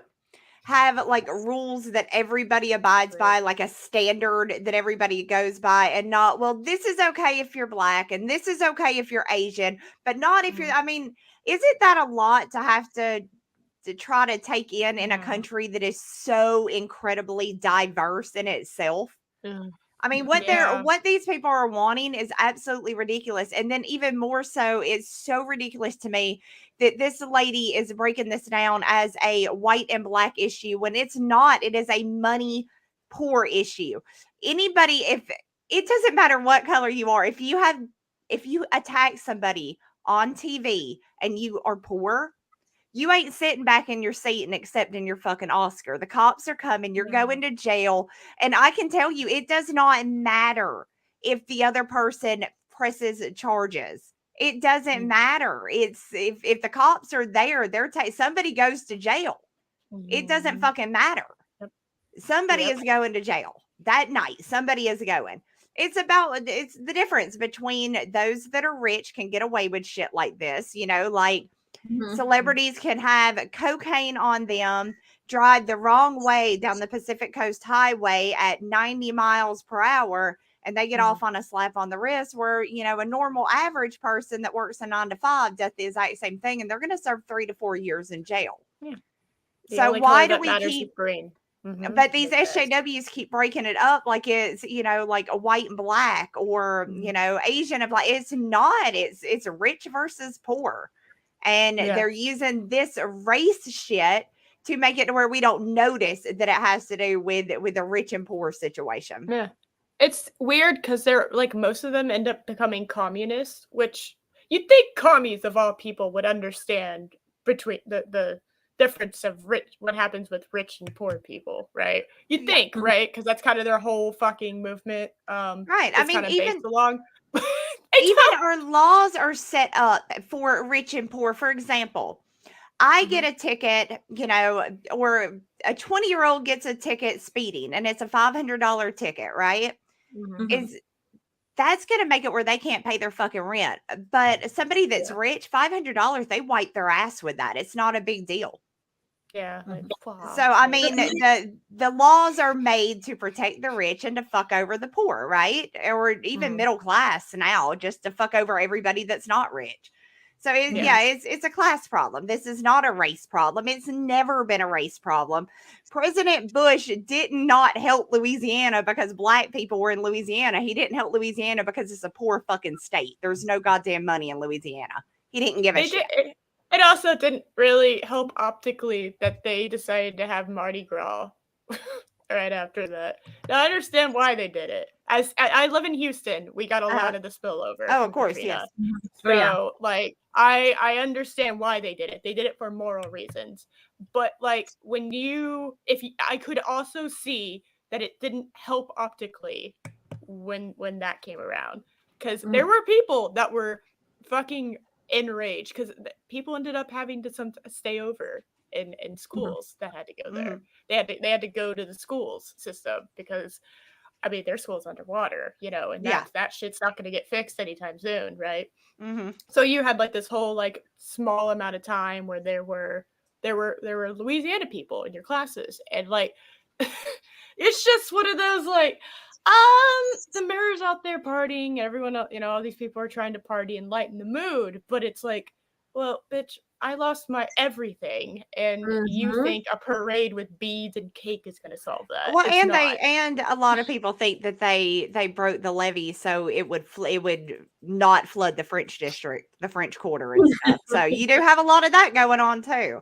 E: have like rules that everybody abides by, like a standard that everybody goes by, and not, well, this is okay if you're Black and this is okay if you're Asian, but not if you're, I mean, isn't that a lot to have to try to take in a country that is so incredibly diverse in itself? I mean, what these people are wanting is absolutely ridiculous. And then even more so, it's so ridiculous to me that this lady is breaking this down as a white and Black issue when it's not. It is a money poor issue. Anybody, if it doesn't matter what color you are, if you attack somebody on TV and you are poor, you ain't sitting back in your seat and accepting your fucking Oscar. The cops are coming. You're going to jail. And I can tell you, it does not matter if the other person presses charges. It doesn't matter. It's if the cops are there, somebody goes to jail. It doesn't fucking matter. Somebody is going to jail that night. Somebody is going. It's the difference between those that are rich can get away with shit like this, you know, like celebrities can have cocaine on them, drive the wrong way down the Pacific Coast Highway at 90 miles per hour, and they get off on a slap on the wrist, where, you know, a normal average person that works a 9 to 5 does the exact same thing, and they're going to serve 3 to 4 years in jail. So why do we keep green? But these SJWs keep breaking it up like it's, you know, like a white and Black, or, you know, Asian and Black. It's not. It's rich versus poor. And they're using this race shit to make it to where we don't notice that it has to do with the rich and poor situation.
C: Yeah. It's weird because they're like, most of them end up becoming communists, which you'd think commies of all people would understand between the difference of what happens with rich and poor people, right? You'd think, right? Because that's kind of their whole fucking movement.
E: Right. I mean,
C: even along.
E: Even our laws are set up for rich and poor. For example, I get a ticket, you know, or a 20-year-old gets a ticket speeding, and it's a $500 ticket, right? That's going to make it where they can't pay their fucking rent. But somebody that's rich, $500, they wipe their ass with that. It's not a big deal.
C: Yeah. Like,
E: So I mean, the laws are made to protect the rich and to fuck over the poor, right? Or even middle class now, just to fuck over everybody that's not rich. So it's a class problem. This is not a race problem. It's never been a race problem. President Bush did not help Louisiana because black people were in Louisiana. He didn't help Louisiana because it's a poor fucking state. There's no goddamn money in Louisiana. He didn't give a shit.
C: It also didn't really help optically that they decided to have Mardi Gras right after that. Now, I understand why they did it. As I live in Houston, we got a lot of the spillover.
E: Oh, of course, Katrina.
C: Yes. So, like, I understand why they did it. They did it for moral reasons. But, like, I could also see that it didn't help optically when that came around. Because there were people that were fucking enraged because people ended up having to stay over in schools that had to go there. They had to go to the schools system because I mean their school's underwater, and that shit's not going to get fixed anytime soon, right? So you had like this whole like small amount of time where there were Louisiana people in your classes, and like it's just one of those like the mayor's out there partying, everyone, all these people are trying to party and lighten the mood, but it's like, well, bitch, I lost my everything, and you think a parade with beads and cake is going to solve that?
E: Well, and a lot of people think that they broke the levee so it would not flood the French district, the French Quarter and stuff. So you do have a lot of that going on too.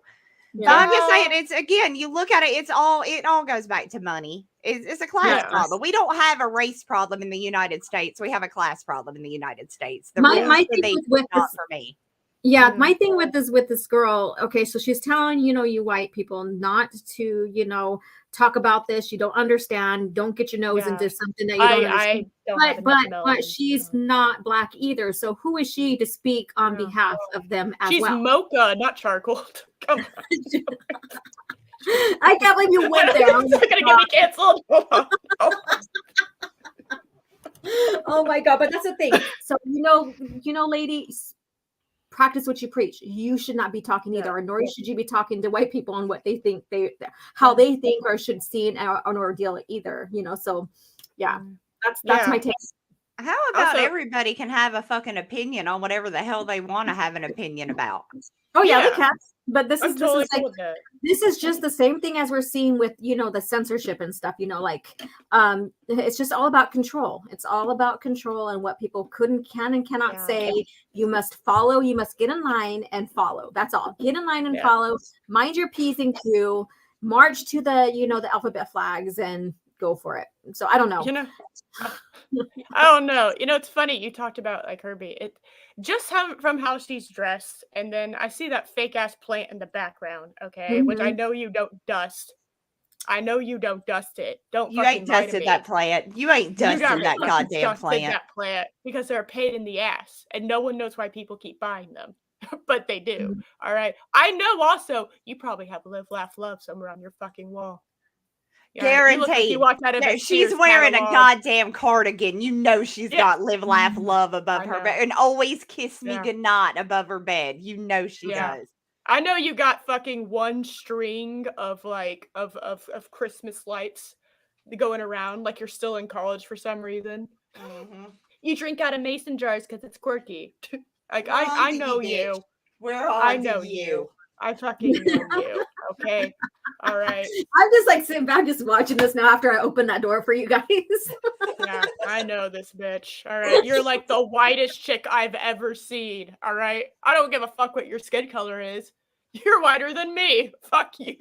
E: Yeah. But I'm just saying, it's again, you look at it, it all goes back to money. It's a class problem. We don't have a race problem in the United States. We have a class problem in the United States.
B: My thing with
E: not for me.
B: Yeah, my thing with this girl, okay, so she's telling, you white people not to, talk about this. You don't understand. Don't get your nose into something that you don't understand. But she's not black either. So who is she to speak on behalf of them as well?
C: She's mocha, not charcoal. Come on.
B: I can't believe you went there.
C: I'm gonna get me canceled.
B: Oh my God, but that's the thing. So ladies, practice what you preach. You should not be talking either, or nor should you be talking to white people on what they think how they think or should see an ordeal either. So yeah, that's my take.
E: How about everybody can have a fucking opinion on whatever the hell they want to have an opinion about?
B: Oh yeah, we can. But this is
C: cool
B: this is just the same thing as we're seeing with the censorship and stuff. It's just all about control. It's all about control and what people can and cannot say. You must follow. You must get in line and follow. That's all. Get in line and follow. Mind your P's and Q's. March to the alphabet flags and go for it. So I don't know.
C: I don't know. It's funny you talked about like Herbie. It just from how she's dressed, and then I see that fake ass plant in the background. Okay, which I know you don't dust. I know you don't dust it.
E: You ain't dusted that plant. You ain't dusted that goddamn plant.
C: That plant because they're a pain in the ass, and no one knows why people keep buying them, but they do. All right. I know. Also, you probably have Live, Laugh, Love somewhere on your fucking wall.
E: Guaranteed. She's wearing a goddamn cardigan. You know she's got Live, Laugh, Love above her bed, and Always Kiss Me Goodnight above her bed. You know she does.
C: I know you got fucking one string of like of Christmas lights going around like you're still in college for some reason. You drink out of mason jars because it's quirky. Like I know you.
E: I know you.
C: I fucking know you. Okay. All right.
B: I'm just like sitting back, just watching this now after I open that door for you guys.
C: Yeah, I know this bitch. All right. You're like the whitest chick I've ever seen. All right. I don't give a fuck what your skin color is. You're whiter than me. Fuck you.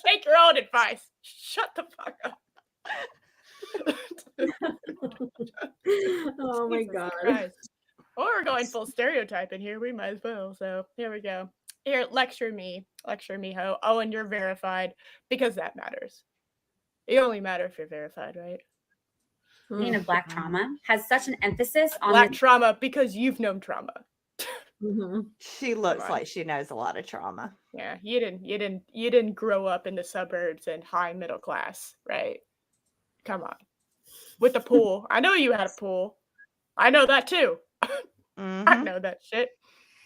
C: Take your own advice. Shut the fuck up.
B: Oh my God.
C: Christ. Well, we're going full stereotype in here. We might as well. So here we go. Here, lecture me, ho. Oh, and you're verified because that matters. You only matter if you're verified, right?
H: Of black trauma has such an emphasis on
C: black trauma because you've known trauma.
E: She looks like she knows a lot of trauma.
C: Yeah, you didn't grow up in the suburbs and high middle class, right? Come on, with a pool. I know you had a pool. I know that too. I know that shit.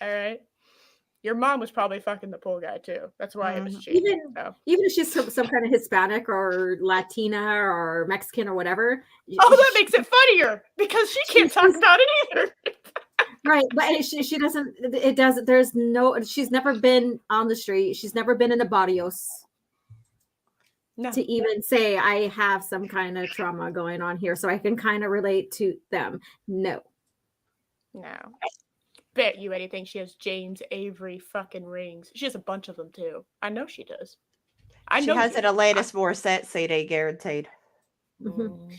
C: All right. Your mom was probably fucking the pool guy too. That's why it was cheap.
B: Even if she's some kind of Hispanic or Latina or Mexican or whatever.
C: Oh, that makes it funnier because she can't talk about it either.
B: Right, but she doesn't. It doesn't. There's no. She's never been on the street. She's never been in a barrios.
C: No.
B: To even say I have some kind of trauma going on here, so I can kind of relate to them. No.
C: Bet you anything she has James Avery fucking rings. She has a bunch of them too. I know she does.
E: She has it a latest Morissette CD, guaranteed.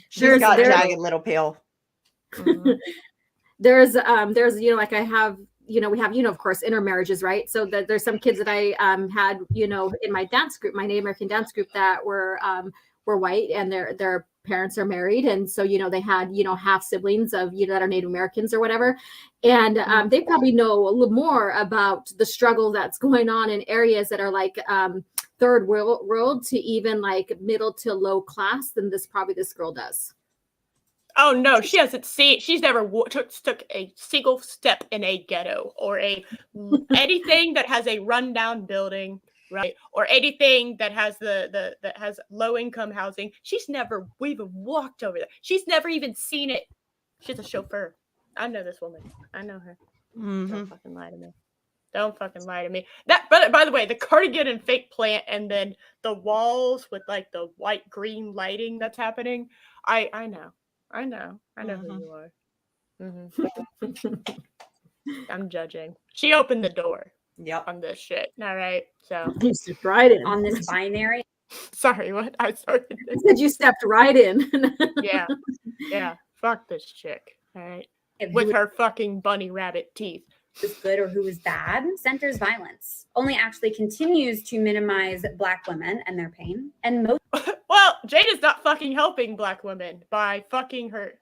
B: She's
E: got Jagged Little Pill.
B: There's like I have, we have, of course, intermarriages, right? So that there's some kids that I had, in my dance group, my Native American dance group that were white and their parents are married. And so, they had, half siblings of, that are Native Americans or whatever. And they probably know a little more about the struggle that's going on in areas that are like third world to even like middle to low class than this girl does.
C: Oh no, she hasn't seen. She's never took a single step in a ghetto or anything that has a rundown building, right? Or anything that has that has low income housing. She's never even walked over there. She's never even seen it. She's a chauffeur. I know this woman. I know her. Don't fucking lie to me. Don't fucking lie to me. That, by the way, the cardigan and fake plant, and then the walls with like the white green lighting that's happening. I know. I know who you are. I'm judging. She opened the door.
E: Yep.
C: On this shit. All right. So
B: you stepped right in
H: on this binary.
C: Sorry, what? I started.
B: I said you stepped right in.
C: Yeah. Fuck this chick. All right. With her fucking bunny rabbit teeth.
H: Who's good or who is bad centers violence. Only actually continues to minimize Black women and their pain. And most.
C: Well, Jade is not fucking helping Black women by fucking her,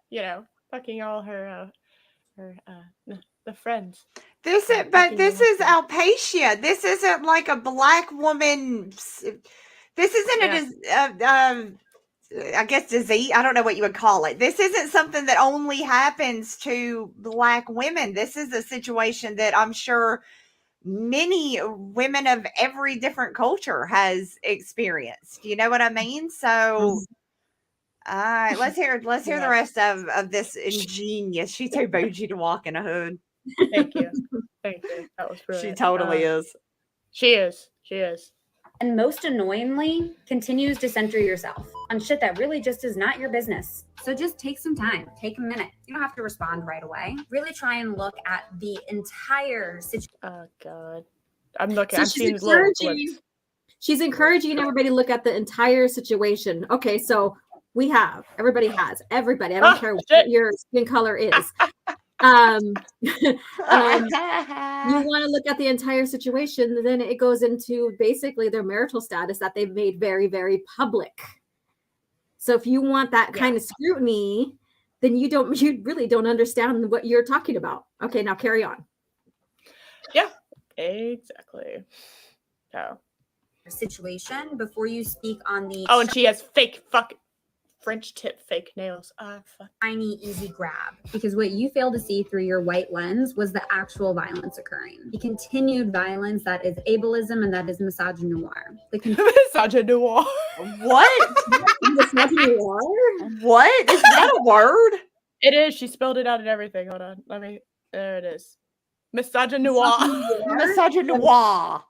C: fucking all her the friends.
E: This is alopecia. This isn't like a Black woman. This isn't I guess disease. I don't know what you would call it. This isn't something that only happens to Black women. This is a situation that I'm sure many women of every different culture has experienced. You know what I mean? So let's hear the rest of this ingenious. She's too bougie to walk in a hood.
C: Thank you. That was brilliant.
E: She totally is.
C: She is.
H: And most annoyingly, continues to center yourself on shit that really just is not your business. So just take some time, take a minute. You don't have to respond right away. Really try and look at the entire situation.
C: Oh God, I'm looking.
B: So
C: I'm
B: she's encouraging everybody to look at the entire situation. Okay, so everybody has. I don't care what your skin color is. You want to look at the entire situation, then it goes into basically their marital status that they've made very, very public. So if you want that kind of scrutiny, then you really don't understand what you're talking about. Okay, now carry on.
C: Yeah, exactly. So
H: situation before you speak on the
C: and she has fake fucking French tip fake nails.
H: Tiny easy grab, because what you failed to see through your white lens was the actual violence occurring, the continued violence that is ableism and that is misogynoir.
C: Misogynoir.
E: What?
B: Misogynoir?
E: What? Is that a word?
C: It is. She spelled it out and everything. Hold on. There it is. Misogynoir.
E: Misogynoir.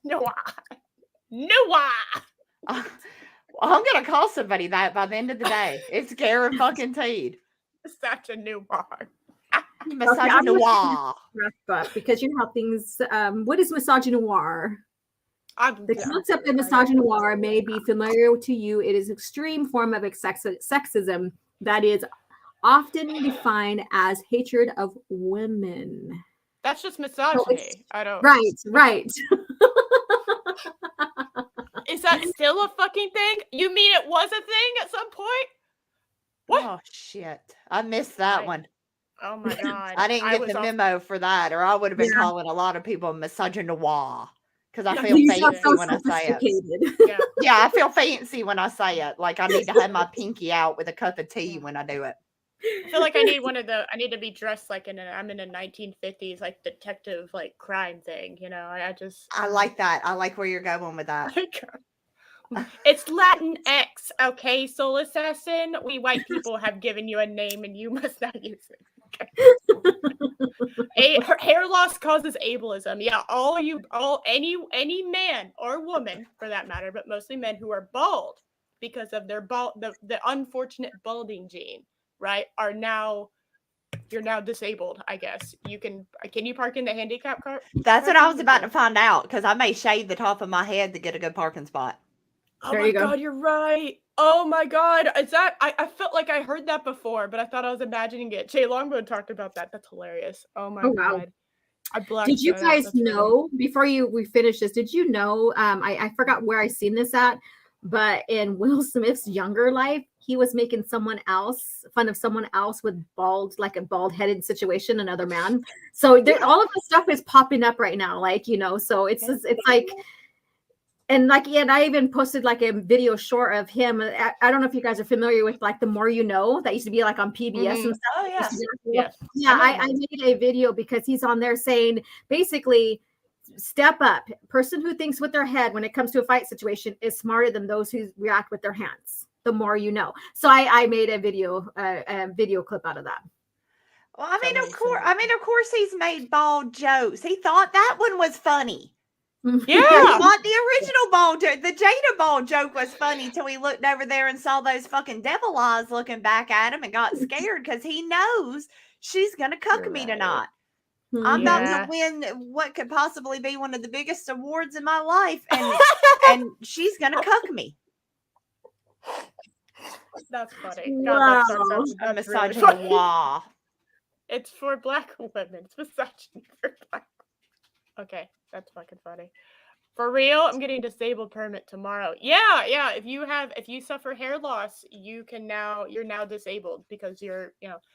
C: Noir.
E: I'm gonna call somebody that by the end of the day. It's Garrett fucking Teed.
C: Misogynoir.
E: Misogynoir.
B: Because you know how things. What is misogynoir? The concept of misogynoir may be familiar to you. It is an extreme form of sexism that is often defined as hatred of women.
C: That's just misogyny. I don't.
B: Right.
C: Is that still a fucking thing? You mean it was a thing at some point? What?
E: Oh shit! I missed that one.
C: Oh my God!
E: I didn't get the memo for that, or I would have been calling a lot of people misogynoir because I feel fancy when I say it. Yeah, I feel fancy when I say it. Like I need to have my pinky out with a cup of tea when I do it.
C: I feel like I need I need to be dressed like I'm in a 1950s like detective like crime thing, you know.
E: I like that. I like where you're going with that.
C: It's Latin X, okay, Soul Assassin. We white people have given you a name and you must not use it. Okay. Hair loss causes ableism. Yeah, any man or woman for that matter, but mostly men who are bald because of their the unfortunate balding gene, right? You're now disabled, I guess. Can you park in the handicap car?
E: That's what I was about to find out, because I may shave the top of my head to get a good parking spot.
C: Oh my God, you're right. Oh my God. Is that I felt like I heard that before, but I thought I was imagining it. Jay Longbow talked about that. That's hilarious. Oh my God.
B: Wow. Did you guys know, before we finish this, did you know, I forgot where I seen this at, but in Will Smith's younger life, he was making fun of someone else with like a bald headed situation, another man. So all of the stuff is popping up right now. Like, you know, so it's like, and like, yeah, and I even posted like a video short of him. I don't know if you guys are familiar with like The More You Know, that used to be like on PBS and stuff.
E: Oh yeah.
B: Yeah, I made a video because he's on there saying basically, step up. Person who thinks with their head when it comes to a fight situation is smarter than those who react with their hands. The more you know. So I made a video clip out of that.
E: Well, I mean, of course he's made bald jokes. He thought that one was funny.
C: Yeah.
E: He thought the original bald joke, the Jada bald joke was funny till he looked over there and saw those fucking devil eyes looking back at him and got scared because he knows she's gonna cuck me tonight. I'm about to win what could possibly be one of the biggest awards in my life, and she's gonna cuck me.
C: That's funny.
B: Wow.
C: God, that's really
E: misogyny.
C: funny.
E: Wow.
C: It's for black women. It's misogyny for black. Okay, that's fucking funny. For real, I'm getting disabled permit tomorrow. Yeah. If you suffer hair loss, you're now disabled because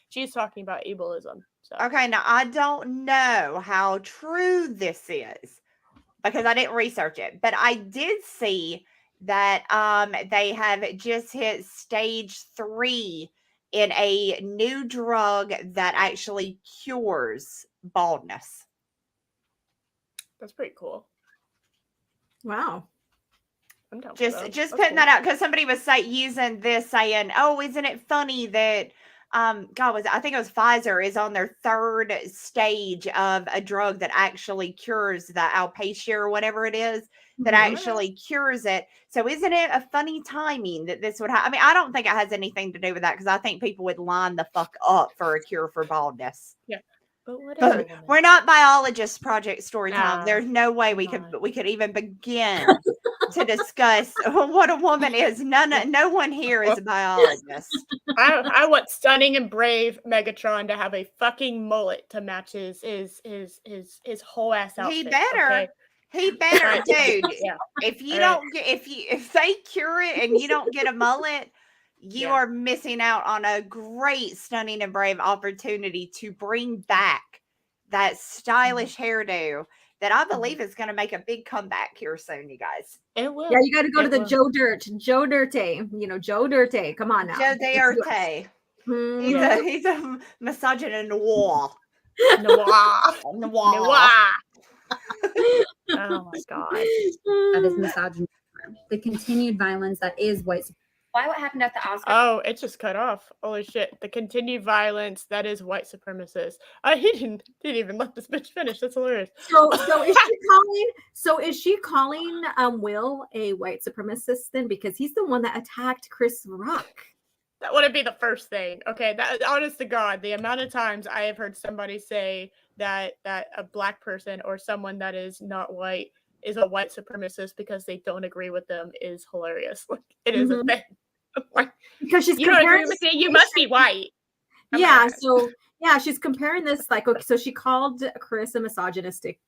C: she's talking about ableism. So.
E: Okay, now I don't know how true this is because I didn't research it, but I did see that they have just hit stage 3 in a new drug that actually cures baldness.
C: That's pretty cool.
B: Wow.
C: I'm down
E: Just putting that out because somebody was saying, oh, isn't it funny that I think it was Pfizer is on their 3rd stage of a drug that actually cures the alopecia or whatever it is that actually cures it. So isn't it a funny timing that this would happen? I mean, I don't think it has anything to do with that because I think people would line the fuck up for a cure for baldness.
C: Yeah. But whatever.
E: We're not biologists, Project Storytime. There's no way we could even begin to discuss what a woman is. No one here is a biologist.
C: I want stunning and brave Megatron to have a fucking mullet to match his whole ass outfit.
E: He better.
C: Okay?
E: He better, dude.
C: Yeah.
E: If they cure it and you don't get a mullet, you are missing out on a great stunning and brave opportunity to bring back that stylish hairdo that I believe is going to make a big comeback here soon, you guys.
C: It will.
B: Yeah, you got to go to the Joe Dirte. You know, Joe Dirte. Come on now.
E: Joe Dirte. He's a misogynist noir.
C: Oh my God.
H: That is misogyny. The continued violence that is white supremacy. Why? What happened at the Oscars?
C: Oh, it just cut off. Holy shit. The continued violence that is white supremacist. He didn't even let this bitch finish. That's hilarious.
B: So is she calling Will a white supremacist then? Because he's the one that attacked Chris Rock.
C: That wouldn't be the first thing. Okay, that honest to God, the amount of times I have heard somebody say that a black person or someone that is not white is a white supremacist because they don't agree with them is hilarious. Like, it is a thing. Like,
B: because she's
C: you don't agree with me, you must be white.
B: She's comparing this like, okay, so she called Chris a misogynistic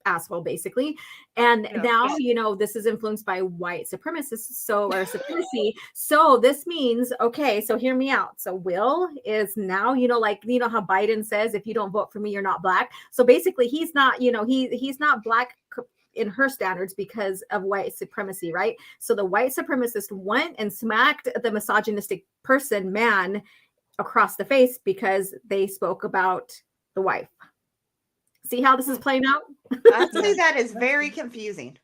B: asshole basically, and now this is influenced by white supremacists or supremacy. So this means, okay, so hear me out. So Will is now how Biden says if you don't vote for me you're not black. So basically he's not he's not black in her standards because of white supremacy, right? So the white supremacist went and smacked the misogynistic man across the face because they spoke about the wife. See how this is playing out?
E: I see that is very confusing.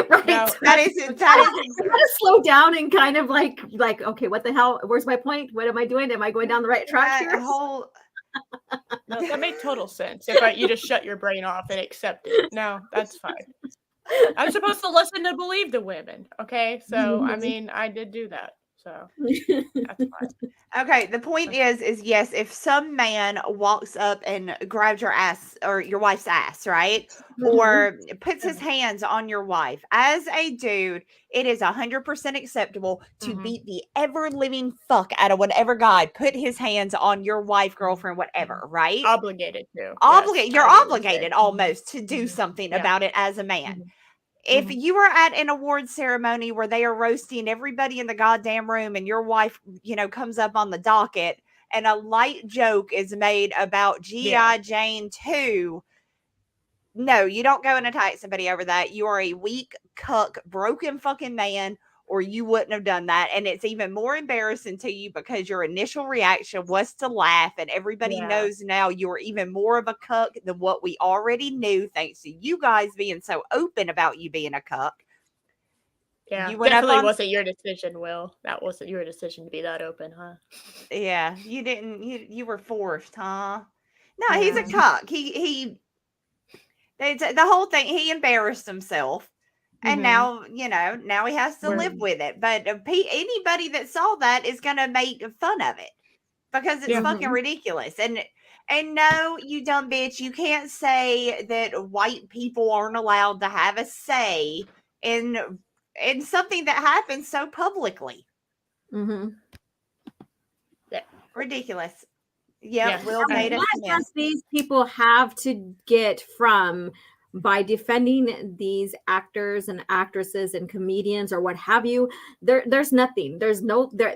B: Right.
E: No, that is
B: I gotta slow down and kind of like, okay, what the hell? Where's my point? What am I doing? Am I going down the right track here?
C: No, that made total sense. If you just shut your brain off and accept it. No, that's fine. I'm supposed to listen to believe the women. Okay, so I mean, I did do that. So that's fine.
E: Okay, the point is yes, if some man walks up and grabs your ass or your wife's ass, right? Or puts his hands on your wife, as a dude, it is 100% acceptable to beat the ever living fuck out of whatever guy put his hands on your wife, girlfriend, whatever, right?
C: Obligated to.
E: You're obligated almost to do something about it as a man. If you are at an award ceremony where they are roasting everybody in the goddamn room and your wife, comes up on the docket and a light joke is made about G.I. Jane 2, no, you don't go and attack somebody over that. You are a weak, cuck, broken fucking man, or you wouldn't have done that. And it's even more embarrassing to you because your initial reaction was to laugh, and everybody knows now you're even more of a cuck than what we already knew, thanks to you guys being so open about you being a cuck.
C: Yeah, definitely wasn't your decision, Will. That wasn't your decision to be that open, huh?
E: Yeah, you didn't. You were forced, huh? No, he's a cuck. The whole thing. He embarrassed himself. And now he has to live with it. But anybody that saw that is going to make fun of it because it's fucking ridiculous. And no, you dumb bitch, you can't say that white people aren't allowed to have a say in something that happens so publicly. Ridiculous. Will made us miss.
B: These people have to get from by defending these actors and actresses and comedians or what have you. There's nothing.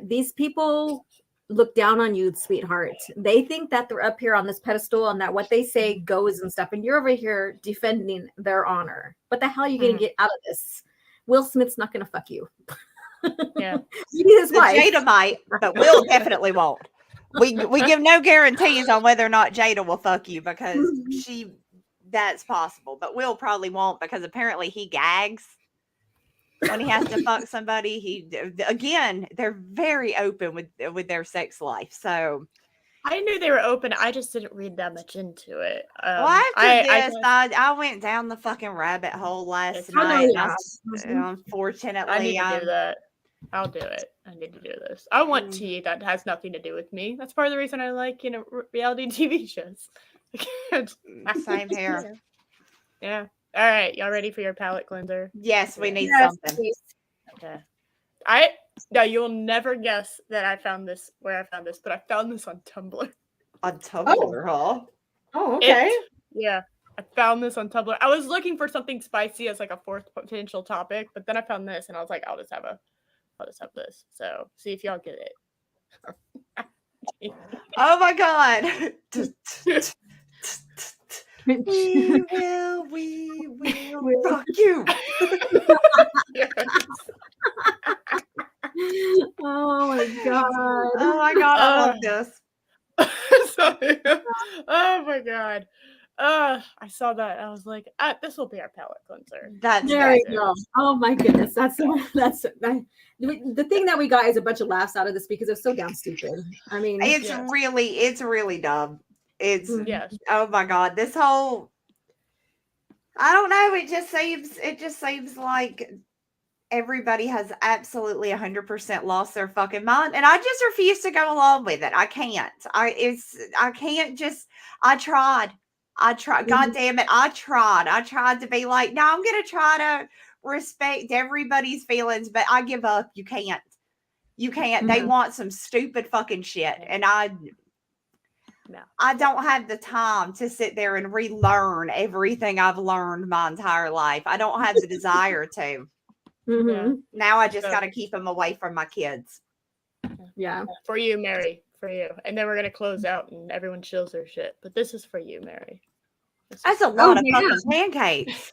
B: These people look down on you, sweetheart. They think that they're up here on this pedestal and that what they say goes and stuff. And you're over here defending their honor. What the hell are you going to get out of this? Will Smith's not going to fuck you.
C: Yeah.
B: His wife.
E: Jada might, but Will definitely won't. We give no guarantees on whether or not Jada will fuck you because that's possible, but Will probably won't because apparently he gags when he has to fuck somebody. They're very open with their sex life. So
C: I knew they were open. I just didn't read that much into it.
E: I went down the fucking rabbit hole last night. Unfortunately,
C: I need to do that. I'll do it. I need to do this. I want tea that has nothing to do with me. That's part of the reason I like, reality TV shows.
E: Same here.
C: Yeah. All right. Y'all ready for your palate cleanser?
E: Yes, we need something.
B: Please.
C: Okay. Now you'll never guess that I found this where I found this, but I found this on Tumblr.
E: On Tumblr, huh?
B: Oh, okay.
C: I found this on Tumblr. I was looking for something spicy as like a fourth potential topic, but then I found this and I was like, I'll just have this. So see if y'all get it.
E: Oh my god. We will fuck you.
B: Oh my god.
E: Oh my god, I love this.
C: Sorry. Oh my god. I saw that. I was like, this will be our palate cleanser.
B: There you go. Oh my goodness. That's the thing that we got is a bunch of laughs out of this because it's so damn stupid. I mean,
E: it's really dumb. It's oh my god, this whole I don't know, it just seems like everybody has absolutely 100% lost their fucking mind, and I just refuse to go along with it. I can't. I tried. God damn it. I tried to be like, no, I'm going to try to respect everybody's feelings, but I give up. You can't. They want some stupid fucking shit. And I don't have the time to sit there and relearn everything I've learned my entire life. I don't have the desire to. Now I just got to keep them away from my kids.
B: Yeah.
C: For you, Mary. For you. And then we're going to close out and everyone chills their shit. But this is for you, Mary.
E: That's a lot of fucking pancakes.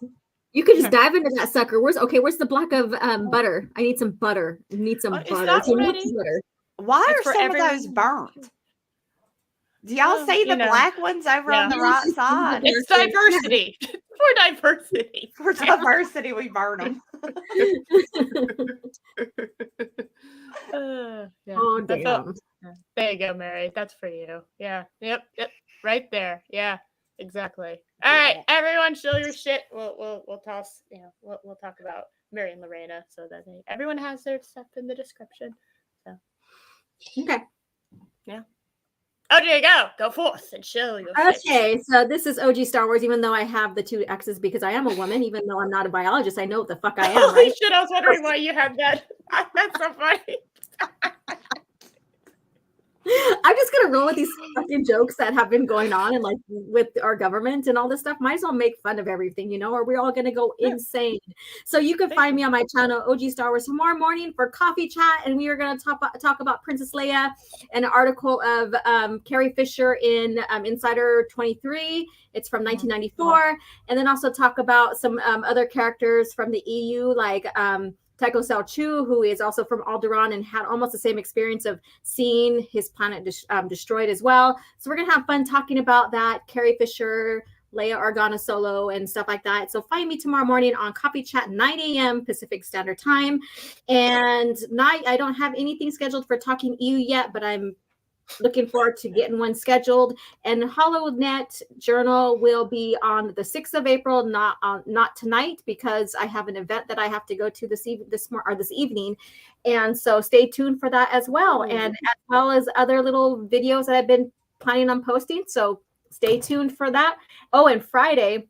B: You could just dive into that sucker. Where's the block of butter? I need some butter. I need some butter.
E: Why are some of those burnt? Do y'all see the black ones over on the right side?
C: It's diversity. For diversity.
E: For diversity, we burn them.
B: Oh, damn.
C: There you go, Mary. That's for you. Yeah. Yep. Right there. Yeah. Exactly. All right, everyone, show your shit. We'll toss. We'll talk about Mary and Lorena so that everyone has their stuff in the description. So.
B: Okay.
C: Yeah. OJ, go forth and show your
B: Okay, so this is OG Star Wars, even though I have the 2 X's because I am a woman, even though I'm not a biologist. I know what the fuck I am.
C: Holy shit, I was wondering why you had that. That's so funny.
B: I'm just gonna roll with these fucking jokes that have been going on and like with our government and all this stuff. Might as well make fun of everything, or we're all gonna go insane. So you can find me on my channel, OG Star Wars, tomorrow morning for coffee chat, and we are gonna talk about Princess Leia, an article of Carrie Fisher in Insider 23. It's from 1994, and then also talk about some other characters from the EU, like Taiko Sao-Chu, who is also from Alderaan and had almost the same experience of seeing his planet destroyed as well. So we're going to have fun talking about that. Carrie Fisher, Leia Organa Solo, and stuff like that. So find me tomorrow morning on Coffee Chat, 9 a.m. Pacific Standard Time. And I don't have anything scheduled for Talking EU yet, but I'm looking forward to getting one scheduled. And HoloNet Journal will be on the 6th of April, not tonight, because I have an event that I have to go to this evening. And so stay tuned for that as well. And as well as other little videos that I've been planning on posting. So stay tuned for that. Oh, and Friday,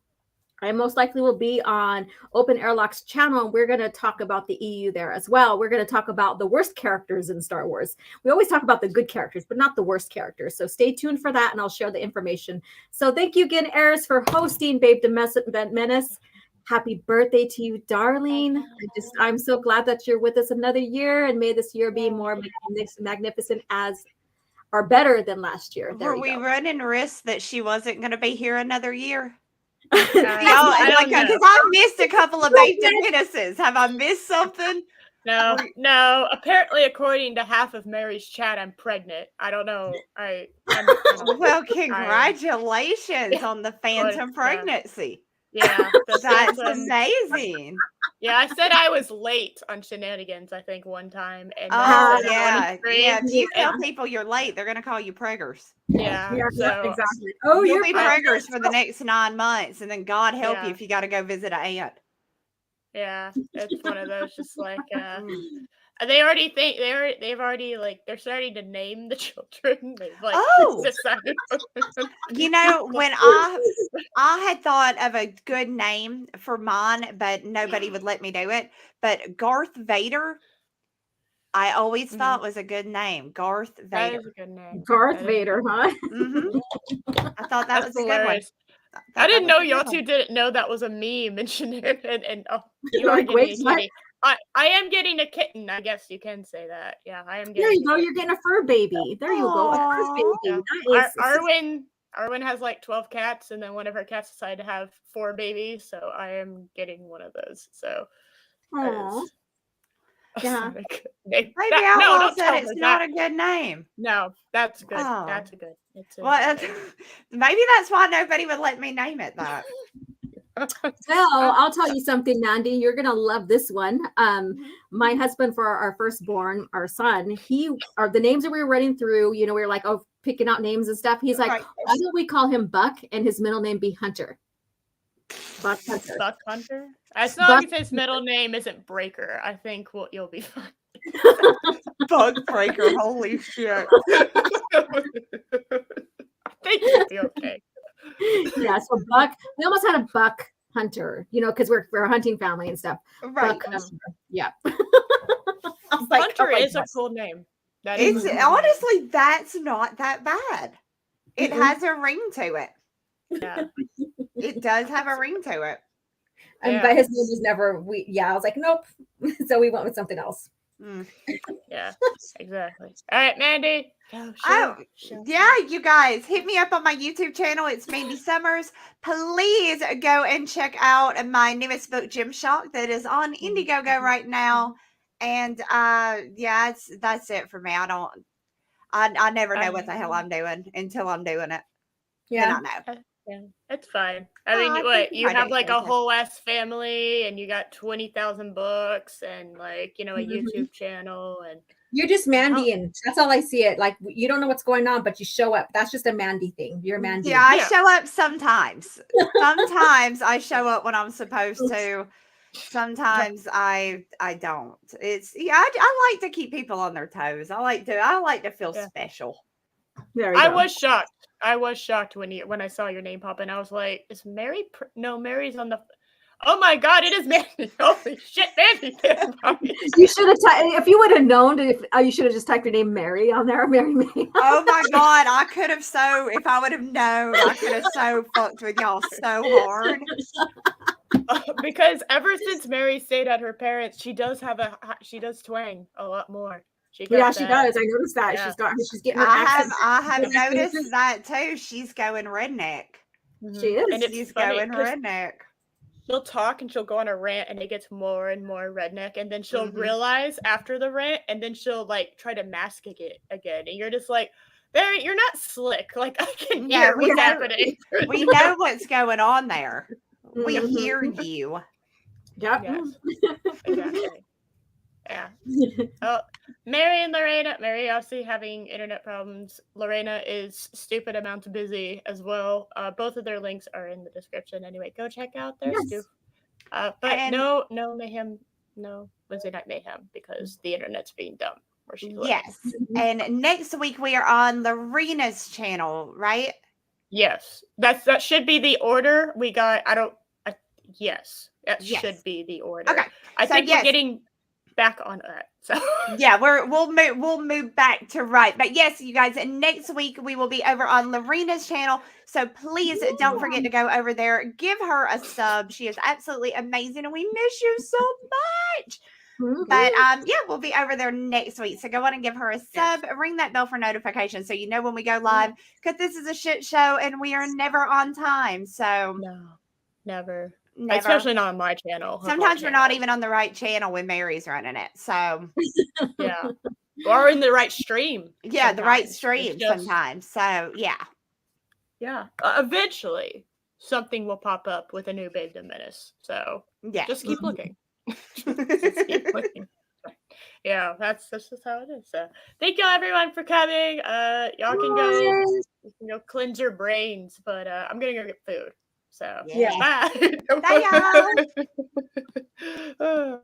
B: I most likely will be on Open Airlock's channel. We're going to talk about the EU there as well. We're going to talk about the worst characters in Star Wars. We always talk about the good characters, but not the worst characters. So stay tuned for that, and I'll share the information. So thank you again, Eris, for hosting Babedom Menace. Happy birthday to you, darling. I'm so glad that you're with us another year, and may this year be more magnificent or better than last year.
E: Were we running risks that she wasn't going to be here another year?
C: Because
E: I missed a couple of Babedom Menaces. Have I missed something?
C: No. Apparently, according to half of Mary's chat, I'm pregnant. I don't know.
E: Well, congratulations on the phantom pregnancy.
C: Yeah,
E: that's amazing.
C: Yeah, I said I was late on Shenanigans, I think, one time. And
E: yeah. If you tell people you're late, they're going to call you preggers.
C: Yeah,
B: exactly.
E: You'll be preggers for the next 9 montes, and then God help you if you got to go visit an aunt.
C: Yeah, it's one of those just like they already think they've already like they're starting to name the children. They've like decided.
E: When I had thought of a good name for mine, but nobody would let me do it. But Garth Vader, I always thought was a good name. Garth Vader.
C: That is a good name.
B: Garth Vader, huh?
E: I thought that was a good one.
C: I didn't know y'all two didn't know that was a meme and you are getting a kitty. I am getting a kitten. I guess you can say that. Yeah, I am getting.
B: There you go. You're getting a fur baby. There you go. A fur baby.
C: Arwen has like 12 cats, and then one of her cats decided to have 4 babies. So I am getting one of those. So.
B: Yeah.
E: Maybe Outlaw said it's not a good name.
C: No, that's good. That's a good.
E: Maybe that's why nobody would let me name it that.
B: Well, I'll tell you something, Mandy. You're gonna love this one. My husband, for our firstborn, our son, the names that we were running through, we were like, picking out names and stuff. He's like, why don't we call him Buck and his middle name be Hunter? Buck Hunter.
C: Buck Hunter. As long as his middle name isn't Breaker, I think you'll be fine.
E: Bug Breaker. Holy shit.
C: I think you'll be okay.
B: Yeah, so Buck. We almost had a Buck Hunter, because we're a hunting family and stuff.
E: Right.
B: Yeah.
C: Hunter is a cool name.
E: Honestly, that's not that bad. It has a ring to it.
C: Yeah.
E: It does have a ring to it.
B: But his name was never. I was like, nope. So we went with something else.
C: Yeah, exactly. All right, Mandy.
E: You guys, hit me up on my YouTube channel. It's Mandy Summers. Please go and check out my newest book, Gymshock, that is on Indiegogo right now. And that's it for me. I never know what the hell I'm doing until I'm doing it.
B: Yeah.
E: Then I know.
C: Yeah, it's fine. I
E: Oh,
C: mean,
E: I
C: what
E: think
C: you
E: I
C: have
E: do
C: like a
E: something.
C: whole ass family, and you got 20,000 books, and like a YouTube channel, and
B: You're just Mandy, and that's all I see it. Like you don't know what's going on, but you show up. That's just a Mandy thing. You're Mandy.
E: Yeah, I show up sometimes. Sometimes I show up when I'm supposed to. Sometimes I don't. It's I like to keep people on their toes. I like to feel special.
C: I was shocked. I was shocked when I saw your name pop in. I was like, "Is Mary? No, Mary's on the." Oh my God! It is Mandy. Holy shit, Mandy!
B: You should have. If you would have known, you should have just typed your name Mary on there. Mary May.
E: Oh my God! I could have if I would have known, I could have so fucked with y'all so hard.
C: Because ever since Mary stayed at her parents, she does twang a lot more.
B: She does. I noticed that.
C: Yeah.
B: She's getting her accent.
E: I have noticed that too. She's going redneck.
B: She is.
C: And
E: she's going redneck.
C: She'll talk and she'll go on a rant, and it gets more and more redneck, and then she'll realize after the rant, and then she'll like try to mask it again, and you're just like, Mary, you're not slick. Like, I can hear what's happening.
E: We know what's going on there. We hear you.
B: Yep.
C: Yes. Exactly. Yeah. Oh, Mary and Lorena. Mary obviously having internet problems. Lorena is stupid amount busy as well. Both of their links are in the description. Anyway, go check out their stuff. But no Mayhem, no Wednesday Night Mayhem, because the internet's being dumb where she's living.
E: Yes. And next week we are on Lorena's channel, right?
C: Yes. That should be the order. We got yes. That should be the order.
E: Okay.
C: I think we're getting back on that. So
E: yeah, we'll move back to right. But yes, you guys, next week we will be over on Lorena's channel. So please don't forget to go over there. Give her a sub. She is absolutely amazing, and we miss you so much. But we'll be over there next week. So go on and give her a sub. Ring that bell for notifications so you know when we go live. Because this is a shit show and we are never on time. So
C: no, never. Especially not on my channel.
E: Sometimes we're not even on the right channel when Mary's running it. So
C: yeah. Or in the right stream.
E: Yeah, the right stream sometimes. So yeah.
C: Yeah. Eventually something will pop up with a new Babedom Menace. So
E: yeah.
C: Just keep looking. Just keep looking. Yeah, that's just how it is. So thank you everyone for coming. Y'all can go cleanse your brains, but I'm gonna go get food. So
B: yeah.
C: bye.
E: Bye y'all.